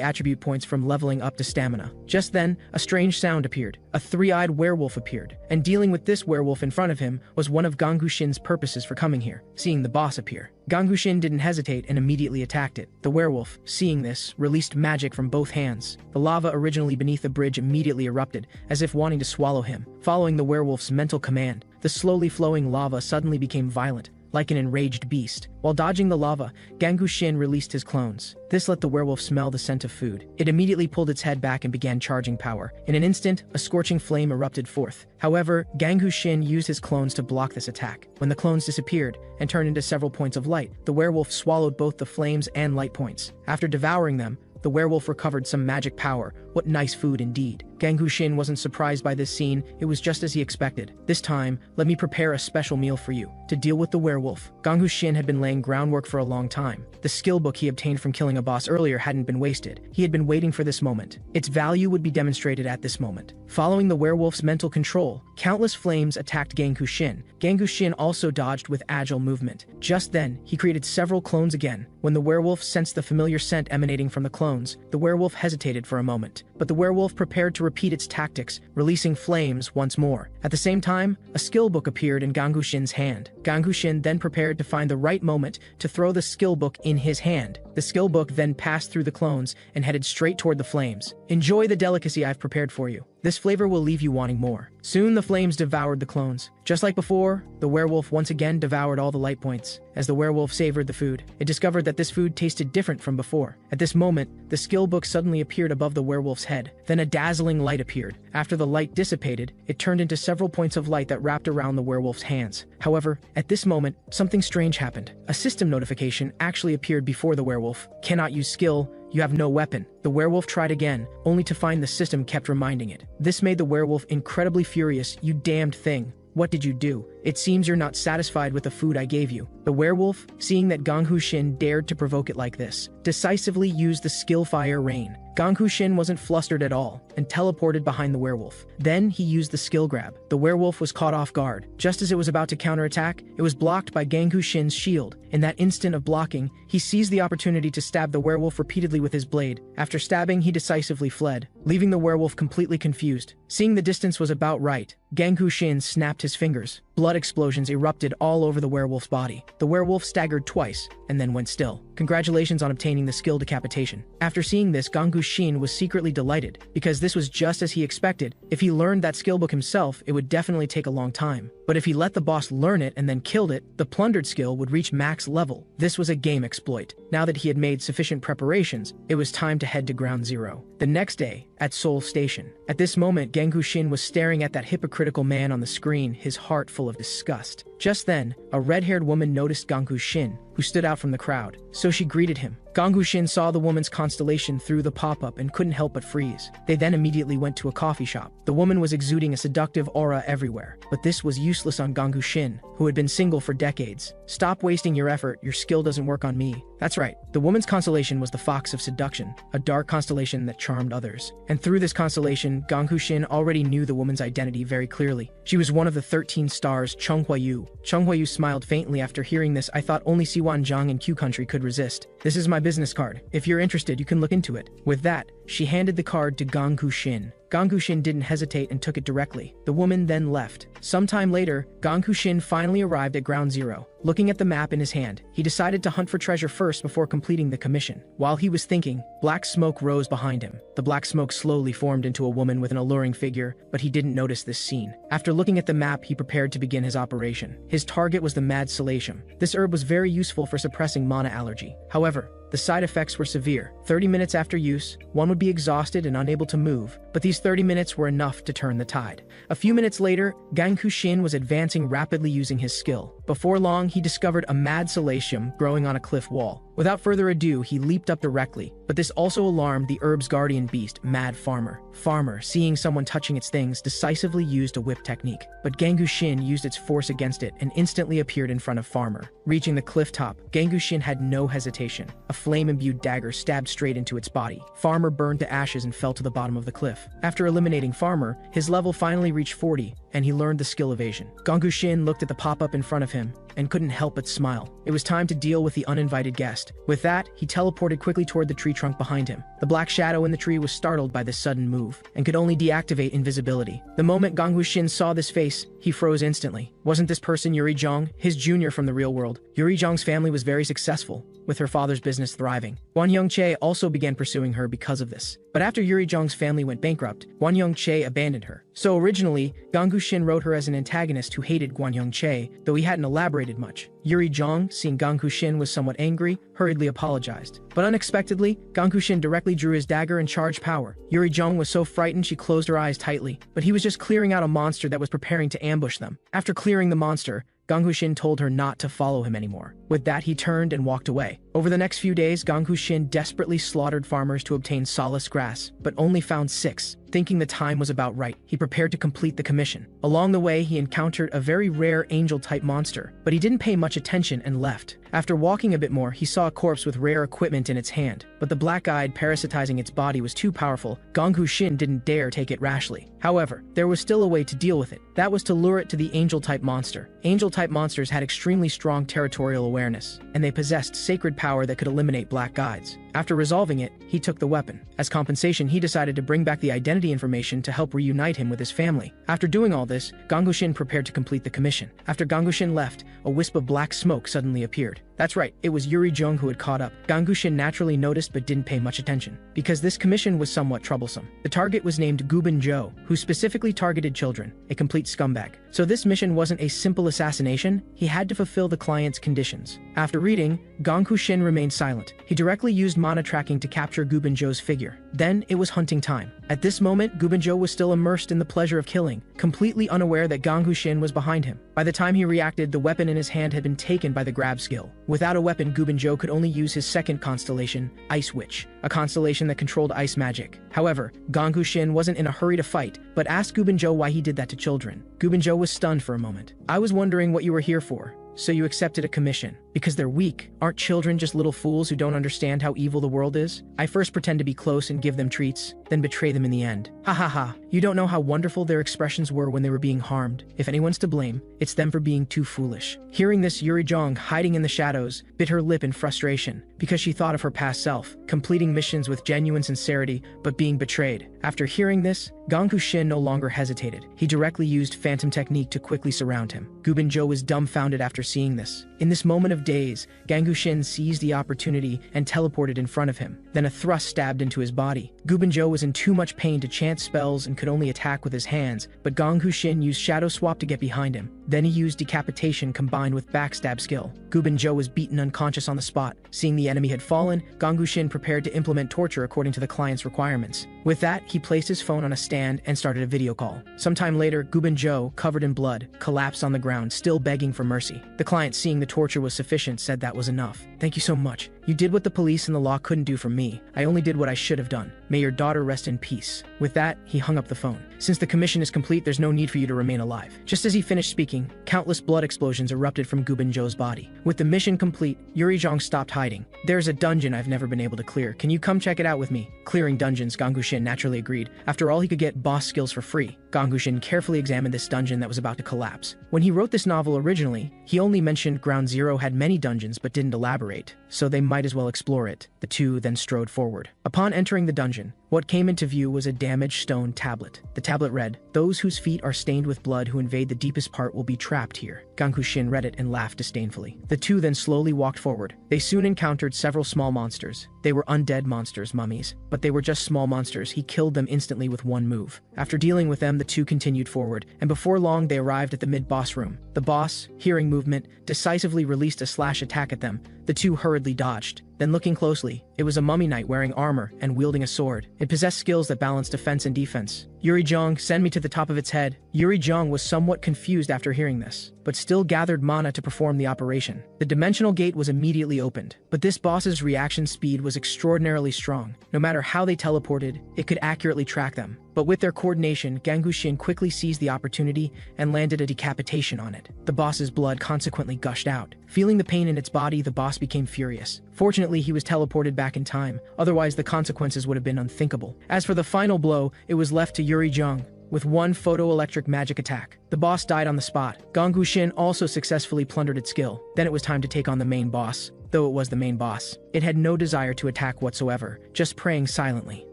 [SPEAKER 1] attribute points from leveling up to stamina. Just then, a strange sound appeared. A three-eyed werewolf appeared, and dealing with this werewolf in front of him was one of Gong Hu-shin's purposes for coming here. Seeing the boss appear, Gong Hu-shin didn't hesitate and immediately attacked it. The werewolf, seeing this, released magic from both hands. The lava originally beneath the bridge immediately erupted, as if wanting to swallow him. Following the werewolf's mental command, the slowly flowing lava suddenly became violent, like an enraged beast. While dodging the lava, Gong Hu-shin released his clones. This let the werewolf smell the scent of food. It immediately pulled its head back and began charging power. In an instant, a scorching flame erupted forth. However, Gong Hu-shin used his clones to block this attack. When the clones disappeared and turned into several points of light, the werewolf swallowed both the flames and light points. After devouring them, the werewolf recovered some magic power. What nice food indeed. Gong Hu-shin wasn't surprised by this scene. It was just as he expected. "This time, let me prepare a special meal for you." To deal with the werewolf, Gong Hu-shin had been laying groundwork for a long time. The skill book he obtained from killing a boss earlier hadn't been wasted. He had been waiting for this moment. Its value would be demonstrated at this moment. Following the werewolf's mental control, countless flames attacked Gong Hu-shin. Gong Hu-shin also dodged with agile movement. Just then, he created several clones again. When the werewolf sensed the familiar scent emanating from the clones, the werewolf hesitated for a moment. But the werewolf prepared to repeat its tactics, releasing flames once more. At the same time, a skill book appeared in Gong Hu-shin's hand. Gong Hu-shin then prepared to find the right moment to throw the skill book in his hand. The skill book then passed through the clones and headed straight toward the flames. "Enjoy the delicacy I've prepared for you. This flavor will leave you wanting more." Soon the flames devoured the clones. Just like before, the werewolf once again devoured all the light points. As the werewolf savored the food, it discovered that this food tasted different from before. At this moment, the skill book suddenly appeared above the werewolf's head. Then a dazzling light appeared. After the light dissipated, it turned into several points of light that wrapped around the werewolf's hands. However, at this moment, something strange happened. A system notification actually appeared before the werewolf. "Cannot use skill. You have no weapon." The werewolf tried again, only to find the system kept reminding it. This made the werewolf incredibly furious. "You damned thing. What did you do? "It seems you're not satisfied with the food I gave you." The werewolf, seeing that Gang Shin dared to provoke it like this, decisively used the skill Fire Rain. Gang Shin wasn't flustered at all and teleported behind the werewolf. Then he used the skill grab. The werewolf was caught off guard. Just as it was about to counterattack, it was blocked by Gang Shin's shield. In that instant of blocking, he seized the opportunity to stab the werewolf repeatedly with his blade. After stabbing, he decisively fled, leaving the werewolf completely confused. Seeing the distance was about right, Gang Shin snapped his fingers. Blood explosions erupted all over the werewolf's body. The werewolf staggered twice and then went still. Congratulations on obtaining the skill decapitation. After seeing this, Gang Shin was secretly delighted, because this was just as he expected. If he learned that skill book himself, it would definitely take a long time. But if he let the boss learn it and then killed it, the plundered skill would reach max level. This was a game exploit. Now that he had made sufficient preparations, it was time to head to Ground Zero. The next day, at Seoul Station. At this moment, Gang Shin was staring at that hypocritical man on the screen, his heart full of disgust. Just then, a red-haired woman noticed Gang Shin, who stood out from the crowd, so she greeted him. Gang Shin saw the woman's constellation through the pop-up and couldn't help but freeze. They then immediately went to a coffee shop. The woman was exuding a seductive aura everywhere, but this was useless on Gang Shin, who had been single for decades. "Stop wasting your effort, your skill doesn't work on me." That's right, the woman's constellation was the Fox of Seduction, a dark constellation that charmed others. And through this constellation, Gang Shin already knew the woman's identity very clearly. She was one of the 13 stars, Chung Hua-yu. Chung Hua-yu smiled faintly after hearing this. "I thought only Siwanjiang and Q Country could resist. This is my business card. If you're interested, you can look into it." With that, she handed the card to Gang Shin. Gang Shin didn't hesitate and took it directly. The woman then left. Sometime later, Gang Shin finally arrived at Ground Zero. Looking at the map in his hand, he decided to hunt for treasure first before completing the commission. While he was thinking, black smoke rose behind him. The black smoke slowly formed into a woman with an alluring figure, but he didn't notice this scene. After looking at the map, he prepared to begin his operation. His target was the Mad Salatium. This herb was very useful for suppressing mana allergy. However, the side effects were severe. 30 minutes after use, one would be exhausted and unable to move, but these 30 minutes were enough to turn the tide. A few minutes later, Gang Shin was advancing rapidly using his skill. Before long, he discovered a Mad Salatium growing on a cliff wall. Without further ado, he leaped up directly, but this also alarmed the herb's guardian beast, Mad Farmer. Farmer, seeing someone touching its things, decisively used a whip technique, but Gang Shin used its force against it and instantly appeared in front of Farmer. Reaching the cliff top, Gang Shin had no hesitation. A flame-imbued dagger stabbed straight into its body. Farmer burned to ashes and fell to the bottom of the cliff. After eliminating Farmer, his level finally reached 40, and he learned the skill evasion. Gang Shin looked at the pop-up in front of him and couldn't help but smile. It was time to deal with the uninvited guest. With that, he teleported quickly toward the tree trunk behind him. The black shadow in the tree was startled by this sudden move and could only deactivate invisibility. The moment Gang Shin saw this face, he froze instantly. Wasn't this person Yuri Zhang, his junior from the real world? Yuri Zhang's family was very successful, with her father's business thriving. Guan Yongche also began pursuing her because of this. But after Yuri Zhang's family went bankrupt, Guan Yongche abandoned her. So originally, Gang Shin wrote her as an antagonist who hated Guan Yongche, though he hadn't elaborated much. Yuri Zhang, seeing Gang Shin was somewhat angry, hurriedly apologized. But unexpectedly, Gang Shin directly drew his dagger and charged power. Yuri Zhang was so frightened she closed her eyes tightly, but he was just clearing out a monster that was preparing to ambush them. After clearing the monster, Gang Shin told her not to follow him anymore. With that, he turned and walked away. Over the next few days, Gang Shin desperately slaughtered farmers to obtain solace grass, but only found 6. Thinking the time was about right, he prepared to complete the commission. Along the way, he encountered a very rare angel-type monster, but he didn't pay much attention and left. After walking a bit more, he saw a corpse with rare equipment in its hand, but the black-eyed parasitizing its body was too powerful. Gang Shin didn't dare take it rashly. However, there was still a way to deal with it. That was to lure it to the angel-type monster. Angel-type monsters had extremely strong territorial awareness, and they possessed sacred power that could eliminate black guides. After resolving it, he took the weapon. As compensation, he decided to bring back the identity information to help reunite him with his family. After doing all this, Gang Shin prepared to complete the commission. After Gang Shin left, a wisp of black smoke suddenly appeared. That's right, it was Yuri Zhang who had caught up. Gang Shin naturally noticed but didn't pay much attention, because this commission was somewhat troublesome. The target was named Gubin Zhou, who specifically targeted children, a complete scumbag. So this mission wasn't a simple assassination, he had to fulfill the client's conditions. After reading, Gang Shin remained silent. He directly used mana tracking to capture Gubin Zhou's figure. Then it was hunting time. At this moment, Gubanjo was still immersed in the pleasure of killing, completely unaware that Gang Huxin was behind him. By the time he reacted, the weapon in his hand had been taken by the grab skill. Without a weapon, Gubanjo could only use his second constellation, Ice Witch, a constellation that controlled ice magic. However, Gang Huxin wasn't in a hurry to fight, but asked Gubanjo why he did that to children. Gubanjo was stunned for a moment. "I was wondering what you were here for. So you accepted a commission. Because they're weak. Aren't children just little fools who don't understand how evil the world is? I first pretend to be close and give them treats, then betray them in the end. Ha ha ha. You don't know how wonderful their expressions were when they were being harmed. If anyone's to blame, it's them for being too foolish." Hearing this, Yuri Jong, hiding in the shadows, bit her lip in frustration, because she thought of her past self, completing missions with genuine sincerity, but being betrayed. After hearing this, Gang Huxin no longer hesitated. He directly used Phantom Technique to quickly surround him. Gubanjo was dumbfounded after seeing this. In this moment of daze, Gang Huxin seized the opportunity and teleported in front of him. Then a thrust stabbed into his body. Gubanjo was in too much pain to chant spells and could only attack with his hands, but Gang Huxin used Shadow Swap to get behind him. Then he used Decapitation combined with Backstab skill. Gubanjo was beaten unconscious on the spot. Seeing the enemy had fallen, Gang Huxin prepared to implement torture according to the client's requirements. With that, he placed his phone on a stand and started a video call. Sometime later, Gubanjo, covered in blood, collapsed on the ground, still begging for mercy. The client, seeing the torture was sufficient, said that was enough. "Thank you so much. You did what the police and the law couldn't do for me. I only did what I should have done. May your daughter rest in peace." With that, he hung up the phone. "Since the commission is complete, there's no need for you to remain alive." Just as he finished speaking, countless blood explosions erupted from Gubanjo's body. With the mission complete, Yuri Jong stopped hiding. "There's a dungeon I've never been able to clear. Can you come check it out with me?" Clearing dungeons, Gang Huxin naturally agreed. After all, he could get boss skills for free. Gang Huxin carefully examined this dungeon that was about to collapse. When he wrote this novel originally, he only mentioned Ground Zero had many dungeons but didn't elaborate, so they might as well explore it. The two then strode forward. Upon entering the dungeon, what came into view was a damaged stone tablet. The tablet read, "Those whose feet are stained with blood who invade the deepest part will be trapped here." Gang Huxin read it and laughed disdainfully. The two then slowly walked forward. They soon encountered several small monsters. They were undead monsters, mummies, but they were just small monsters. He killed them instantly with one move. After dealing with them, the two continued forward, and before long they arrived at the mid-boss room. The boss, hearing movement, decisively released a slash attack at them. The two hurriedly dodged. Then looking closely, it was a mummy knight wearing armor and wielding a sword. It possessed skills that balanced defense and defense. "Yuri Jong, send me to the top of its head." Yuri Jong was somewhat confused after hearing this, but still gathered mana to perform the operation. The dimensional gate was immediately opened, but this boss's reaction speed was extraordinarily strong. No matter how they teleported, it could accurately track them. But with their coordination, Gang Huxin quickly seized the opportunity and landed a decapitation on it. The boss's blood consequently gushed out. Feeling the pain in its body, the boss became furious. Fortunately, he was teleported back in time, otherwise the consequences would have been unthinkable. As for the final blow, it was left to Yuri Jong. With one photoelectric magic attack, the boss died on the spot. Gang Huxin also successfully plundered its skill. Then it was time to take on the main boss. Though it was the main boss, it had no desire to attack whatsoever, just praying silently.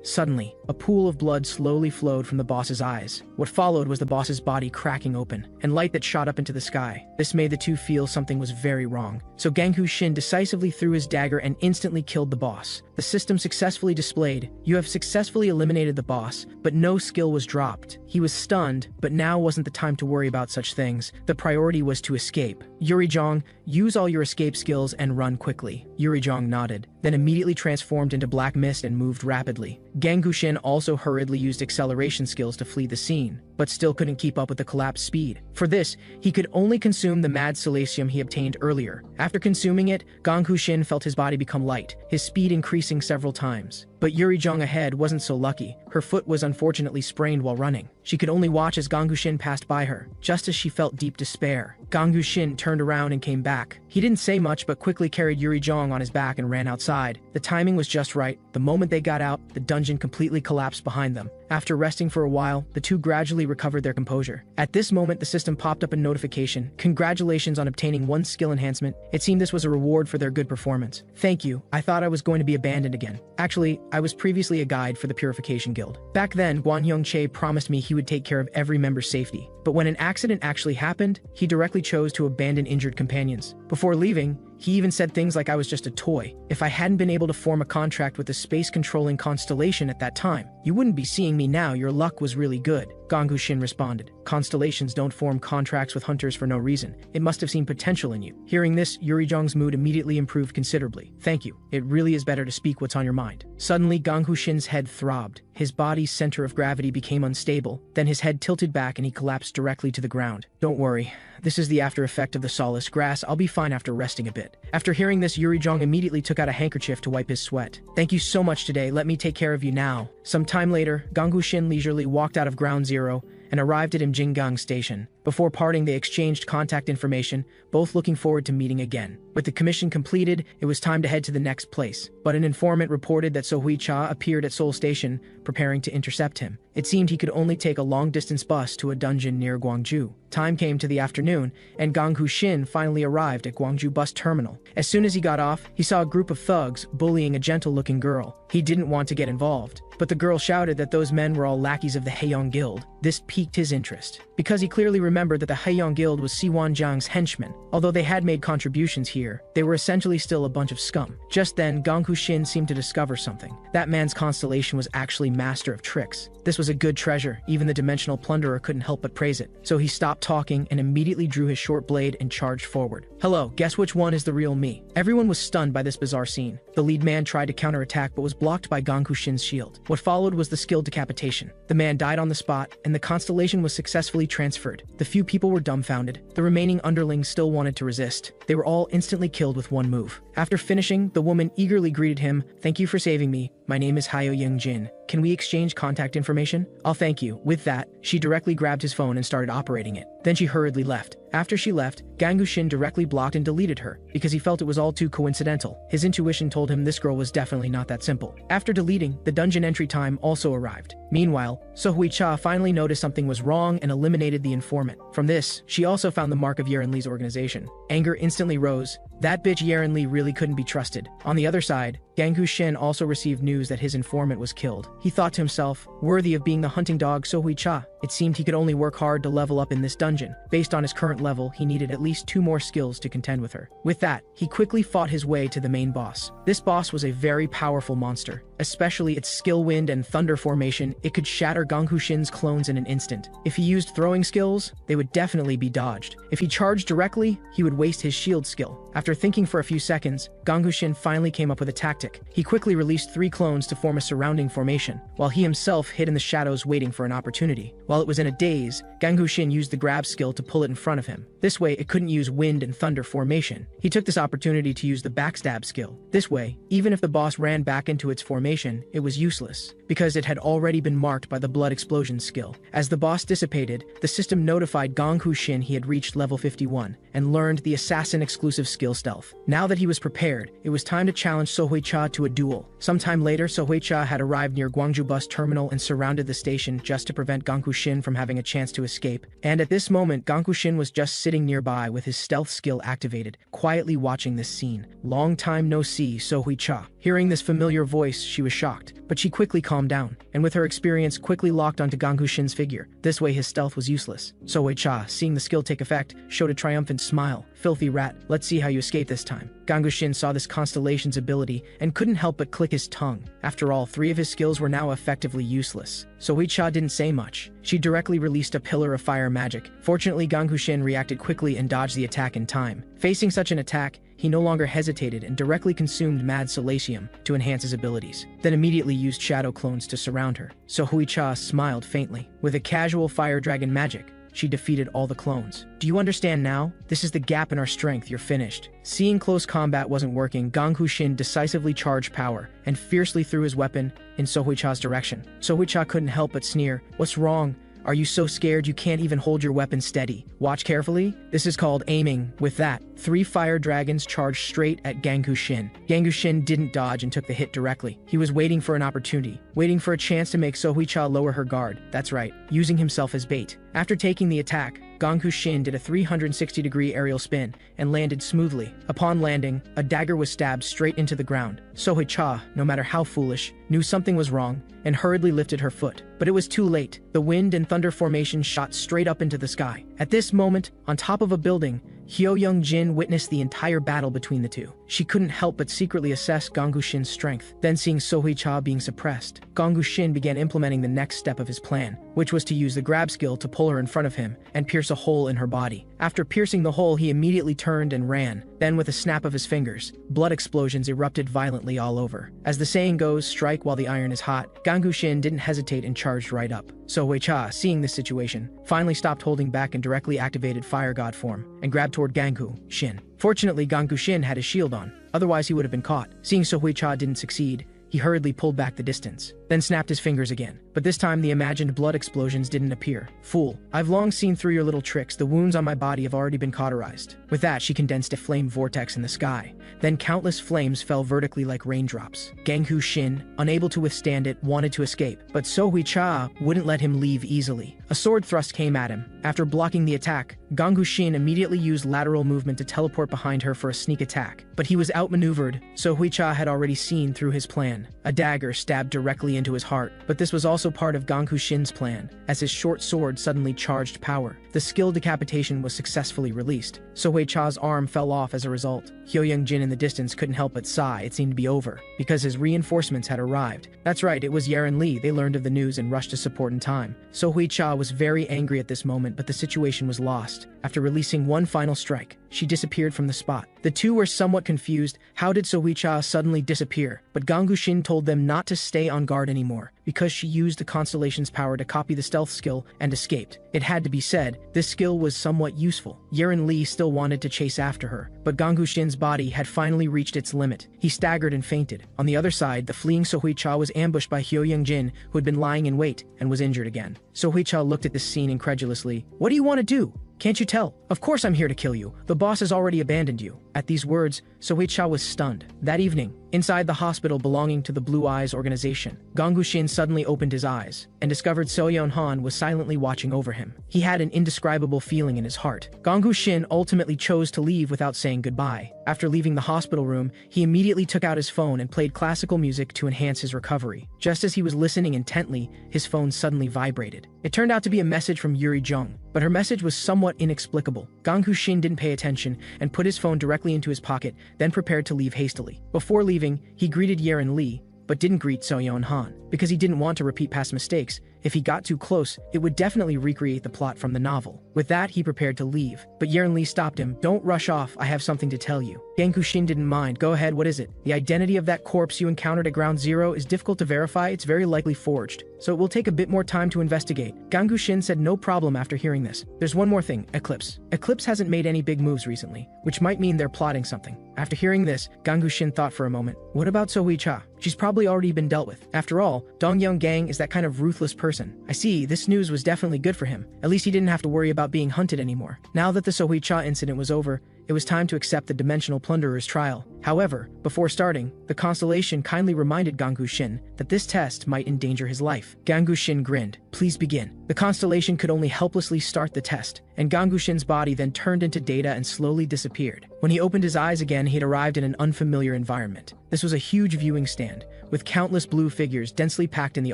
[SPEAKER 1] Suddenly, a pool of blood slowly flowed from the boss's eyes. What followed was the boss's body cracking open, and light that shot up into the sky. This made the two feel something was very wrong. So Gang Huxin decisively threw his dagger and instantly killed the boss. The system successfully displayed, "You have successfully eliminated the boss, but no skill was dropped." He was stunned, but now wasn't the time to worry about such things. The priority was to escape. "Yuri Jong, use all your escape skills and run quickly." Yuri Jong nodded, then immediately transformed into black mist and moved rapidly. Gang Huxin also hurriedly used acceleration skills to flee the scene, but still couldn't keep up with the collapse speed. For this, he could only consume the mad silicium he obtained earlier. After consuming it, Gang Huxin felt his body become light, his speed increasing several times. But Yuri Jong ahead wasn't so lucky. Her foot was unfortunately sprained while running. She could only watch as Gang Huxin passed by her. Just as she felt deep despair, Gang Huxin turned around and came back. He didn't say much but quickly carried Yuri Jong on his back and ran outside. The timing was just right. The moment they got out, the dungeon completely collapsed behind them. After resting for a while, the two gradually recovered their composure. At this moment, the system popped up a notification. "Congratulations on obtaining one skill enhancement." It seemed this was a reward for their good performance. "Thank you. I thought I was going to be abandoned again. Actually, I was previously a guide for the Purification Guild. Back then, Guanhyung Che promised me he would take care of every member's safety. But when an accident actually happened, he directly chose to abandon injured companions. Before leaving, he even said things like I was just a toy. If I hadn't been able to form a contract with the space-controlling constellation at that time, you wouldn't be seeing me now. Your luck was really good." Ganghu Shin responded. Constellations don't form contracts with hunters for no reason. It must have seen potential in you. Hearing this, Yurijong's mood immediately improved considerably. Thank you. It really is better to speak what's on your mind. Suddenly, Ganghu Shin's head throbbed. His body's center of gravity became unstable. Then his head tilted back and he collapsed directly to the ground. Don't worry. This is the after effect of the solace grass. I'll be fine after resting a bit. After hearing this, Yurijong immediately took out a handkerchief to wipe his sweat. Thank you so much today. Let me take care of you now. Some time later, Ganghu Shin leisurely walked out of Ground Zero and arrived at Imjingang Station. Before parting, they exchanged contact information, both looking forward to meeting again. With the commission completed, it was time to head to the next place. But an informant reported that Sohui Cha appeared at Seoul Station, preparing to intercept him. It seemed he could only take a long-distance bus to a dungeon near Gwangju. Time came to the afternoon, and Ganghu Shin finally arrived at Gwangju bus terminal. As soon as he got off, he saw a group of thugs bullying a gentle-looking girl. He didn't want to get involved, but the girl shouted that those men were all lackeys of the Haeyong Guild. This piqued his interest, because he clearly remembered that the Haeyong Guild was Siwan Jiang's henchmen. Although they had made contributions here, they were essentially still a bunch of scum. Just then, Ganghu Shin seemed to discover something. That man's constellation was actually master of tricks. This was a good treasure. Even the dimensional plunderer couldn't help but praise it. So he stopped talking and immediately drew his short blade and charged forward. Hello, guess which one is the real me? Everyone was stunned by this bizarre scene. The lead man tried to counterattack but was blocked by Ganghu Shin's shield. What followed was the skilled decapitation. The man died on the spot, and the constellation was successfully transferred. The few people were dumbfounded. The remaining underlings still wanted to resist. They were all instantly killed with one move. After finishing, the woman eagerly greeted him. Thank you for saving me. My name is Hayo Young Jin. Can we exchange contact information? I'll thank you. With that, she directly grabbed his phone and started operating it. Then she hurriedly left. After she left, Ganghu Shin directly blocked and deleted her, because he felt it was all too coincidental. His intuition told him this girl was definitely not that simple. After deleting, the dungeon entry time also arrived. Meanwhile, Sohui Cha finally noticed something was wrong and eliminated the informant. From this, she also found the mark of Yeren Li's organization. Anger instantly rose. That bitch Yeren Li really couldn't be trusted. On the other side, Ganghu Shin also received news that his informant was killed. He thought to himself, worthy of being the hunting dog Sohui Cha. It seemed he could only work hard to level up in this dungeon. Based on his current level, he needed at least 2 more skills to contend with her. With that, he quickly fought his way to the main boss. This boss was a very powerful monster. Especially its skill wind and thunder formation, it could shatter Ganghu Shin's clones in an instant. If he used throwing skills, they would definitely be dodged. If he charged directly, he would waste his shield skill. After thinking for a few seconds, Ganghu Shin finally came up with a tactic. He quickly released 3 clones to form a surrounding formation, while he himself hid in the shadows waiting for an opportunity. While it was in a daze, Ganghu Shin used the grab skill to pull it in front of him. This way, it couldn't use wind and thunder formation. He took this opportunity to use the backstab skill. This way, even if the boss ran back into its formation, it was useless, because it had already been marked by the blood explosion skill. As the boss dissipated, the system notified Ganghu Shin he had reached level 51, and learned the assassin-exclusive skill stealth. Now that he was prepared, it was time to challenge Sohui Cha to a duel. Sometime later, Sohui Cha had arrived near Gwangju bus terminal and surrounded the station just to prevent Ganghu Shin from having a chance to escape. And at this moment, Ganghu Shin was just sitting nearby with his stealth skill activated, quietly watching this scene. Long time no see, Sohui Cha. Hearing this familiar voice, she was shocked, but she quickly calmed down, and with her experience quickly locked onto Ganghu Shin's figure. This way his stealth was useless. Sohui Cha, seeing the skill take effect, showed a triumphant smile. Filthy rat, let's see how you escape this time. Ganghu Shin saw this constellation's ability and couldn't help but click his tongue. After all, 3 of his skills were now effectively useless. Sohui Cha didn't say much. She directly released a pillar of fire magic. Fortunately, Ganghu Shin reacted quickly and dodged the attack in time. Facing such an attack, he no longer hesitated and directly consumed Mad Solatium to enhance his abilities, then immediately used shadow clones to surround her. Sohui Cha smiled faintly. With a casual fire dragon magic, she defeated all the clones. Do you understand now? This is the gap in our strength. You're finished. Seeing close combat wasn't working, Ganghu Shin decisively charged power and fiercely threw his weapon in Sohui Cha's direction. Sohui Cha couldn't help but sneer. What's wrong? Are you so scared you can't even hold your weapon steady? Watch carefully. This is called aiming. With that, 3 fire dragons charged straight at Ganghu Shin. Ganghu Shin didn't dodge and took the hit directly. He was waiting for an opportunity, waiting for a chance to make Sohui Cha lower her guard. That's right, using himself as bait. After taking the attack, Ganghu Shin did a 360-degree aerial spin and landed smoothly. Upon landing, a dagger was stabbed straight into the ground. Sohui Cha, no matter how foolish, knew something was wrong and hurriedly lifted her foot. But it was too late. The wind and thunder formation shot straight up into the sky. At this moment, on top of a building, Hyo Young-jin witnessed the entire battle between the two. She couldn't help but secretly assess Ganggu-shin's strength. Then seeing Sohui-cha being suppressed, Ganggu-shin began implementing the next step of his plan, which was to use the grab skill to pull her in front of him and pierce a hole in her body. After piercing the hole, he immediately turned and ran. Then with a snap of his fingers, blood explosions erupted violently all over. As the saying goes, strike while the iron is hot, Ganggu-shin didn't hesitate and charged right up. Sohui-cha, seeing this situation, finally stopped holding back and directly activated Fire God form and grabbed toward Ganggu-shin. Fortunately, Ganggu-shin had his shield on, otherwise he would have been caught. Seeing Sohui-cha didn't succeed, he hurriedly pulled back the distance, then snapped his fingers again. But this time the imagined blood explosions didn't appear. Fool, I've long seen through your little tricks. The wounds on my body have already been cauterized. With that, she condensed a flame vortex in the sky. Then countless flames fell vertically like raindrops. Ganggu-shin, unable to withstand it, wanted to escape, but Sohui-cha wouldn't let him leave easily. A sword thrust came at him. After blocking the attack, Ganggu-shin immediately used lateral movement to teleport behind her for a sneak attack. But he was outmaneuvered. Sohui-cha had already seen through his plan. A dagger stabbed directly into his heart, but this was also part of Ganggu-shin's plan, as his short sword suddenly charged power. The skill decapitation was successfully released. Sohui-cha's arm fell off as a result. Hyo Young-jin in the distance couldn't help but sigh. It seemed to be over, because his reinforcements had arrived. That's right, it was Yerin Lee. They learned of the news and rushed to support in time. Sohui-cha was very angry at this moment, but the situation was lost. After releasing one final strike, she disappeared from the spot. The two were somewhat confused. How did Sohui-cha suddenly disappear? But Ganggu-shin told them not to stay on guard anymore, because she used the Constellation's power to copy the stealth skill and escaped. It had to be said, this skill was somewhat useful. Yerin Lee still wanted to chase after her, but Ganggu-shin's body had finally reached its limit. He staggered and fainted. On the other side, the fleeing Sohui-cha was ambushed by Hyo Young-jin, who had been lying in wait and was injured again. Sohui-cha looked at this scene incredulously. What do you want to do? Can't you tell? Of course I'm here to kill you. The boss has already abandoned you. At these words, Sohui-cha was stunned. That evening, inside the hospital belonging to the Blue Eyes organization, Ganggu-shin suddenly opened his eyes and discovered Seo-yeon-han was silently watching over him. He had an indescribable feeling in his heart. Ganggu-shin ultimately chose to leave without saying goodbye. After leaving the hospital room, he immediately took out his phone and played classical music to enhance his recovery. Just as he was listening intently, his phone suddenly vibrated. It turned out to be a message from Yuri Jung, but her message was somewhat inexplicable. Ganggu-shin didn't pay attention and put his phone directly into his pocket, then prepared to leave hastily. Before leaving, he greeted Yerin Lee, but didn't greet Seo-yeon-han, because he didn't want to repeat past mistakes. If he got too close, it would definitely recreate the plot from the novel. With that, he prepared to leave, but Yerin Lee stopped him. Don't rush off, I have something to tell you. Ganggu-shin didn't mind. Go ahead, what is it? The identity of that corpse you encountered at Ground Zero is difficult to verify. It's very likely forged, so it will take a bit more time to investigate. Ganggu-shin said no problem after hearing this. There's one more thing, Eclipse. Eclipse hasn't made any big moves recently, which might mean they're plotting something. After hearing this, Ganggu-shin thought for a moment. What about Sohui-cha? She's probably already been dealt with. After all, Dongyeong Gang is that kind of ruthless person. I see, this news was definitely good for him. At least he didn't have to worry about being hunted anymore. Now that the Sohui-cha incident was over, it was time to accept the Dimensional Plunderer's trial. However, before starting, the Constellation kindly reminded Ganggu-shin that this test might endanger his life. Ganggu-shin grinned. Please begin. The Constellation could only helplessly start the test, and Ganggu-shin's body then turned into data and slowly disappeared. When he opened his eyes again, he had arrived in an unfamiliar environment. This was a huge viewing stand, with countless blue figures densely packed in the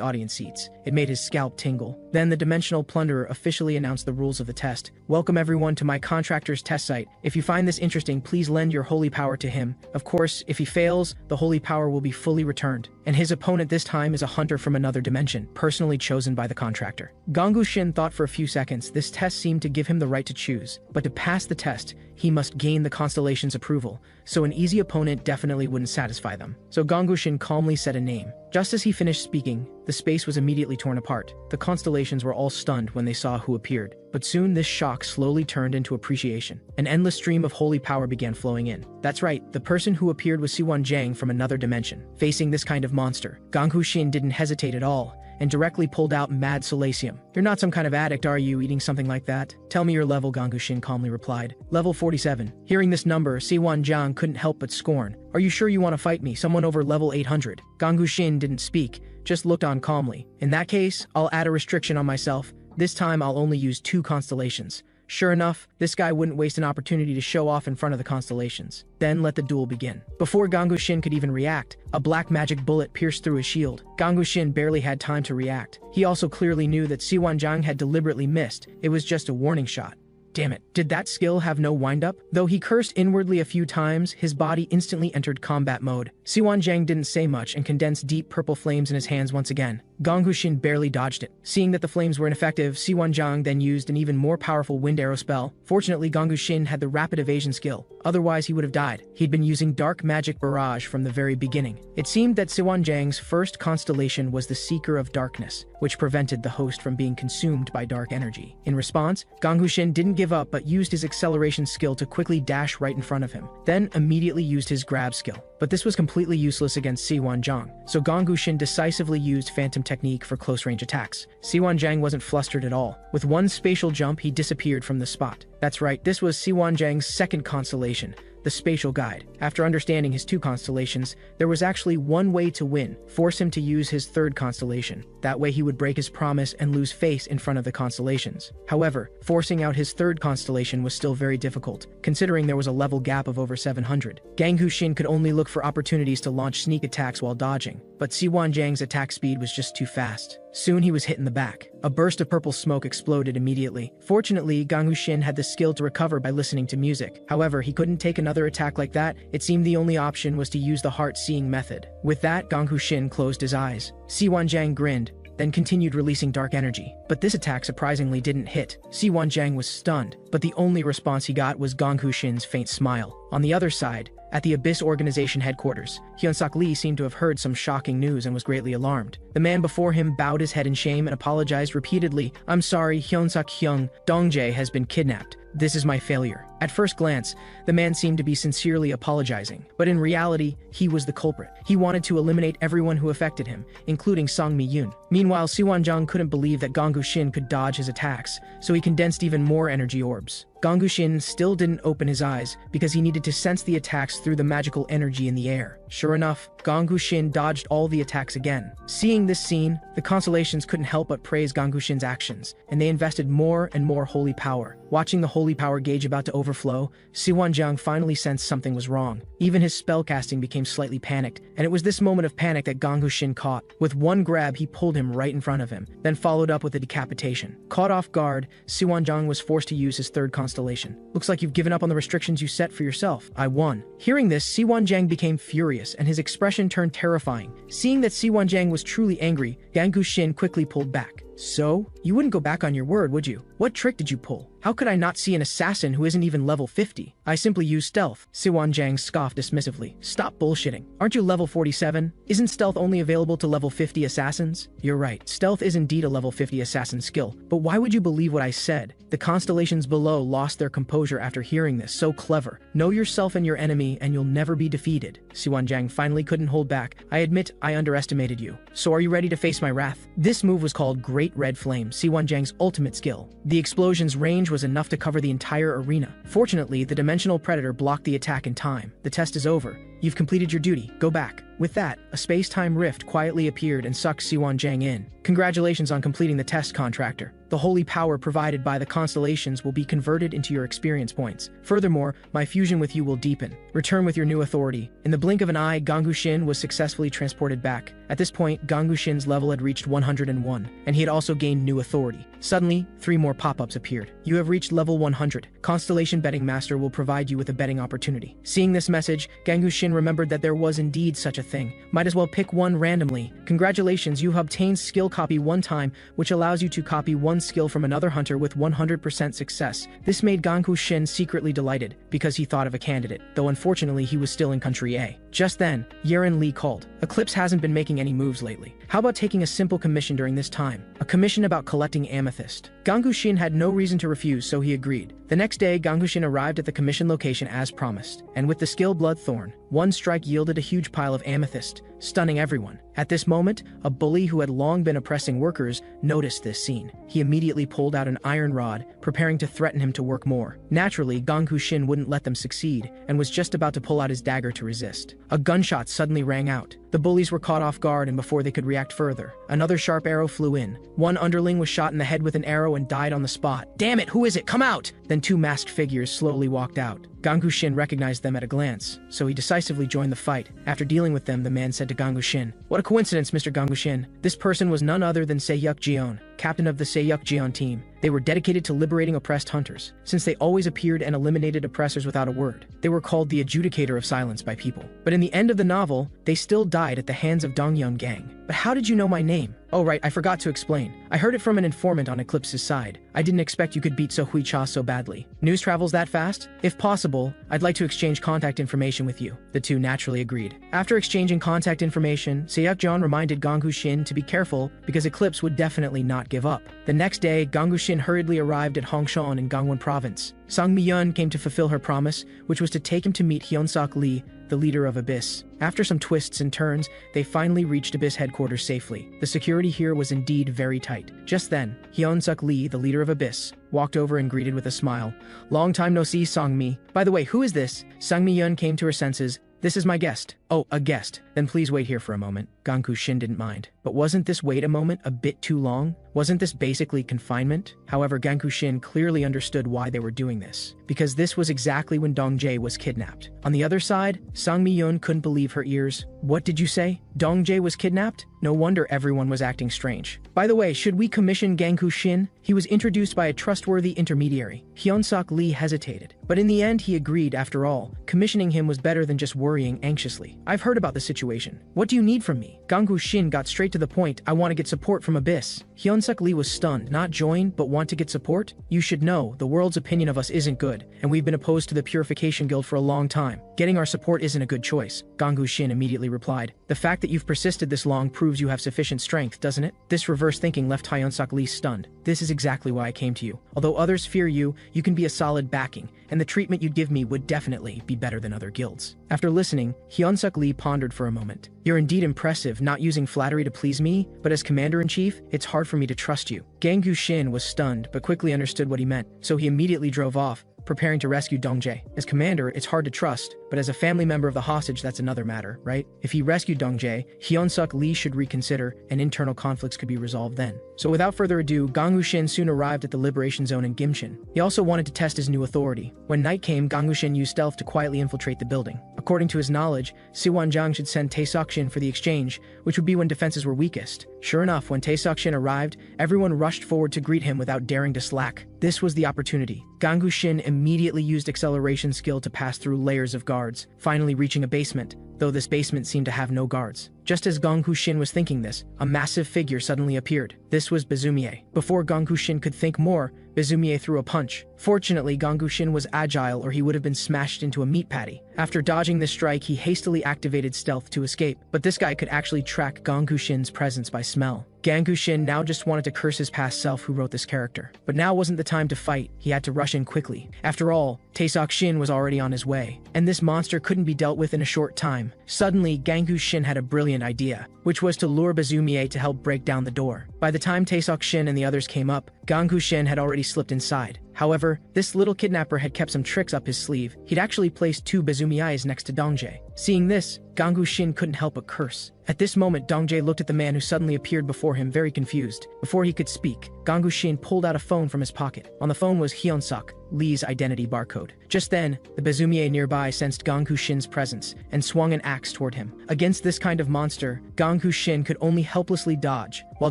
[SPEAKER 1] audience seats. It made his scalp tingle. Then the Dimensional Plunderer officially announced the rules of the test. Welcome everyone to my contractor's test site. If you find this interesting, please lend your holy power to him. Of course, if he fails, the holy power will be fully returned. And his opponent this time is a hunter from another dimension, personally chosen by the contractor. Ganggu-shin thought for a few seconds. This test seemed to give him the right to choose. But to pass the test, he must gain the Constellation's approval, so an easy opponent definitely wouldn't satisfy them. So Ganggu-shin calmly said a name. Just as he finished speaking, the space was immediately torn apart. The constellations were all stunned when they saw who appeared. But soon this shock slowly turned into appreciation. An endless stream of holy power began flowing in. That's right, the person who appeared was Siwon Jang from another dimension. Facing this kind of monster, Ganggu-shin didn't hesitate at all, and directly pulled out Mad Solasium. You're not some kind of addict, are you, eating something like that? Tell me your level, Ganggu-shin calmly replied. Level 47. Hearing this number, Siwon Jang couldn't help but scorn. Are you sure you want to fight me, someone over level 800? Ganggu-shin didn't speak, just looked on calmly. In that case, I'll add a restriction on myself. This time I'll only use 2 constellations. Sure enough, this guy wouldn't waste an opportunity to show off in front of the constellations. Then let the duel begin. Before Ganggu-shin could even react, a black magic bullet pierced through his shield. Ganggu-shin barely had time to react. He also clearly knew that Siwon Jang had deliberately missed. It was just a warning shot. Damn it, did that skill have no windup? Though he cursed inwardly a few times, his body instantly entered combat mode. Siwan Jiang didn't say much and condensed deep purple flames in his hands once again. Gong Huxin barely dodged it. Seeing that the flames were ineffective, Siwan Jiang then used an even more powerful wind arrow spell. Fortunately, Gong Huxin had the rapid evasion skill, otherwise he would have died. He'd been using dark magic barrage from the very beginning. It seemed that Siwan Jiang's first constellation was the Seeker of Darkness, which prevented the host from being consumed by dark energy. In response, Gong Huxin didn't give up but used his acceleration skill to quickly dash right in front of him, then immediately used his grab skill. But this was completely useless against Siwan Jiang, so Gong Huxin decisively used Phantom Technique for close-range attacks. Siwan Jiang wasn't flustered at all. With one spatial jump, he disappeared from the spot. That's right, this was Siwan Jiang's second constellation, the Spatial Guide. After understanding his two constellations, there was actually one way to win: force him to use his third constellation. That way he would break his promise and lose face in front of the constellations. However, forcing out his third constellation was still very difficult, considering there was a level gap of over 700. Gong Huxin could only look for opportunities to launch sneak attacks while dodging, but Siwan Jiang's attack speed was just too fast. Soon he was hit in the back. A burst of purple smoke exploded immediately. Fortunately, Gong Huxin had the skill to recover by listening to music. However, he couldn't take another attack like that. It seemed the only option was to use the heart-seeing method. With that, Gong Huxin closed his eyes. Siwan Jiang grinned, then continued releasing dark energy. But this attack surprisingly didn't hit. Siwan Jiang was stunned, but the only response he got was Gong Huxin's faint smile. On the other side, at the Abyss Organization headquarters, Hyunsuk Lee seemed to have heard some shocking news and was greatly alarmed. The man before him bowed his head in shame and apologized repeatedly. "I'm sorry, Hyunsuk Hyung, Dongjae has been kidnapped. This is my failure." At first glance, the man seemed to be sincerely apologizing, but in reality, he was the culprit. He wanted to eliminate everyone who affected him, including Song Mi-yoon. Meanwhile, Siwan Jiang couldn't believe that Gong Huxin could dodge his attacks, so he condensed even more energy orbs. Gong Huxin still didn't open his eyes because he needed to sense the attacks through the magical energy in the air. Sure enough, Gong Huxin dodged all the attacks again. Seeing this scene, the constellations couldn't help but praise Gong Huxin's actions, and they invested more and more holy power. Watching the holy power gauge about to overflow, Siwan Jiang finally sensed something was wrong. Even his spellcasting became slightly panicked, and it was this moment of panic that Gong Huxin caught. With one grab, he pulled him right in front of him, then followed up with a decapitation. Caught off guard, Siwan Jiang was forced to use his third constellation. "Looks like you've given up on the restrictions you set for yourself. I won." Hearing this, Siwan Jiang became furious, and his expression turned terrifying. Seeing that Siwan Jiang was truly angry, Gong Huxin quickly pulled back. "So? You wouldn't go back on your word, would you? What trick did you pull? How could I not see an assassin who isn't even level 50? I simply used stealth." Siwan Jiang scoffed dismissively. "Stop bullshitting. Aren't you level 47? Isn't stealth only available to level 50 assassins?" "You're right. Stealth is indeed a level 50 assassin skill. But why would you believe what I said?" The constellations below lost their composure after hearing this. "So clever. Know yourself and your enemy, and you'll never be defeated." Siwan Jiang finally couldn't hold back. "I admit I underestimated you. So are you ready to face my wrath?" This move was called Great Red Flame, Siwan Jiang's ultimate skill. The explosion's range was enough to cover the entire arena. Fortunately, the dimensional predator blocked the attack in time. "The test is over. You've completed your duty. Go back." With that, a space-time rift quietly appeared and sucked Siwan Jiang in. "Congratulations on completing the test, contractor. The holy power provided by the constellations will be converted into your experience points. Furthermore, my fusion with you will deepen. Return with your new authority." In the blink of an eye, Gong Huxin was successfully transported back. At this point, Gong Huxin's level had reached 101, and he had also gained new authority. Suddenly, 3 more pop-ups appeared. "You have reached level 100. Constellation Betting Master will provide you with a betting opportunity." Seeing this message, Gong Huxin remembered that there was indeed such a thing. Might as well pick one randomly. "Congratulations, you have obtained skill copy 1 time, which allows you to copy one skill from another hunter with 100% success." This made Gong Huxin secretly delighted, because he thought of a candidate, though unfortunately he was still in country A. Just then, Yeren Lee called. "Eclipse hasn't been making any moves lately. How about taking a simple commission during this time? A commission about collecting amethyst." Gong Huxin had no reason to refuse, so he agreed. The next day, Gong Huxin arrived at the commission location as promised, and with the skill Bloodthorn, one strike yielded a huge pile of amethyst, stunning everyone. At this moment, a bully who had long been oppressing workers noticed this scene. He immediately pulled out an iron rod, preparing to threaten him to work more. Naturally, Gong Huxin wouldn't let them succeed, and was just about to pull out his dagger to resist. A gunshot suddenly rang out. The bullies were caught off guard, and before they could react further, another sharp arrow flew in. One underling was shot in the head with an arrow and died on the spot. "Damn it, who is it? Come out!" Then 2 masked figures slowly walked out. Gong Huxin recognized them at a glance, so he decisively joined the fight. After dealing with them, the man said to Gong Huxin, "What a coincidence, Mr. Gong Huxin. This person was none other than Se-yuk Jion." captain of the Seiyukjeon team. They were dedicated to liberating oppressed hunters, since they always appeared and eliminated oppressors without a word. They were called the adjudicator of silence by people. But in the end of the novel, they still died at the hands of Dongyeon gang. But how did you know my name? Oh right, I forgot to explain. I heard it from an informant on Eclipse's side. I didn't expect you could beat Sohui-cha so badly. News travels that fast? If possible, I'd like to exchange contact information with you. The two naturally agreed. After exchanging contact information, Seiyukjeon reminded Ganggu Shin to be careful because Eclipse would definitely not give up. The next day, Ganggu Shin hurriedly arrived at Hongshan in Gangwon province. Sang Mi-yeon came to fulfill her promise, which was to take him to meet Hyun-Sok Lee, the leader of Abyss. After some twists and turns, they finally reached Abyss headquarters safely. The security here was indeed very tight. Just then, Hyun-Sok Lee, the leader of Abyss, walked over and greeted with a smile. "Long time no see, Sang-mi. By the way, who is this?" Sang Mi-yeon came to her senses. "This is my guest." "Oh, a guest. Then please wait here for a moment." Ganggu Shin didn't mind. But wasn't this wait a moment a bit too long? Wasn't this basically confinement? However, Ganggu Shin clearly understood why they were doing this, because this was exactly when Dong-jae was kidnapped. On the other side, Sang Mi-yeon couldn't believe her ears. "What did you say? Dong-jae was kidnapped?" No wonder everyone was acting strange. "By the way, should we commission Ganggu Shin? He was introduced by a trustworthy intermediary." Hyun-Sok Lee hesitated, but in the end he agreed. After all, commissioning him was better than just worrying anxiously. "I've heard about the situation. What do you need from me?" Ganggu Shin got straight to the point. "I want to get support from Abyss." Hyun-Sok Lee was stunned. "Not join, but want to get support? You should know, the world's opinion of us isn't good, and we've been opposed to the Purification Guild for a long time. Getting our support isn't a good choice." Ganggu Shin immediately replied. "The fact that you've persisted this long proves you have sufficient strength, doesn't it?" This reverse thinking left Hyun-Sok Lee stunned. "This is exactly why I came to you. Although others fear you, you can be a solid backing, and the treatment you'd give me would definitely be better than other guilds." After listening, Hyun-Sok Lee pondered for a moment. "You're indeed impressive, not using flattery to please me, but as commander-in-chief, it's hard for me to trust you." Ganggu Shin was stunned, but quickly understood what he meant, so he immediately drove off, preparing to rescue Dong-jae. As commander, it's hard to trust, but as a family member of the hostage, that's another matter, right? If he rescued Dong-jae, Hyun-Sok Lee should reconsider, and internal conflicts could be resolved then. So without further ado, Ganggu Shin soon arrived at the liberation zone in Gimshin. He also wanted to test his new authority. When night came, Ganggu Shin used stealth to quietly infiltrate the building. According to his knowledge, Siwon-jang should send Tae-sok-shin for the exchange, which would be when defenses were weakest. Sure enough, when Tae-sok-shin arrived, everyone rushed forward to greet him without daring to slack. This was the opportunity. Ganggu Shin immediately used acceleration skill to pass through layers of guards, finally reaching a basement, though this basement seemed to have no guards. Just as Ganggu Shin was thinking this, a massive figure suddenly appeared. This was Bezumie. Before Ganggu Shin could think more, Bezumie threw a punch. Fortunately, Ganggu Shin was agile or he would have been smashed into a meat patty. After dodging this strike, he hastily activated stealth to escape, but this guy could actually track Ganggu Shin's presence by smell. Ganggu Shin now just wanted to curse his past self who wrote this character. But now wasn't the time to fight, he had to rush in quickly. After all, Tae-sok-shin was already on his way, and this monster couldn't be dealt with in a short time. Suddenly, Ganggu Shin had a brilliant idea, which was to lure Bezumie to help break down the door. By the time Tae-sok-shin and the others came up, Ganggu Shin had already slipped inside. However, this little kidnapper had kept some tricks up his sleeve. He'd actually placed two Bezumiais next to Dong-jae. Seeing this, Ganggu Shin couldn't help but curse. At this moment, Dong-jae looked at the man who suddenly appeared before him, very confused. Before he could speak, Ganggu Shin pulled out a phone from his pocket. On the phone was Hyun-Sok Lee's identity barcode. Just then, the Bezumie nearby sensed Ganggu Shin's presence and swung an axe toward him. Against this kind of monster, Ganggu Shin could only helplessly dodge, while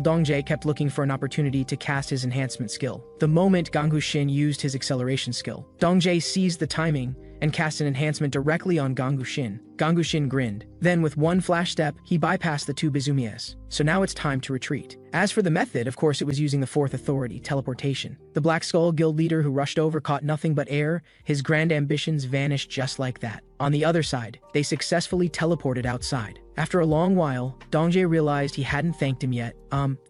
[SPEAKER 1] Dong-jae kept looking for an opportunity to cast his enhancement skill. The moment Ganggu Shin used his acceleration skill, Dong-jae seized the timing and cast an enhancement directly on Ganggu Shin. Ganggu Shin grinned. Then, with one flash step, he bypassed the two Bezumies. So now it's time to retreat. As for the method, of course it was using the fourth authority, teleportation. The Black Skull Guild leader who rushed over caught nothing but air. His grand ambitions vanished just like that. On the other side, they successfully teleported outside. After a long while, Dong-jae realized he hadn't thanked him yet.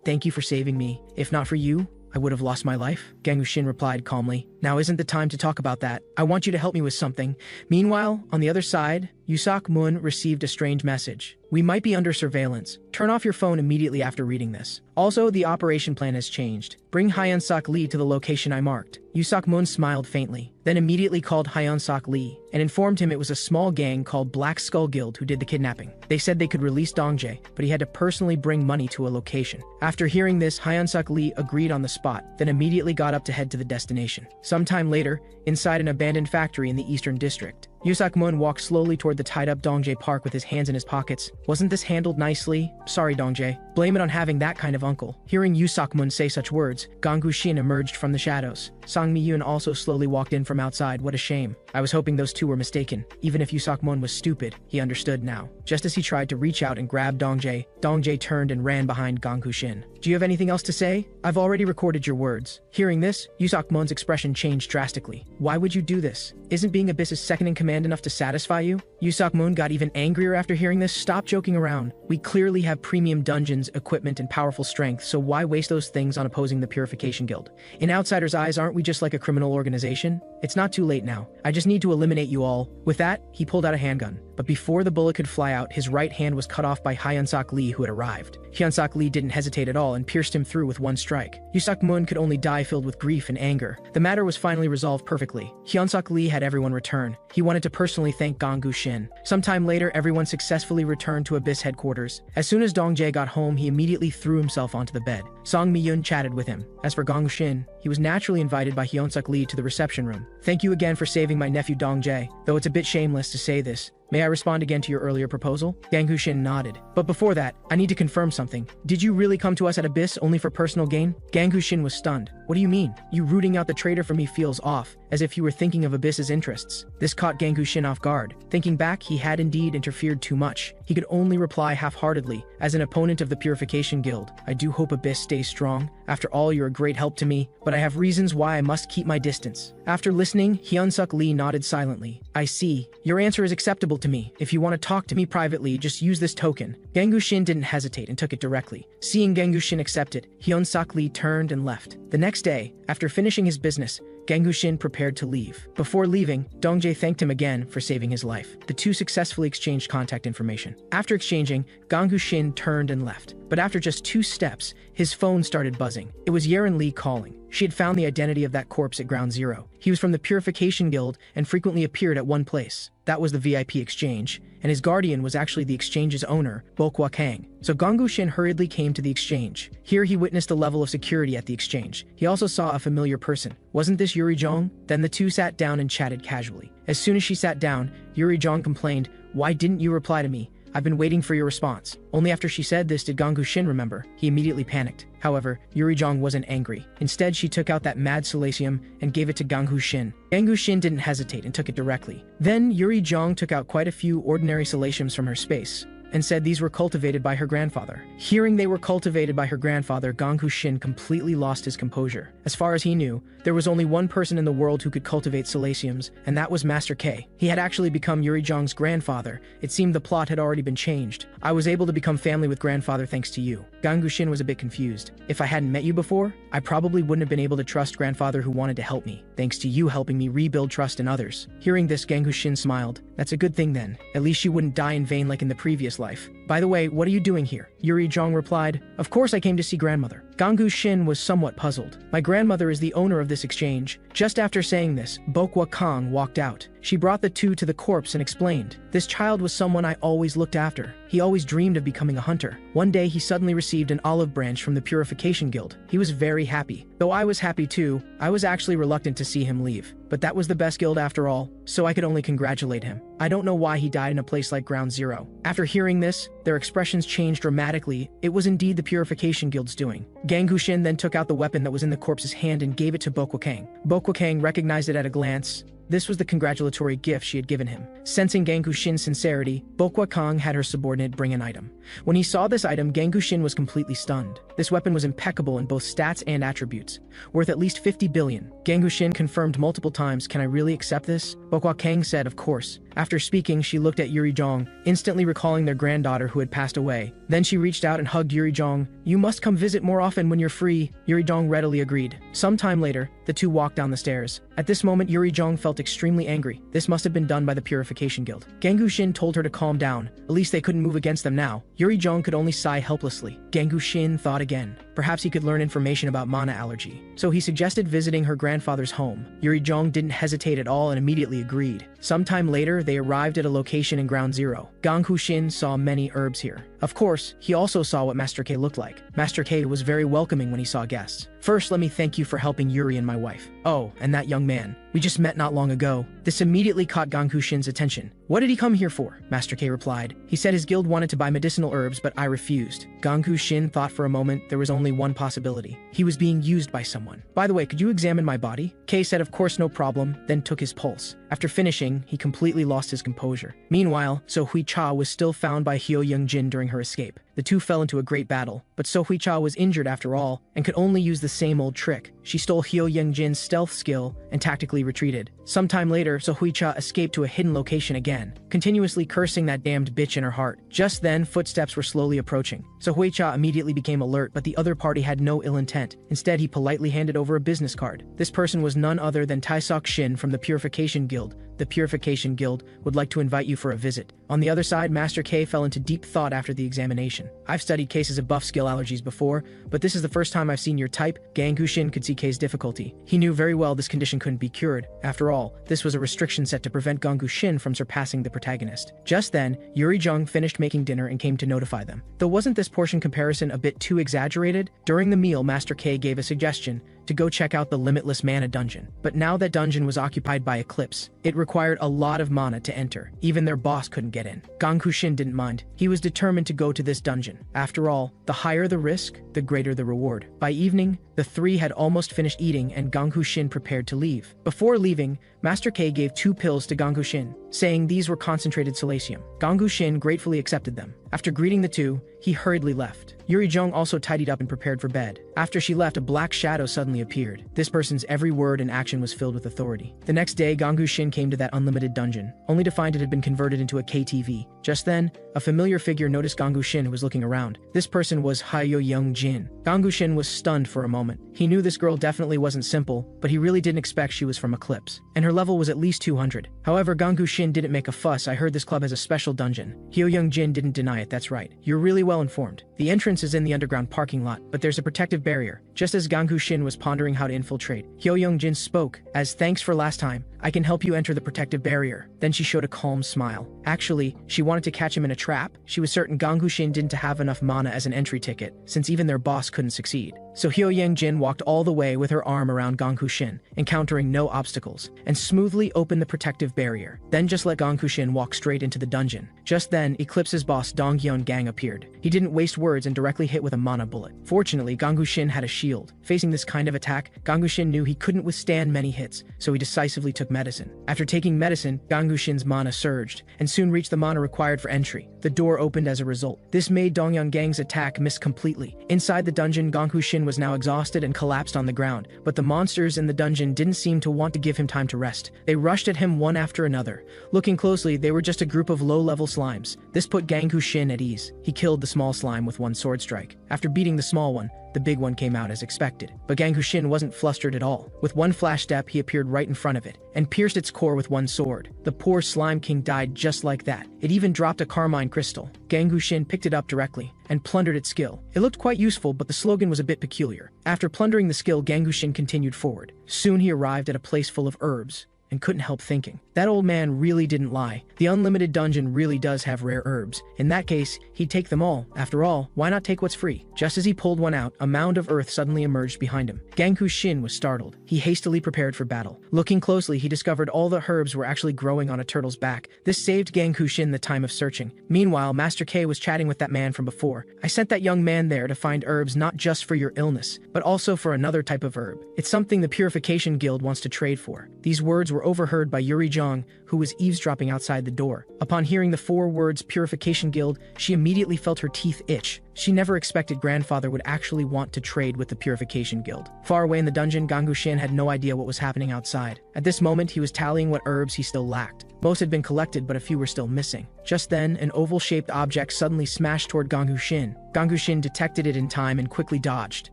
[SPEAKER 1] Thank you for saving me. If not for you, I would have lost my life," Ganggu Shin replied calmly. "Now isn't the time to talk about that. I want you to help me with something." Meanwhile, on the other side, Yusak Moon received a strange message. "We might be under surveillance. Turn off your phone immediately after reading this. Also, the operation plan has changed. Bring Hyun-Sok Lee to the location I marked." Yusak Moon smiled faintly, then immediately called Hyun-Sok Lee and informed him it was a small gang called Black Skull Guild who did the kidnapping. They said they could release Dong-jae, but he had to personally bring money to a location. After hearing this, Hyun-Sok Lee agreed on the spot, then immediately got up to head to the destination. Sometime later, inside an abandoned factory in the Eastern District, Yusak-mun walked slowly toward the tied-up Dongjae Park with his hands in his pockets. Wasn't this handled nicely? Sorry, Dongjae. Blame it on having that kind of uncle. Hearing Yusak-mun say such words, Ganggu-shin emerged from the shadows. Sang Mi-yoon also slowly walked in from outside. What a shame. I was hoping those two were mistaken. Even if Yusak-mun was stupid, he understood now. Just as he tried to reach out and grab Dongjae, Dongjae turned and ran behind Ganggu-shin. Do you have anything else to say? I've already recorded your words. Hearing this, Yusak-mun's expression changed drastically. Why would you do this? Isn't being Abyss's second-in-command enough to satisfy you? Yusak-mun got even angrier after hearing this. Stop joking around. We clearly have premium dungeons, equipment, and powerful strength, so why waste those things on opposing the Purification Guild? In outsiders' eyes, aren't we just like a criminal organization? It's not too late now. I just need to eliminate you all. With that, he pulled out a handgun. But before the bullet could fly out, his right hand was cut off by Hyunsuk Lee, who had arrived. Hyunsuk Lee didn't hesitate at all and pierced him through with one strike. Yusak-mun could only die filled with grief and anger. The matter was finally resolved perfectly. Hyunsuk Lee had everyone return. He wanted to personally thank Ganggu-shin. Sometime later, everyone successfully returned to Abyss headquarters. As soon as Dongjae got home, he immediately threw himself onto the bed. Sang Mi-yoon chatted with him. As for Ganggu-shin, he was naturally invited by Hyunsuk Lee to the reception room. Thank you again for saving my nephew Dongjae, though it's a bit shameless to say this. May I respond again to your earlier proposal? Ganggu-shin nodded. But before that, I need to confirm something. Did you really come to us at Abyss only for personal gain? Ganggu-shin was stunned. What do you mean? You rooting out the traitor for me feels off, as if you were thinking of Abyss's interests. This caught Ganggu-shin off guard. Thinking back, he had indeed interfered too much. He could only reply half-heartedly. As an opponent of the Purification Guild, I do hope Abyss stays strong. After all, you're a great help to me, but I have reasons why I must keep my distance. After listening, Hyunsuk Lee nodded silently. I see. Your answer is acceptable to me. If you want to talk to me privately, just use this token. Ganggu-shin didn't hesitate and took it directly. Seeing Ganggu-shin accept it, Hyunsuk Lee turned and left. The next day, after finishing his business, Ganggu-shin prepared to leave. Before leaving, Dongjae thanked him again for saving his life. The two successfully exchanged contact information. After exchanging, Ganggu-shin turned and left. But after just 2 steps, his phone started buzzing. It was Yeren Lee calling. She had found the identity of that corpse at Ground Zero. He was from the Purification Guild and frequently appeared at one place. That was the VIP exchange, and his guardian was actually the exchange's owner, Bokwak Kang. So Ganggu-shin hurriedly came to the exchange. Here he witnessed the level of security at the exchange. He also saw a familiar person. Wasn't this Yuri Jong? Then the two sat down and chatted casually. As soon as she sat down, Yuri Jong complained, "Why didn't you reply to me? I've been waiting for your response." Only after she said this did Ganggu-shin remember. He immediately panicked. However, Yuri Jong wasn't angry. Instead, she took out that mad silasium and gave it to Ganggu-shin. Ganggu-shin didn't hesitate and took it directly. Then Yuri Jong took out quite a few ordinary silasiums from her space and said these were cultivated by her grandfather. Hearing they were cultivated by her grandfather, Ganggu-shin completely lost his composure. As far as he knew, there was only one person in the world who could cultivate silasiums, and that was Master K. He had actually become Yuri Jong's grandfather. It seemed the plot had already been changed. I was able to become family with grandfather thanks to you. Ganggu-shin was a bit confused. If I hadn't met you before, I probably wouldn't have been able to trust grandfather who wanted to help me, thanks to you helping me rebuild trust in others. Hearing this, Ganggu-shin smiled. That's a good thing then. At least you wouldn't die in vain like in the previous life. By the way, what are you doing here? Yuri Jong replied. Of course I came to see grandmother. Ganggu-shin was somewhat puzzled. My grandmother is the owner of this exchange. Just after saying this, Bokwak Kang walked out. She brought the two to the corpse and explained, this child was someone I always looked after. He always dreamed of becoming a hunter. One day he suddenly received an olive branch from the Purification Guild. He was very happy. Though I was happy too, I was actually reluctant to see him leave. But that was the best guild after all, so I could only congratulate him. I don't know why he died in a place like Ground Zero. After hearing this, their expressions changed dramatically. It was indeed the Purification Guild's doing. Ganggu-shin then took out the weapon that was in the corpse's hand and gave it to Bokwak Kang. Bokwak Kang recognized it at a glance. This was the congratulatory gift she had given him. Sensing Ganggu-shin's sincerity, Bokwak Kang had her subordinate bring an item. When he saw this item, Ganggu-shin was completely stunned. This weapon was impeccable in both stats and attributes, worth at least 50 billion. Ganggu-shin confirmed multiple times, "Can I really accept this?" Bokwak Kang said, "Of course." After speaking, she looked at Yuri Jong, instantly recalling their granddaughter who had passed away. Then she reached out and hugged Yuri Jong. "You must come visit more often when you're free." Yuri Jong readily agreed. Sometime later, the two walked down the stairs. At this moment, Yuri Jong felt extremely angry. This must have been done by the Purification Guild. Ganggu-shin told her to calm down. At least they couldn't move against them now. Yuri Jong could only sigh helplessly. Ganggu-shin thought again. Perhaps he could learn information about mana allergy. So he suggested visiting her grandfather's home. Yuri Jong didn't hesitate at all and immediately agreed. Sometime later, they arrived at a location in Ground Zero. Gang Hu-shin saw many herbs here. Of course, he also saw what Master K looked like. Master K was very welcoming when he saw guests. First, let me thank you for helping Yuri and my wife. Oh, and that young man. We just met not long ago. This immediately caught Gang Hu-shin's attention. What did he come here for? Master K replied. He said his guild wanted to buy medicinal herbs, but I refused. Gang Hu-shin thought for a moment there was only one possibility. He was being used by someone. By the way, could you examine my body? K said of course no problem, then took his pulse. After finishing, he completely lost his composure. Meanwhile, So Hui-cha was still found by Hyo Young-jin during her escape. The two fell into a great battle, but So Hui-cha was injured after all and could only use the same old trick. She stole Hyo Young-jin's stealth skill and tactically retreated. Sometime later, So Hui-cha escaped to a hidden location again, continuously cursing that damned bitch in her heart. Just then, footsteps were slowly approaching. So Hui-cha immediately became alert, but the other party had no ill intent. Instead, he politely handed over a business card. This person was none other than Taesok Shin from the Purification Guild. The Purification Guild would like to invite you for a visit. On the other side, Master K fell into deep thought after the examination. I've studied cases of buff skill allergies before, but this is the first time I've seen your type. Gang Hu-shin could see K's difficulty. He knew very well this condition couldn't be cured. After all, this was a restriction set to prevent Gang Hu-shin from surpassing the protagonist. Just then, Yuri Jung finished making dinner and came to notify them. Though wasn't this portion comparison a bit too exaggerated? During the meal, Master K gave a suggestion to go check out the Limitless Mana dungeon. But now that dungeon was occupied by Eclipse. It required a lot of mana to enter. Even their boss couldn't get in. Gang Hu-shin didn't mind. He was determined to go to this dungeon. After all, the higher the risk, the greater the reward. By evening, the three had almost finished eating and Gang Hu-shin prepared to leave. Before leaving, Master K gave 2 pills to Gang Hu-shin, saying these were concentrated silicium. Gang Hu-shin gratefully accepted them. After greeting the two, he hurriedly left. Yuri Jung also tidied up and prepared for bed. After she left, a black shadow suddenly appeared. This person's every word and action was filled with authority. The next day, Gang Hu-shin came to that unlimited dungeon, only to find it had been converted into a KTV. Just then, a familiar figure noticed Gang Hu-shin who was looking around. This person was Hyo Young-jin. Gang Hu-shin was stunned for a moment. He knew this girl definitely wasn't simple, but he really didn't expect she was from Eclipse. And her level was at least 200. However, Gang Hu-shin didn't make a fuss. I heard this club has a special dungeon. Hyo Young-jin didn't deny it, that's right. You're really well informed. The entrance is in the underground parking lot, but there's a protective barrier. Just as Gang Hu-shin was pondering how to infiltrate, Hyo Young-jin spoke, as thanks for last time, I can help you enter the protective barrier. Then she showed a calm smile. Actually, she wanted to catch him in a trap. She was certain Gang Hu-shin didn't have enough mana as an entry ticket, since even their boss couldn't succeed. So Hyo Young-jin walked all the way with her arm around Gang Hu-shin, encountering no obstacles, and smoothly opened the protective barrier. Then just let Gang Hu-shin walk straight into the dungeon. Just then, Eclipse's boss Dong Hyun-gang appeared. He didn't waste words and directly hit with a mana bullet. Fortunately, Gang Hu-shin had a shield. Facing this kind of attack, Gang Hu-shin knew he couldn't withstand many hits, so he decisively took medicine. After taking medicine, Gang Hu-shin's mana surged, and soon reached the mana required for entry. The door opened as a result. This made Dong Hyun-gang's attack miss completely. Inside the dungeon, Gang Hu-shin was now exhausted and collapsed on the ground, but the monsters in the dungeon didn't seem to want to give him time to rest. They rushed at him one after another. Looking closely, they were just a group of low-level slimes. This put Gang Hu-shin at ease. He killed the small slime with one sword strike. After beating the small one, the big one came out as expected. But Gang Hu-shin wasn't flustered at all. With one flash step, he appeared right in front of it, and pierced its core with one sword. The poor Slime King died just like that. It even dropped a carmine crystal. Gang Hu-shin picked it up directly, and plundered its skill. It looked quite useful, but the slogan was a bit peculiar. After plundering the skill, Gang Hu-shin continued forward. Soon he arrived at a place full of herbs, and couldn't help thinking, that old man really didn't lie. The unlimited dungeon really does have rare herbs. In that case, he'd take them all. After all, why not take what's free? Just as he pulled one out, a mound of earth suddenly emerged behind him. Gang Hu-shin was startled. He hastily prepared for battle. Looking closely, he discovered all the herbs were actually growing on a turtle's back. This saved Gang Hu-shin the time of searching. Meanwhile, Master K was chatting with that man from before. I sent that young man there to find herbs not just for your illness, but also for another type of herb. It's something the Purification Guild wants to trade for. These words were overheard by Yuri Jong, who was eavesdropping outside the door. Upon hearing the 4 words Purification Guild, she immediately felt her teeth itch. She never expected grandfather would actually want to trade with the Purification Guild. Far away in the dungeon, Gang Hu-shin had no idea what was happening outside. At this moment, he was tallying what herbs he still lacked. Most had been collected, but a few were still missing. Just then, an oval-shaped object suddenly smashed toward Gang Hu-shin. Gang Hu-shin detected it in time and quickly dodged.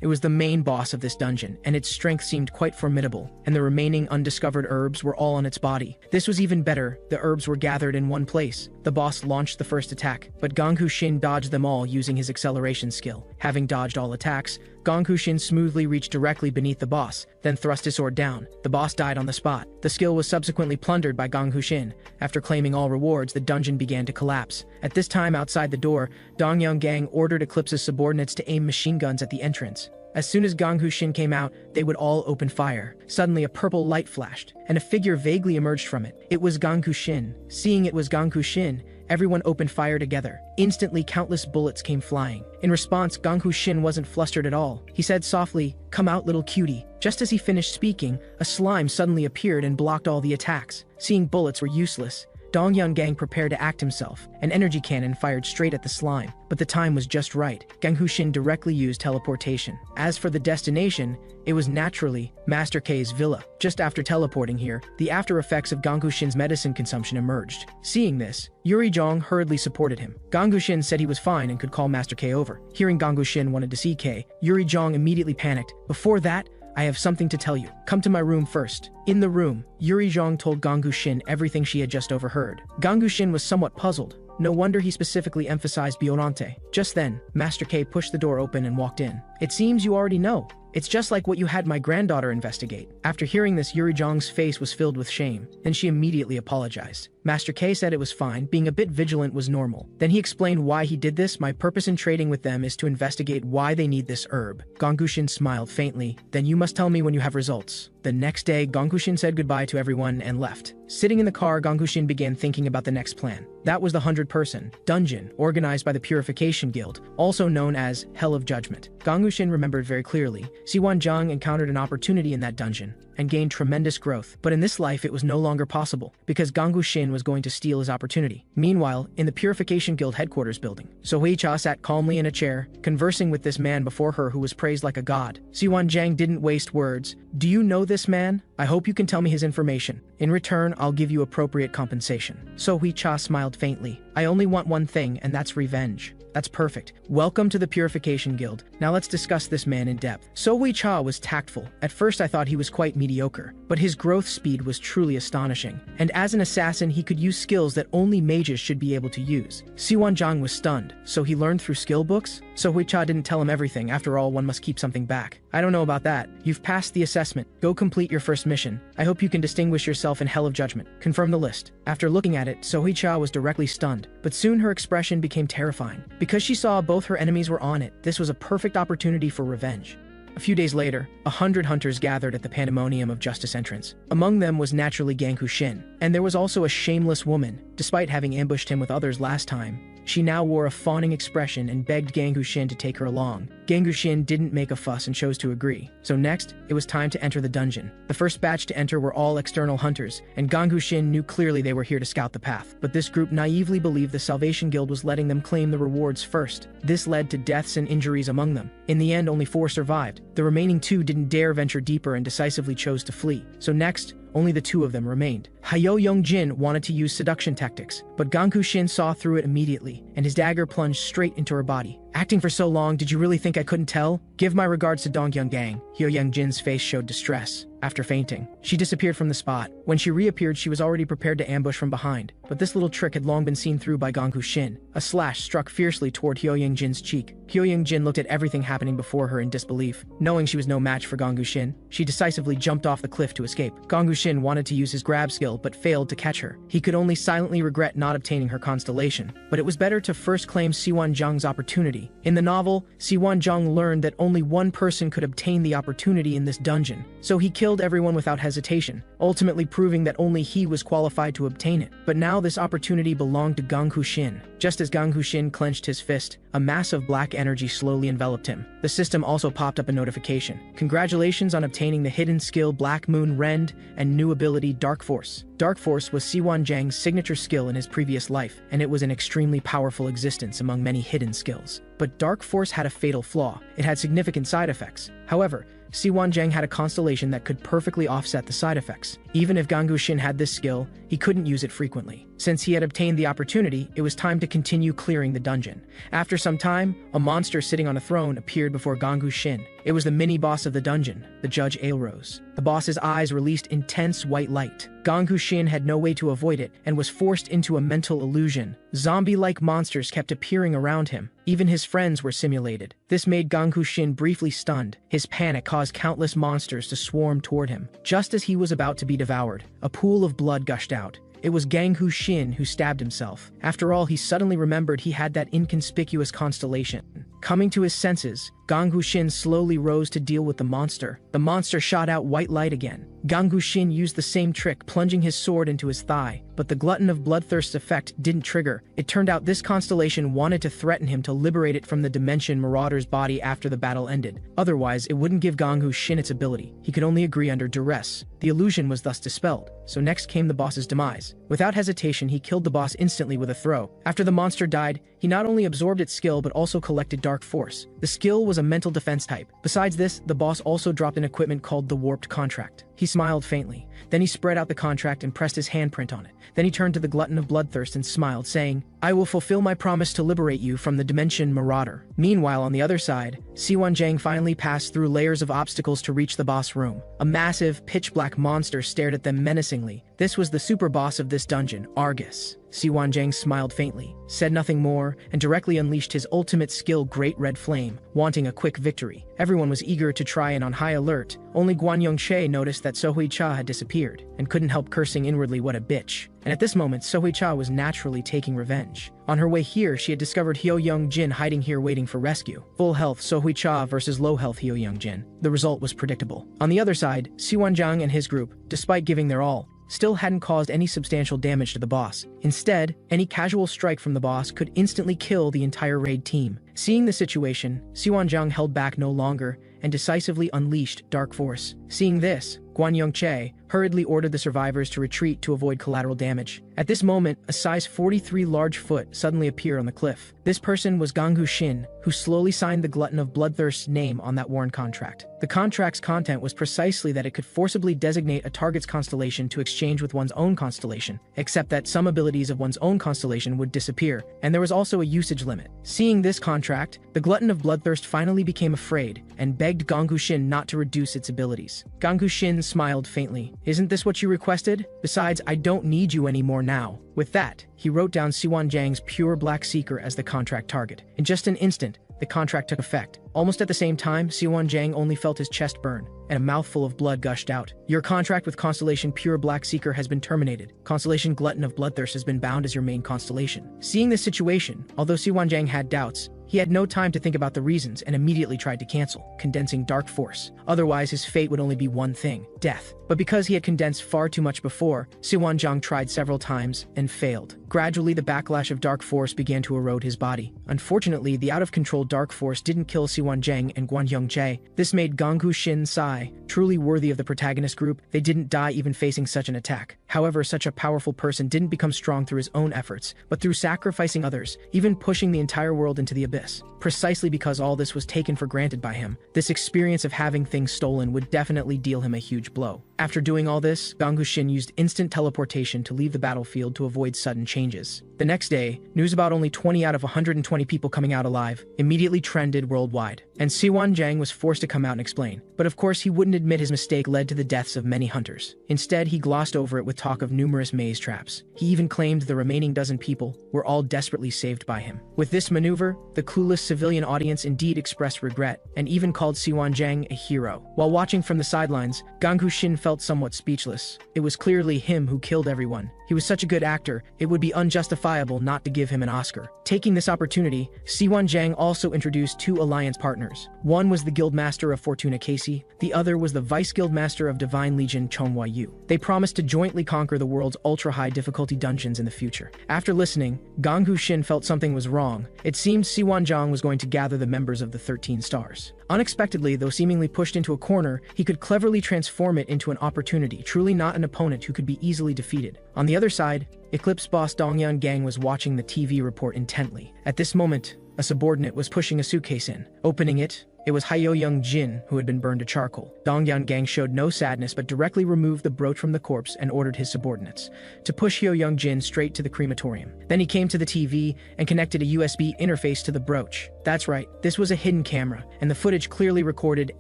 [SPEAKER 1] It was the main boss of this dungeon, and its strength seemed quite formidable, and the remaining undiscovered herbs were all on its body. This was even better. The herbs were gathered in one place. The boss launched the first attack, but Gang Hu-shin dodged them all using his acceleration skill. Having dodged all attacks, Gongku Shin smoothly reached directly beneath the boss, then thrust his sword down. The boss died on the spot. The skill was subsequently plundered by Gongku Shin. After claiming all rewards, the dungeon began to collapse. At this time, outside the door, Dongyang Gang ordered Eclipse's subordinates to aim machine guns at the entrance. As soon as Gongku Shin came out, they would all open fire. Suddenly, a purple light flashed, and a figure vaguely emerged from it. It was Gongku Shin. Seeing it was Gongku Shin, everyone opened fire together. Instantly, countless bullets came flying. In response, Gongku Shin wasn't flustered at all. He said softly, "Come out, little cutie." Just as he finished speaking, a slime suddenly appeared and blocked all the attacks. Seeing bullets were useless, Dongyang Gang prepared to act himself. An energy cannon fired straight at the slime, but the time was just right. Gongku Shin directly used teleportation. As for the destination, it was naturally Master K's villa. Just after teleporting here, the after effects of Gongku Shin's medicine consumption emerged. Seeing this, Yuri Zhong hurriedly supported him. Gongku Shin said he was fine and could call Master K over. Hearing Gongku Shin wanted to see K, Yuri Zhong immediately panicked. "Before that, I have something to tell you. Come to my room first." In the room, Yuri Zhong told Gongku Shin everything she had just overheard. Gongku Shin was somewhat puzzled. No wonder he specifically emphasized Biorante. Just then, Master K pushed the door open and walked in. "It seems you already know. It's just like what you had my granddaughter investigate." After hearing this, Yuri Zhong's face was filled with shame. Then she immediately apologized. Master K said it was fine, being a bit vigilant was normal. Then he explained why he did this. "My purpose in trading with them is to investigate why they need this herb." Gongku Shin smiled faintly. "Then you must tell me when you have results." The next day, Gongku Shin said goodbye to everyone and left. Sitting in the car, Gongku Shin began thinking about the next plan. That was the 100-person dungeon, organized by the Purification Guild, also known as Hell of Judgment. Gongku Shin remembered very clearly. Siwan Zhang encountered an opportunity in that dungeon and gained tremendous growth. But in this life, it was no longer possible, because Gongku Shin was going to steal his opportunity. Meanwhile, in the Purification Guild headquarters building, So Hui-cha sat calmly in a chair, conversing with this man before her who was praised like a god. Siwan Zhang didn't waste words. "Do you know this man? I hope you can tell me his information. In return, I'll give you appropriate compensation." So Hui-cha smiled faintly. "I only want one thing, and that's revenge." "That's perfect. Welcome to the Purification Guild. Now let's discuss this man in depth." So Hui-cha was tactful. At first I thought he was quite mediocre, but his growth speed was truly astonishing. And as an assassin, he could use skills that only mages should be able to use. Siwan Zhang was stunned. So he learned through skill books? So Hui-cha didn't tell him everything. After all, one must keep something back. "I don't know about that. You've passed the assessment. Go complete your first mission. I hope you can distinguish yourself in Hell of Judgment. Confirm the list." After looking at it, So Hui-cha was directly stunned. But soon her expression became terrifying. Because she saw both her enemies were on it, this was a perfect opportunity for revenge. A few days later, 100 hunters gathered at the Pandemonium of Justice entrance. Among them was naturally Gongku Shin. And there was also a shameless woman. Despite having ambushed him with others last time, she now wore a fawning expression and begged Gongku Shin to take her along. Gongku Shin didn't make a fuss and chose to agree. So next, it was time to enter the dungeon. The first batch to enter were all external hunters, and Gongku Shin knew clearly they were here to scout the path. But this group naively believed the Salvation Guild was letting them claim the rewards first. This led to deaths and injuries among them. In the end, only 4 survived. The remaining 2 didn't dare venture deeper and decisively chose to flee. So next, only the 2 of them remained. Hayo Yongjin wanted to use seduction tactics, but Gongku Shin saw through it immediately, and his dagger plunged straight into her body. "Acting for so long, did you really think I couldn't tell? Give my regards to Dongyang Gang." Hyo Young-jin's face showed distress. After fainting, she disappeared from the spot. When she reappeared, she was already prepared to ambush from behind. But this little trick had long been seen through by Gongku Shin. A slash struck fiercely toward Hyo Young-jin's cheek. Hyo Young-jin looked at everything happening before her in disbelief. Knowing she was no match for Gongku Shin, she decisively jumped off the cliff to escape. Gongku Shin wanted to use his grab skill but failed to catch her. He could only silently regret not obtaining her constellation. But it was better to first claim Siwan Zhang's opportunity. In the novel, Siwan Zhang learned that only one person could obtain the opportunity in this dungeon. So he killed everyone without hesitation, ultimately proving that only he was qualified to obtain it. But now this opportunity belonged to Gongku Shin. Just as Gongku Shin clenched his fist, a mass of black energy slowly enveloped him. The system also popped up a notification. "Congratulations on obtaining the hidden skill Black Moon Rend and new ability Dark Force." Dark Force was Siwan Zhang's signature skill in his previous life, and it was an extremely powerful existence among many hidden skills. But Dark Force had a fatal flaw. It had significant side effects. However, Siwan Zhang had a constellation that could perfectly offset the side effects. Even if Gongku Shin had this skill, he couldn't use it frequently. Since he had obtained the opportunity, it was time to continue clearing the dungeon. After some time, a monster sitting on a throne appeared before Gongku Shin. It was the mini-boss of the dungeon, the Judge Aelrose. The boss's eyes released intense white light. Gang Huxin had no way to avoid it and was forced into a mental illusion. Zombie-like monsters kept appearing around him. Even his friends were simulated. This made Gang Huxin briefly stunned. His panic caused countless monsters to swarm toward him. Just as he was about to be devoured, a pool of blood gushed out. It was Gang Huxin who stabbed himself. After all, he suddenly remembered he had that inconspicuous constellation. Coming to his senses, Gang Huxin slowly rose to deal with the monster. The monster shot out white light again. Gang Huxin used the same trick, plunging his sword into his thigh. But the glutton of bloodthirst's effect didn't trigger. It turned out this constellation wanted to threaten him to liberate it from the Dimension Marauder's body after the battle ended. Otherwise, it wouldn't give Gang Huxin its ability. He could only agree under duress. The illusion was thus dispelled. So next came the boss's demise. Without hesitation, he killed the boss instantly with a throw. After the monster died, he not only absorbed its skill but also collected dark force. The skill was a mental defense type. Besides this, the boss also dropped an equipment called the Warped Contract. He smiled faintly. Then he spread out the contract and pressed his handprint on it. Then he turned to the glutton of bloodthirst and smiled, saying, "I will fulfill my promise to liberate you from the Dimension Marauder." Meanwhile, on the other side, Siwanjang finally passed through layers of obstacles to reach the boss room. A massive, pitch-black monster stared at them menacingly. This was the super boss of this dungeon, Argus. Siwanjang smiled faintly, said nothing more, and directly unleashed his ultimate skill, Great Red Flame, wanting a quick victory. Everyone was eager to try and on high alert. Only Guan Yongche noticed that Sohui Cha had disappeared, and couldn't help cursing inwardly, what a bitch. And at this moment, Sohui Cha was naturally taking revenge. On her way here, she had discovered Hyo Young Jin hiding here waiting for rescue. Full health Sohui Cha versus low health Hyo Young Jin. The result was predictable. On the other side, Siwanjang and his group, despite giving their all, still hadn't caused any substantial damage to the boss. Instead, any casual strike from the boss could instantly kill the entire raid team. Seeing the situation, Siwanjang held back no longer and decisively unleashed Dark Force. Seeing this, Guan Yongche hurriedly ordered the survivors to retreat to avoid collateral damage. At this moment, a size 43 large foot suddenly appeared on the cliff. This person was Gang Huxin, who slowly signed the glutton of bloodthirst's name on that worn contract. The contract's content was precisely that it could forcibly designate a target's constellation to exchange with one's own constellation, except that some abilities of one's own constellation would disappear, and there was also a usage limit. Seeing this contract, the glutton of bloodthirst finally became afraid and begged Gang Huxin not to reduce its abilities. Gang Huxin smiled faintly. "Isn't this what you requested? Besides, I don't need you anymore now." With that, he wrote down Siwanjang's pure black seeker as the contract target. In just an instant, the contract took effect. Almost at the same time, Siwanjang only felt his chest burn, and a mouthful of blood gushed out. "Your contract with Constellation Pure Black Seeker has been terminated. Constellation Glutton of Bloodthirst has been bound as your main constellation." Seeing this situation, although Siwanjang had doubts, he had no time to think about the reasons and immediately tried to cancel, condensing Dark Force. Otherwise, his fate would only be one thing: death. But because he had condensed far too much before, Siwanjang tried several times and failed. Gradually, the backlash of Dark Force began to erode his body. Unfortunately, the out-of-control Dark Force didn't kill Siwanjang and Guan Yongche. This made Gang Huxin sigh. Truly worthy of the protagonist group, they didn't die even facing such an attack. However, such a powerful person didn't become strong through his own efforts, but through sacrificing others, even pushing the entire world into the abyss. Precisely because all this was taken for granted by him, this experience of having things stolen would definitely deal him a huge blow. After doing all this, Gang Huxin used instant teleportation to leave the battlefield to avoid sudden changes. The next day, news about only 20 out of 120 people coming out alive immediately trended worldwide, and Siwanjang was forced to come out and explain. But of course, he wouldn't admit his mistake led to the deaths of many hunters. Instead, he glossed over it with talk of numerous maze traps. He even claimed the remaining dozen people were all desperately saved by him. With this maneuver, the clueless civilian audience indeed expressed regret, and even called Siwanjang a hero. While watching from the sidelines, Gang Huxin felt somewhat speechless. It was clearly him who killed everyone. He was such a good actor, it would be unjustifiable not to give him an Oscar. Taking this opportunity, Siwanjang also introduced two alliance partners. One was the Guildmaster of Fortuna Casey, the other was the Vice Guildmaster of Divine Legion Chonghua Yu. They promised to jointly conquer the world's ultra-high difficulty dungeons in the future. After listening, Gang Huxin felt something was wrong. It seemed Siwanjang was going to gather the members of the 13 Stars. Unexpectedly, though seemingly pushed into a corner, he could cleverly transform it into an opportunity, truly not an opponent who could be easily defeated. On the other side, Eclipse boss Dongyan Gang was watching the TV report intently. At this moment, a subordinate was pushing a suitcase in. Opening it, It was Hyo Jin who had been burned to charcoal. Dong Gang showed no sadness but directly removed the brooch from the corpse and ordered his subordinates to push Hyo Jin straight to the crematorium. Then he came to the TV and connected a USB interface to the brooch. That's right, this was a hidden camera, and the footage clearly recorded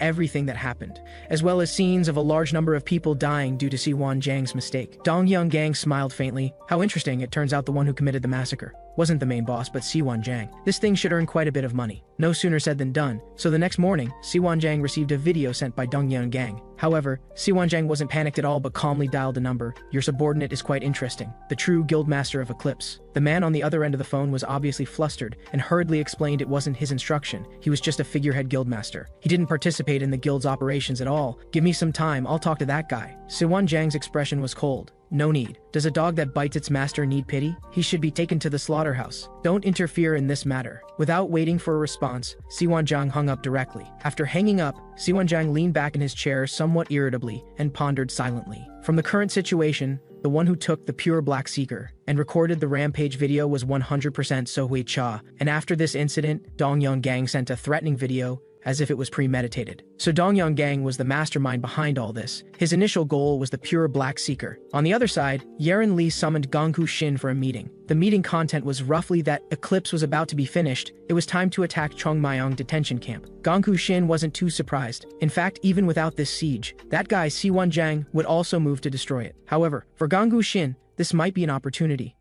[SPEAKER 1] everything that happened, as well as scenes of a large number of people dying due to Siwon Jang's mistake. Dong Gang smiled faintly. How interesting, it turns out the one who committed the massacre wasn't the main boss but Siwon Jang. This thing should earn quite a bit of money. No sooner said than done, so the next morning, Siwon Jang received a video sent by Dong Gang. However, Siwon Jang wasn't panicked at all but calmly dialed a number. Your subordinate is quite interesting. The true guildmaster of Eclipse. The man on the other end of the phone was obviously flustered and hurriedly explained it wasn't his instruction. He was just a figurehead guildmaster. He didn't participate in the guild's operations at all. Give me some time, I'll talk to that guy. Siwon Jang's expression was cold. No need. Does a dog that bites its master need pity? He should be taken to the slaughterhouse. Don't interfere in this matter. Without waiting for a response, Siwon Jang hung up directly. After hanging up, Siwon Jang leaned back in his chair somewhat irritably and pondered silently. From the current situation, the one who took the pure black seeker and recorded the rampage video was 100% So Cha, and after this incident, Dong Gang sent a threatening video as if it was premeditated. So Dong Gang was the mastermind behind all this. His initial goal was the pure black seeker. On the other side, Yerin Lee summoned Gongku Shin for a meeting. The meeting content was roughly that Eclipse was about to be finished. It was time to attack Chongmyong detention camp. Gongku Shin wasn't too surprised. In fact, even without this siege, that guy Siwon Jang would also move to destroy it. However, for Gongku Shin, this might be an opportunity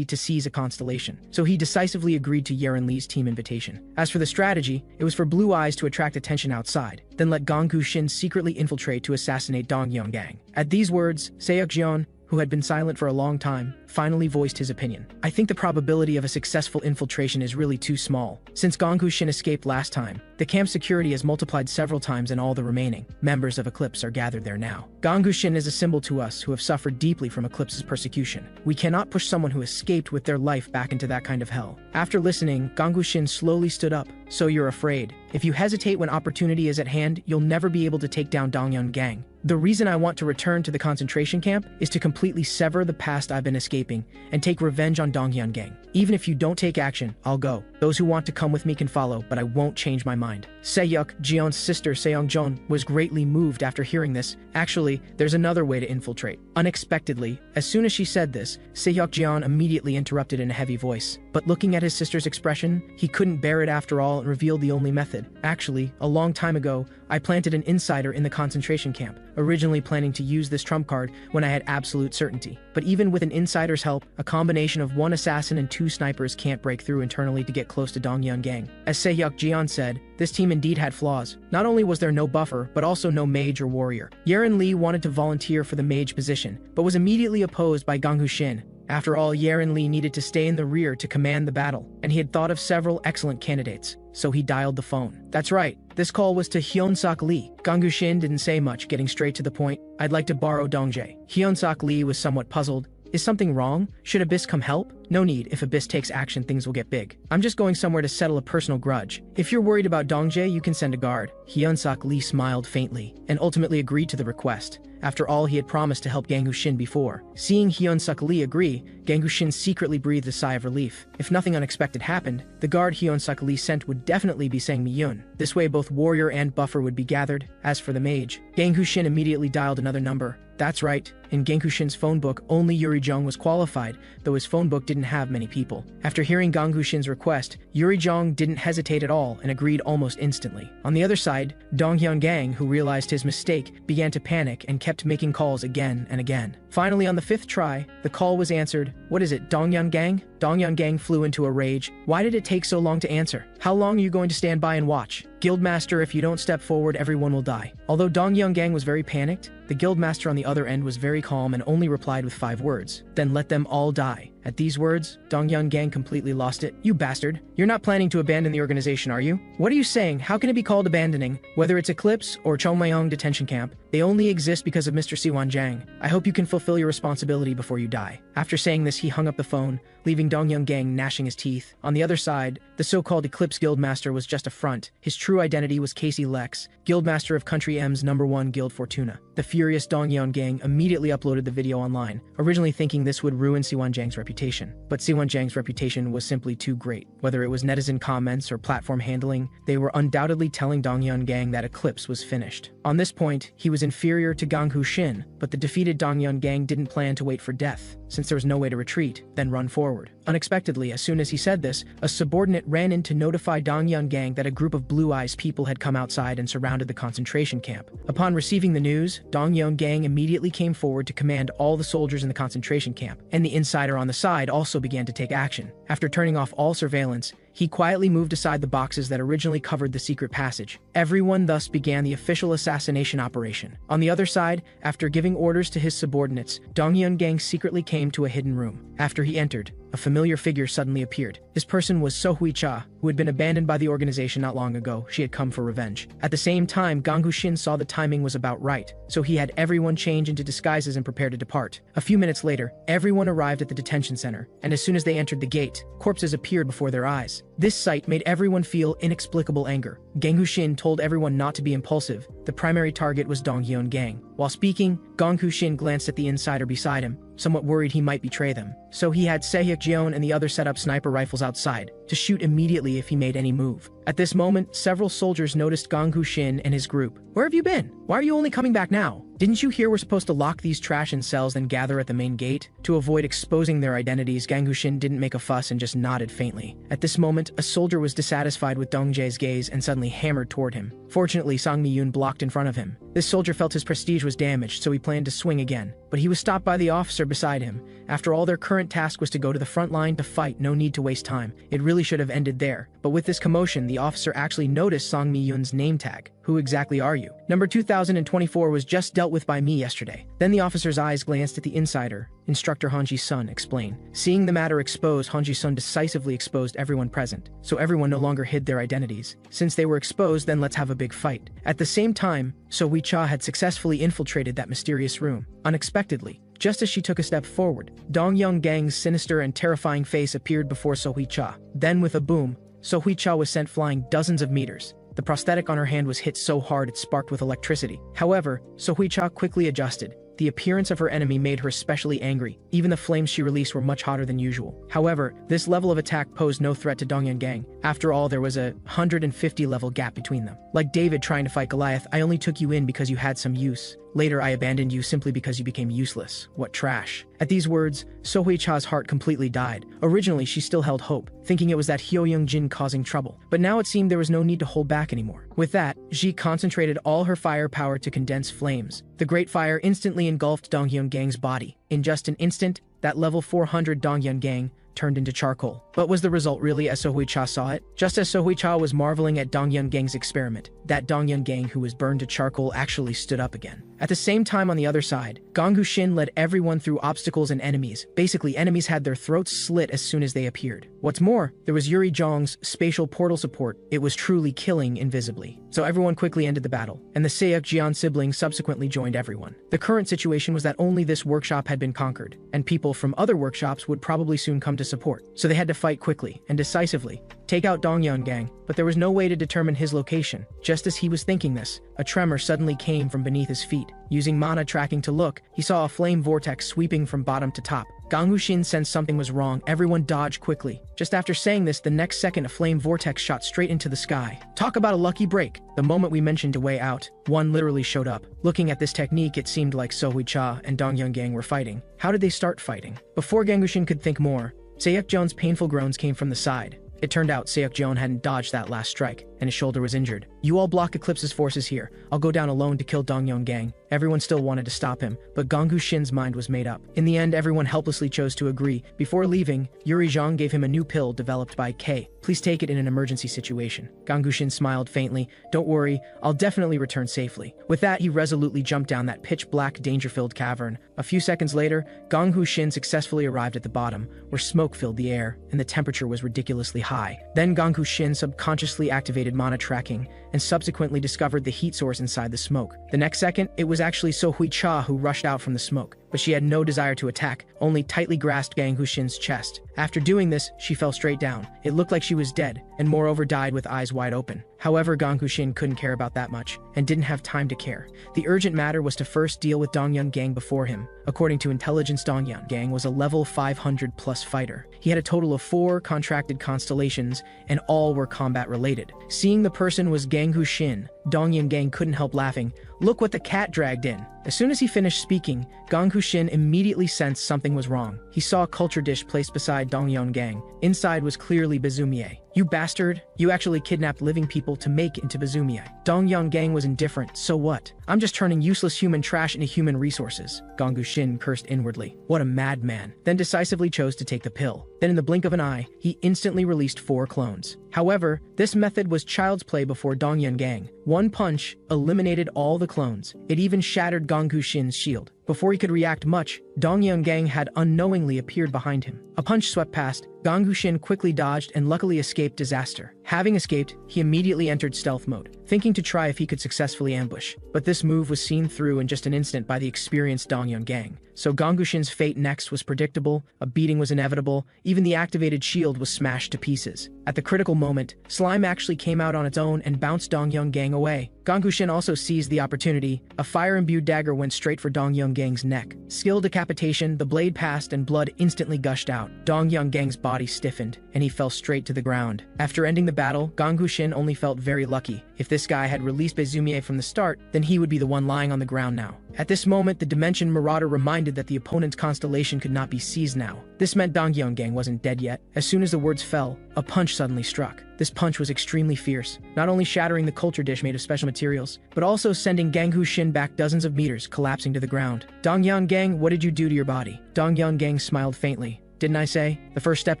[SPEAKER 1] to seize a constellation. So he decisively agreed to Yerin Lee's team invitation. As for the strategy, it was for Blue Eyes to attract attention outside, then let Gongku Shin secretly infiltrate to assassinate Dong Gang. At these words, Seok Jeon, who had been silent for a long time, finally voiced his opinion. I think the probability of a successful infiltration is really too small. Since Gongku Shin escaped last time, the camp's security has multiplied several times and all the remaining members of Eclipse are gathered there now. Gongku Shin is a symbol to us who have suffered deeply from Eclipse's persecution. We cannot push someone who escaped with their life back into that kind of hell. After listening, Gongku Shin slowly stood up. So you're afraid. If you hesitate when opportunity is at hand, you'll never be able to take down Dong Gang. The reason I want to return to the concentration camp is to completely sever the past I've been escaping and take revenge on Dong Gang. Even if you don't take action, I'll go. Those who want to come with me can follow, but I won't change my mind. Seok Jeon's sister Seong-jeon was greatly moved after hearing this. Actually, there's another way to infiltrate. Unexpectedly, as soon as she said this, Seok Jeon immediately interrupted in a heavy voice. But looking at his sister's expression, he couldn't bear it after all and revealed the only method. Actually, a long time ago, I planted an insider in the concentration camp, originally planning to use this trump card when I had absolute certainty. But even with an insider's help, a combination of one assassin and two snipers can't break through internally to get close to Dong Gang. As Seok Jeon said, this team indeed had flaws. Not only was there no buffer, but also no mage or warrior. Yerin Lee wanted to volunteer for the mage position, but was immediately opposed by Gongku Shin. After all, Yerin Lee needed to stay in the rear to command the battle, and he had thought of several excellent candidates, so he dialed the phone. That's right, this call was to Hyun-Sok Lee. Gongku Shin didn't say much, getting straight to the point. I'd like to borrow Dongjae. Hyun-Sok Lee was somewhat puzzled. Is something wrong? Should Abyss come help? No need, if Abyss takes action things will get big. I'm just going somewhere to settle a personal grudge. If you're worried about Dongjae, you can send a guard. Hyun-Sok Lee smiled faintly, and ultimately agreed to the request. After all, he had promised to help Gongku Shin before. Seeing Hyun-Sok Lee agree, Gongku Shin secretly breathed a sigh of relief. If nothing unexpected happened, the guard Hyun-Sok Lee sent would definitely be Sang Mi-yun. This way both warrior and buffer would be gathered. As for the mage, Gongku Shin immediately dialed another number. That's right, in Gongku Shin's phone book, only Yuri Jong was qualified, though his phone book didn't have many people. After hearing Gongku Shin's request, Yuri Jong didn't hesitate at all and agreed almost instantly. On the other side, Dong Gang, who realized his mistake, began to panic and kept making calls again and again. Finally, on the fifth try, the call was answered. What is it, Dong Gang? Dong Gang flew into a rage. Why did it take so long to answer? How long are you going to stand by and watch? Guildmaster, if you don't step forward, everyone will die. Although Dong Gang was very panicked, the guildmaster on the other end was very calm and only replied with 5 words. Then let them all die. At these words, Dong Gang completely lost it. You bastard. You're not planning to abandon the organization, are you? What are you saying? How can it be called abandoning? Whether it's Eclipse or Chongmyong detention camp, they only exist because of Mr. Siwon Jang. I hope you can fulfill fulfill your responsibility before you die. After saying this, he hung up the phone, leaving Dongyun Gang gnashing his teeth. On the other side, the so-called Eclipse Guildmaster was just a front. His true identity was Casey Lex, Guildmaster of Country M's #1 Guild Fortuna. The furious Dongyun Gang immediately uploaded the video online, originally thinking this would ruin Siwon Jang's reputation. But Siwon Jang's reputation was simply too great. Whether it was netizen comments or platform handling, they were undoubtedly telling Dongyun Gang that Eclipse was finished. On this point, he was inferior to Ganghu Shin, but the defeated Dongyun Gang didn't plan to wait for death, since there was no way to retreat, then run forward. Unexpectedly, as soon as he said this, a subordinate ran in to notify Dongyun Gang that a group of Blue Eyes people had come outside and surrounded the concentration camp. Upon receiving the news, Dongyun Gang immediately came forward to command all the soldiers in the concentration camp, and the insider on the side also began to take action. After turning off all surveillance, he quietly moved aside the boxes that originally covered the secret passage. Everyone thus began the official assassination operation. On the other side, after giving orders to his subordinates, Dongyun Gang secretly came to a hidden room. After he entered, a familiar figure suddenly appeared. This person was Sohui Cha, who had been abandoned by the organization not long ago. She had come for revenge. At the same time, Ganghu Shin saw the timing was about right, so he had everyone change into disguises and prepare to depart. A few minutes later, everyone arrived at the detention center, and as soon as they entered the gate, corpses appeared before their eyes. This sight made everyone feel inexplicable anger. Ganghu Shin told everyone not to be impulsive. The primary target was Dongyun Gang. While speaking, Ganghu Shin glanced at the insider beside him, somewhat worried he might betray them. So he had Sehyuk Jeon and the others set up sniper rifles outside, to shoot immediately if he made any move. At this moment, several soldiers noticed Ganghu Shin and his group. "Where have you been? Why are you only coming back now? Didn't you hear we're supposed to lock these trash in cells then gather at the main gate?" To avoid exposing their identities, Ganghu Shin didn't make a fuss and just nodded faintly. At this moment, a soldier was dissatisfied with Dong Jae's gaze and suddenly hammered toward him. Fortunately, Sang Mi-yoon blocked in front of him. This soldier felt his prestige was damaged, so he planned to swing again. But he was stopped by the officer beside him. After all, their current task was to go to the front line to fight, no need to waste time. It really should have ended there. But with this commotion, the officer actually noticed Sang Mi-yoon's name tag. "Who exactly are you?" "Number 2024 was just dealt with by me yesterday." Then the officer's eyes glanced at the insider. Instructor Han Ji-sun explained. Seeing the matter exposed, Han Ji-sun decisively exposed everyone present, so everyone no longer hid their identities. Since they were exposed, then let's have a big fight. At the same time, Sohui Cha had successfully infiltrated that mysterious room. Unexpectedly, just as she took a step forward, Dongyun Gang's sinister and terrifying face appeared before Sohui Cha. Then with a boom, Sohui Cha was sent flying dozens of meters. The prosthetic on her hand was hit so hard it sparked with electricity. However, Sohui Cha quickly adjusted. The appearance of her enemy made her especially angry. Even the flames she released were much hotter than usual. However, this level of attack posed no threat to Dongyun Gang. After all, there was a 150 level gap between them. Like David trying to fight Goliath, I only took you in because you had some use. Later, I abandoned you simply because you became useless. What trash. At these words, Sohui Cha's heart completely died. Originally, she still held hope, thinking it was that Hyo Young-jin causing trouble. But now it seemed there was no need to hold back anymore. With that, Ji concentrated all her firepower to condense flames. The great fire instantly engulfed Dongyun Gang's body. In just an instant, that level 400 Dongyun Gang turned into charcoal. But was the result really as Sohui Cha saw it? Just as Sohui Cha was marveling at Dongyun Gang's experiment, that Dongyun Gang who was burned to charcoal actually stood up again. At the same time on the other side, Ganghu Shin led everyone through obstacles and enemies. Basically, enemies had their throats slit as soon as they appeared. What's more, there was Yuri Jong's spatial portal support. It was truly killing invisibly. So everyone quickly ended the battle, and the Sehyuk Jeon siblings subsequently joined everyone. The current situation was that only this workshop had been conquered, and people from other workshops would probably soon come to support. So they had to fight quickly and decisively, take out Dongyun Gang, but there was no way to determine his location. Just as he was thinking this, a tremor suddenly came from beneath his feet. Using mana tracking to look, he saw a flame vortex sweeping from bottom to top. Ganghu Shin sensed something was wrong. Everyone dodged quickly. Just after saying this, the next second a flame vortex shot straight into the sky. Talk about a lucky break. The moment we mentioned a way out, one literally showed up. Looking at this technique, it seemed like Sohui Cha and Dongyun Gang were fighting. How did they start fighting? Before Ganghu Shin could think more, Sehyuk Jeon's painful groans came from the side. It turned out Sehyuk Jeon hadn't dodged that last strike, and his shoulder was injured. "You all block Eclipse's forces here. I'll go down alone to kill Dongyun Gang." Everyone still wanted to stop him, but Ganghu Shin's mind was made up. In the end, everyone helplessly chose to agree. Before leaving, Yuri Zhang gave him a new pill developed by K. "Please take it in an emergency situation." Ganghu Shin smiled faintly. "Don't worry, I'll definitely return safely." With that, he resolutely jumped down that pitch-black, danger-filled cavern. A few seconds later, Ganghu Shin successfully arrived at the bottom, where smoke filled the air, and the temperature was ridiculously high. Then Ganghu Shin subconsciously activated mana tracking, and subsequently discovered the heat source inside the smoke. The next second, it was actually Sohui Cha who rushed out from the smoke. but she had no desire to attack, only tightly grasped Gang Hushin's chest. After doing this, she fell straight down. It looked like she was dead, and moreover died with eyes wide open. However, Gang Hushin couldn't care about that much, and didn't have time to care. The urgent matter was to first deal with Dongyun Gang before him. According to intelligence, Dongyun Gang was a level 500 plus fighter. He had a total of 4 contracted constellations, and all were combat related. Seeing the person was Gang Hushin, Dongyun Gang couldn't help laughing. Look what the cat dragged in. As soon as he finished speaking, Gang Hushin immediately sensed something was wrong. He saw a culture dish placed beside Dongyun Gang. Inside was clearly Bazumie. You bastard, you actually kidnapped living people to make into Bazumie. Dongyun Gang was indifferent, so what? I'm just turning useless human trash into human resources. Gang Hushin cursed inwardly. What a madman. Then decisively chose to take the pill. Then in the blink of an eye, he instantly released 4 clones. However, this method was child's play before Dongyun Gang. One punch eliminated all the clones. It even shattered Gang Hushin's shield. Before he could react much, Dongyun Gang had unknowingly appeared behind him. A punch swept past, Gang Hushin quickly dodged and luckily escaped disaster. Having escaped, he immediately entered stealth mode, thinking to try if he could successfully ambush. But this move was seen through in just an instant by the experienced Dongyun Gang. So Gang Hushin's fate next was predictable, a beating was inevitable, even the activated shield was smashed to pieces. At the critical moment, Slime actually came out on its own and bounced Dongyun Gang away. Gang Hushin also seized the opportunity. A fire-imbued dagger went straight for Dongyun Gang's neck. Skill decapitation, the blade passed and blood instantly gushed out. Dongyun Gang's body stiffened, and he fell straight to the ground. After ending the battle, Gang Hushin only felt very lucky. If this guy had released Bazumie from the start, then he would be the one lying on the ground now. At this moment, the Dimension Marauder reminded that the opponent's constellation could not be seized now. This meant Dongyun Gang wasn't dead yet. As soon as the words fell, a punch suddenly struck. This punch was extremely fierce, not only shattering the culture dish made of special materials, but also sending Gang Hushin back dozens of meters, collapsing to the ground. Dongyun Gang, what did you do to your body? Dongyun Gang smiled faintly. Didn't I say? The first step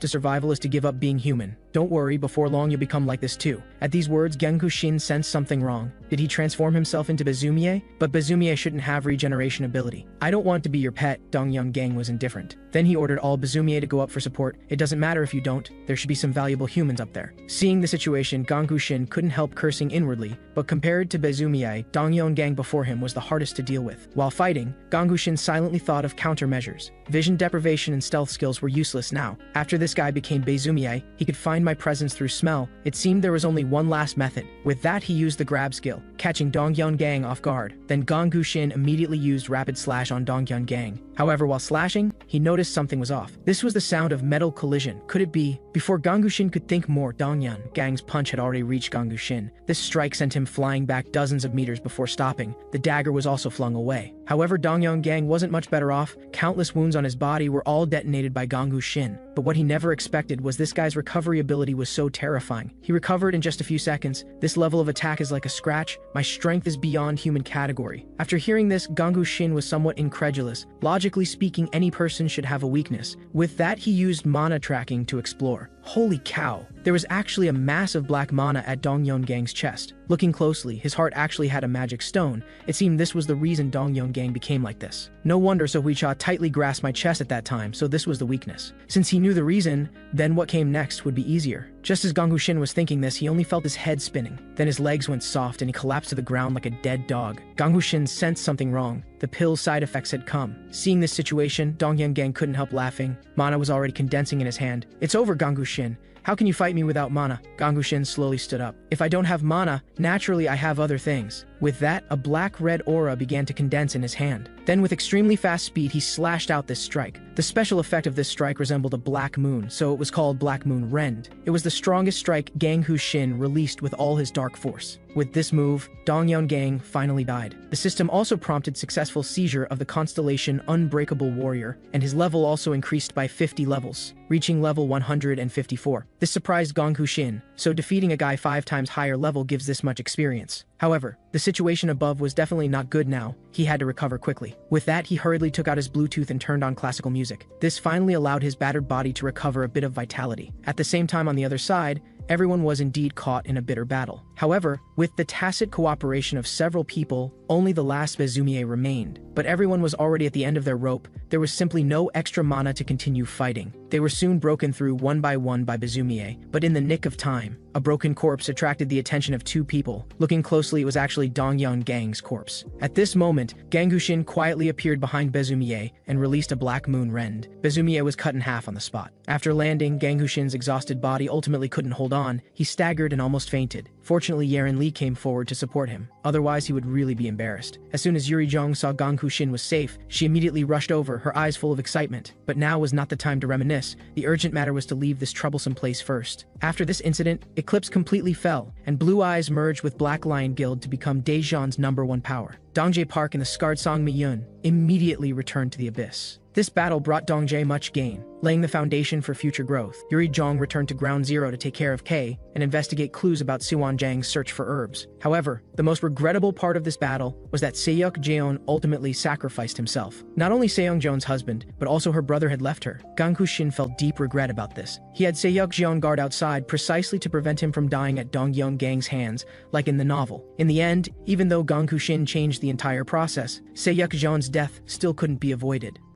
[SPEAKER 1] to survival is to give up being human. Don't worry, before long you'll become like this too. At these words, Gang Hushin sensed something wrong. Did he transform himself into Bazumie? But Bazumie shouldn't have regeneration ability. I don't want to be your pet, Dongyun Gang was indifferent. Then he ordered all Bazumie to go up for support. It doesn't matter if you don't, there should be some valuable humans up there. Seeing the situation, Gang Hushin couldn't help cursing inwardly, but compared to Bazumie, Dongyun Gang before him was the hardest to deal with. While fighting, Gang Hushin silently thought of countermeasures. Vision deprivation and stealth skills were useless now. After this guy became Bazumie, he could find my presence through smell. It seemed there was only one last method. With that, he used the grab skill, catching Dongyun Gang off guard. Then Gang Hushin immediately used rapid slash on Dongyun Gang. However, while slashing, he noticed something was off. This was the sound of metal collision. Could it be? Before Gang Hushin could think more, Dongyun Gang's punch had already reached Gang Hushin. This strike sent him flying back dozens of meters before stopping. The dagger was also flung away. However, Dongyun Gang wasn't much better off. Countless wounds on his body were all detonated by Gang Hushin. But what he never expected was this guy's recovery ability was so terrifying. He recovered in just a few seconds. This level of attack is like a scratch. My strength is beyond human category. After hearing this, Gang Hushin was somewhat incredulous. Logically speaking, any person should have a weakness. With that, he used mana tracking to explore. Holy cow! There was actually a massive black mana at Dongyun Gang's chest. Looking closely, his heart actually had a magic stone. It seemed this was the reason Dongyun Gang became like this. No wonder Sohuicha tightly grasped my chest at that time, so this was the weakness. Since he knew the reason, then what came next would be easier. Just as Gang Hushin was thinking this, he only felt his head spinning. Then his legs went soft and he collapsed to the ground like a dead dog. Gang Hushin sensed something wrong. The pill's side effects had come. Seeing this situation, Dongyun Gang couldn't help laughing. Mana was already condensing in his hand. It's over, Gang Hushin. How can you fight me without mana? Gang Hushin slowly stood up. If I don't have mana, naturally I have other things. With that, a black-red aura began to condense in his hand. Then with extremely fast speed, he slashed out this strike. The special effect of this strike resembled a black moon, so it was called Black Moon Rend. It was the strongest strike Gang Hushin released with all his dark force. With this move, Dongyun Gang finally died. The system also prompted successful seizure of the constellation Unbreakable Warrior, and his level also increased by 50 levels, reaching level 154. This surprised Gang Hushin, so defeating a guy 5 times higher level gives this much experience. However, the situation above was definitely not good now. He had to recover quickly. With that, he hurriedly took out his Bluetooth and turned on classical music. This finally allowed his battered body to recover a bit of vitality. At the same time, on the other side, everyone was indeed caught in a bitter battle. However, with the tacit cooperation of several people, only the last Bazumie remained. But everyone was already at the end of their rope. There was simply no extra mana to continue fighting. They were soon broken through one by Bazumie, but in the nick of time, A broken corpse attracted the attention of two people. Looking closely, it was actually Dongyang Gang's corpse. At this moment, Gangushin quietly appeared behind Bezumiye and released a black moon rend. Bezumiye was cut in half on the spot. After landing, Gangushin's exhausted body ultimately couldn't hold on. He staggered and almost fainted. Fortunately, Yeren Li came forward to support him. Otherwise, he would really be embarrassed. As soon as Yuri Zhong saw Gangushin was safe, she immediately rushed over, her eyes full of excitement. But now was not the time to reminisce. The urgent matter was to leave this troublesome place first. After this incident, Eclipse completely fell, and Blue Eyes merged with Black Lion Guild to become Daejeon's #1 power. Dongjae Park and the scarred Song Mi-yun immediately returned to the abyss. This battle brought Dongjae much gain, laying the foundation for future growth. Yuri Zhong returned to Ground Zero to take care of Kei and investigate clues about Siwan Zhang's search for herbs. However, the most regrettable part of this battle was that Seok Jeon ultimately sacrificed himself. Not only Seong Jeon's husband, but also her brother had left her. Gangushin felt deep regret about this. He had Seok Jeon guard outside precisely to prevent him from dying at Dongyong Gang's hands, like in the novel. In the end, even though Gangushin changed the entire process, Seok Jeon's death still couldn't be avoided.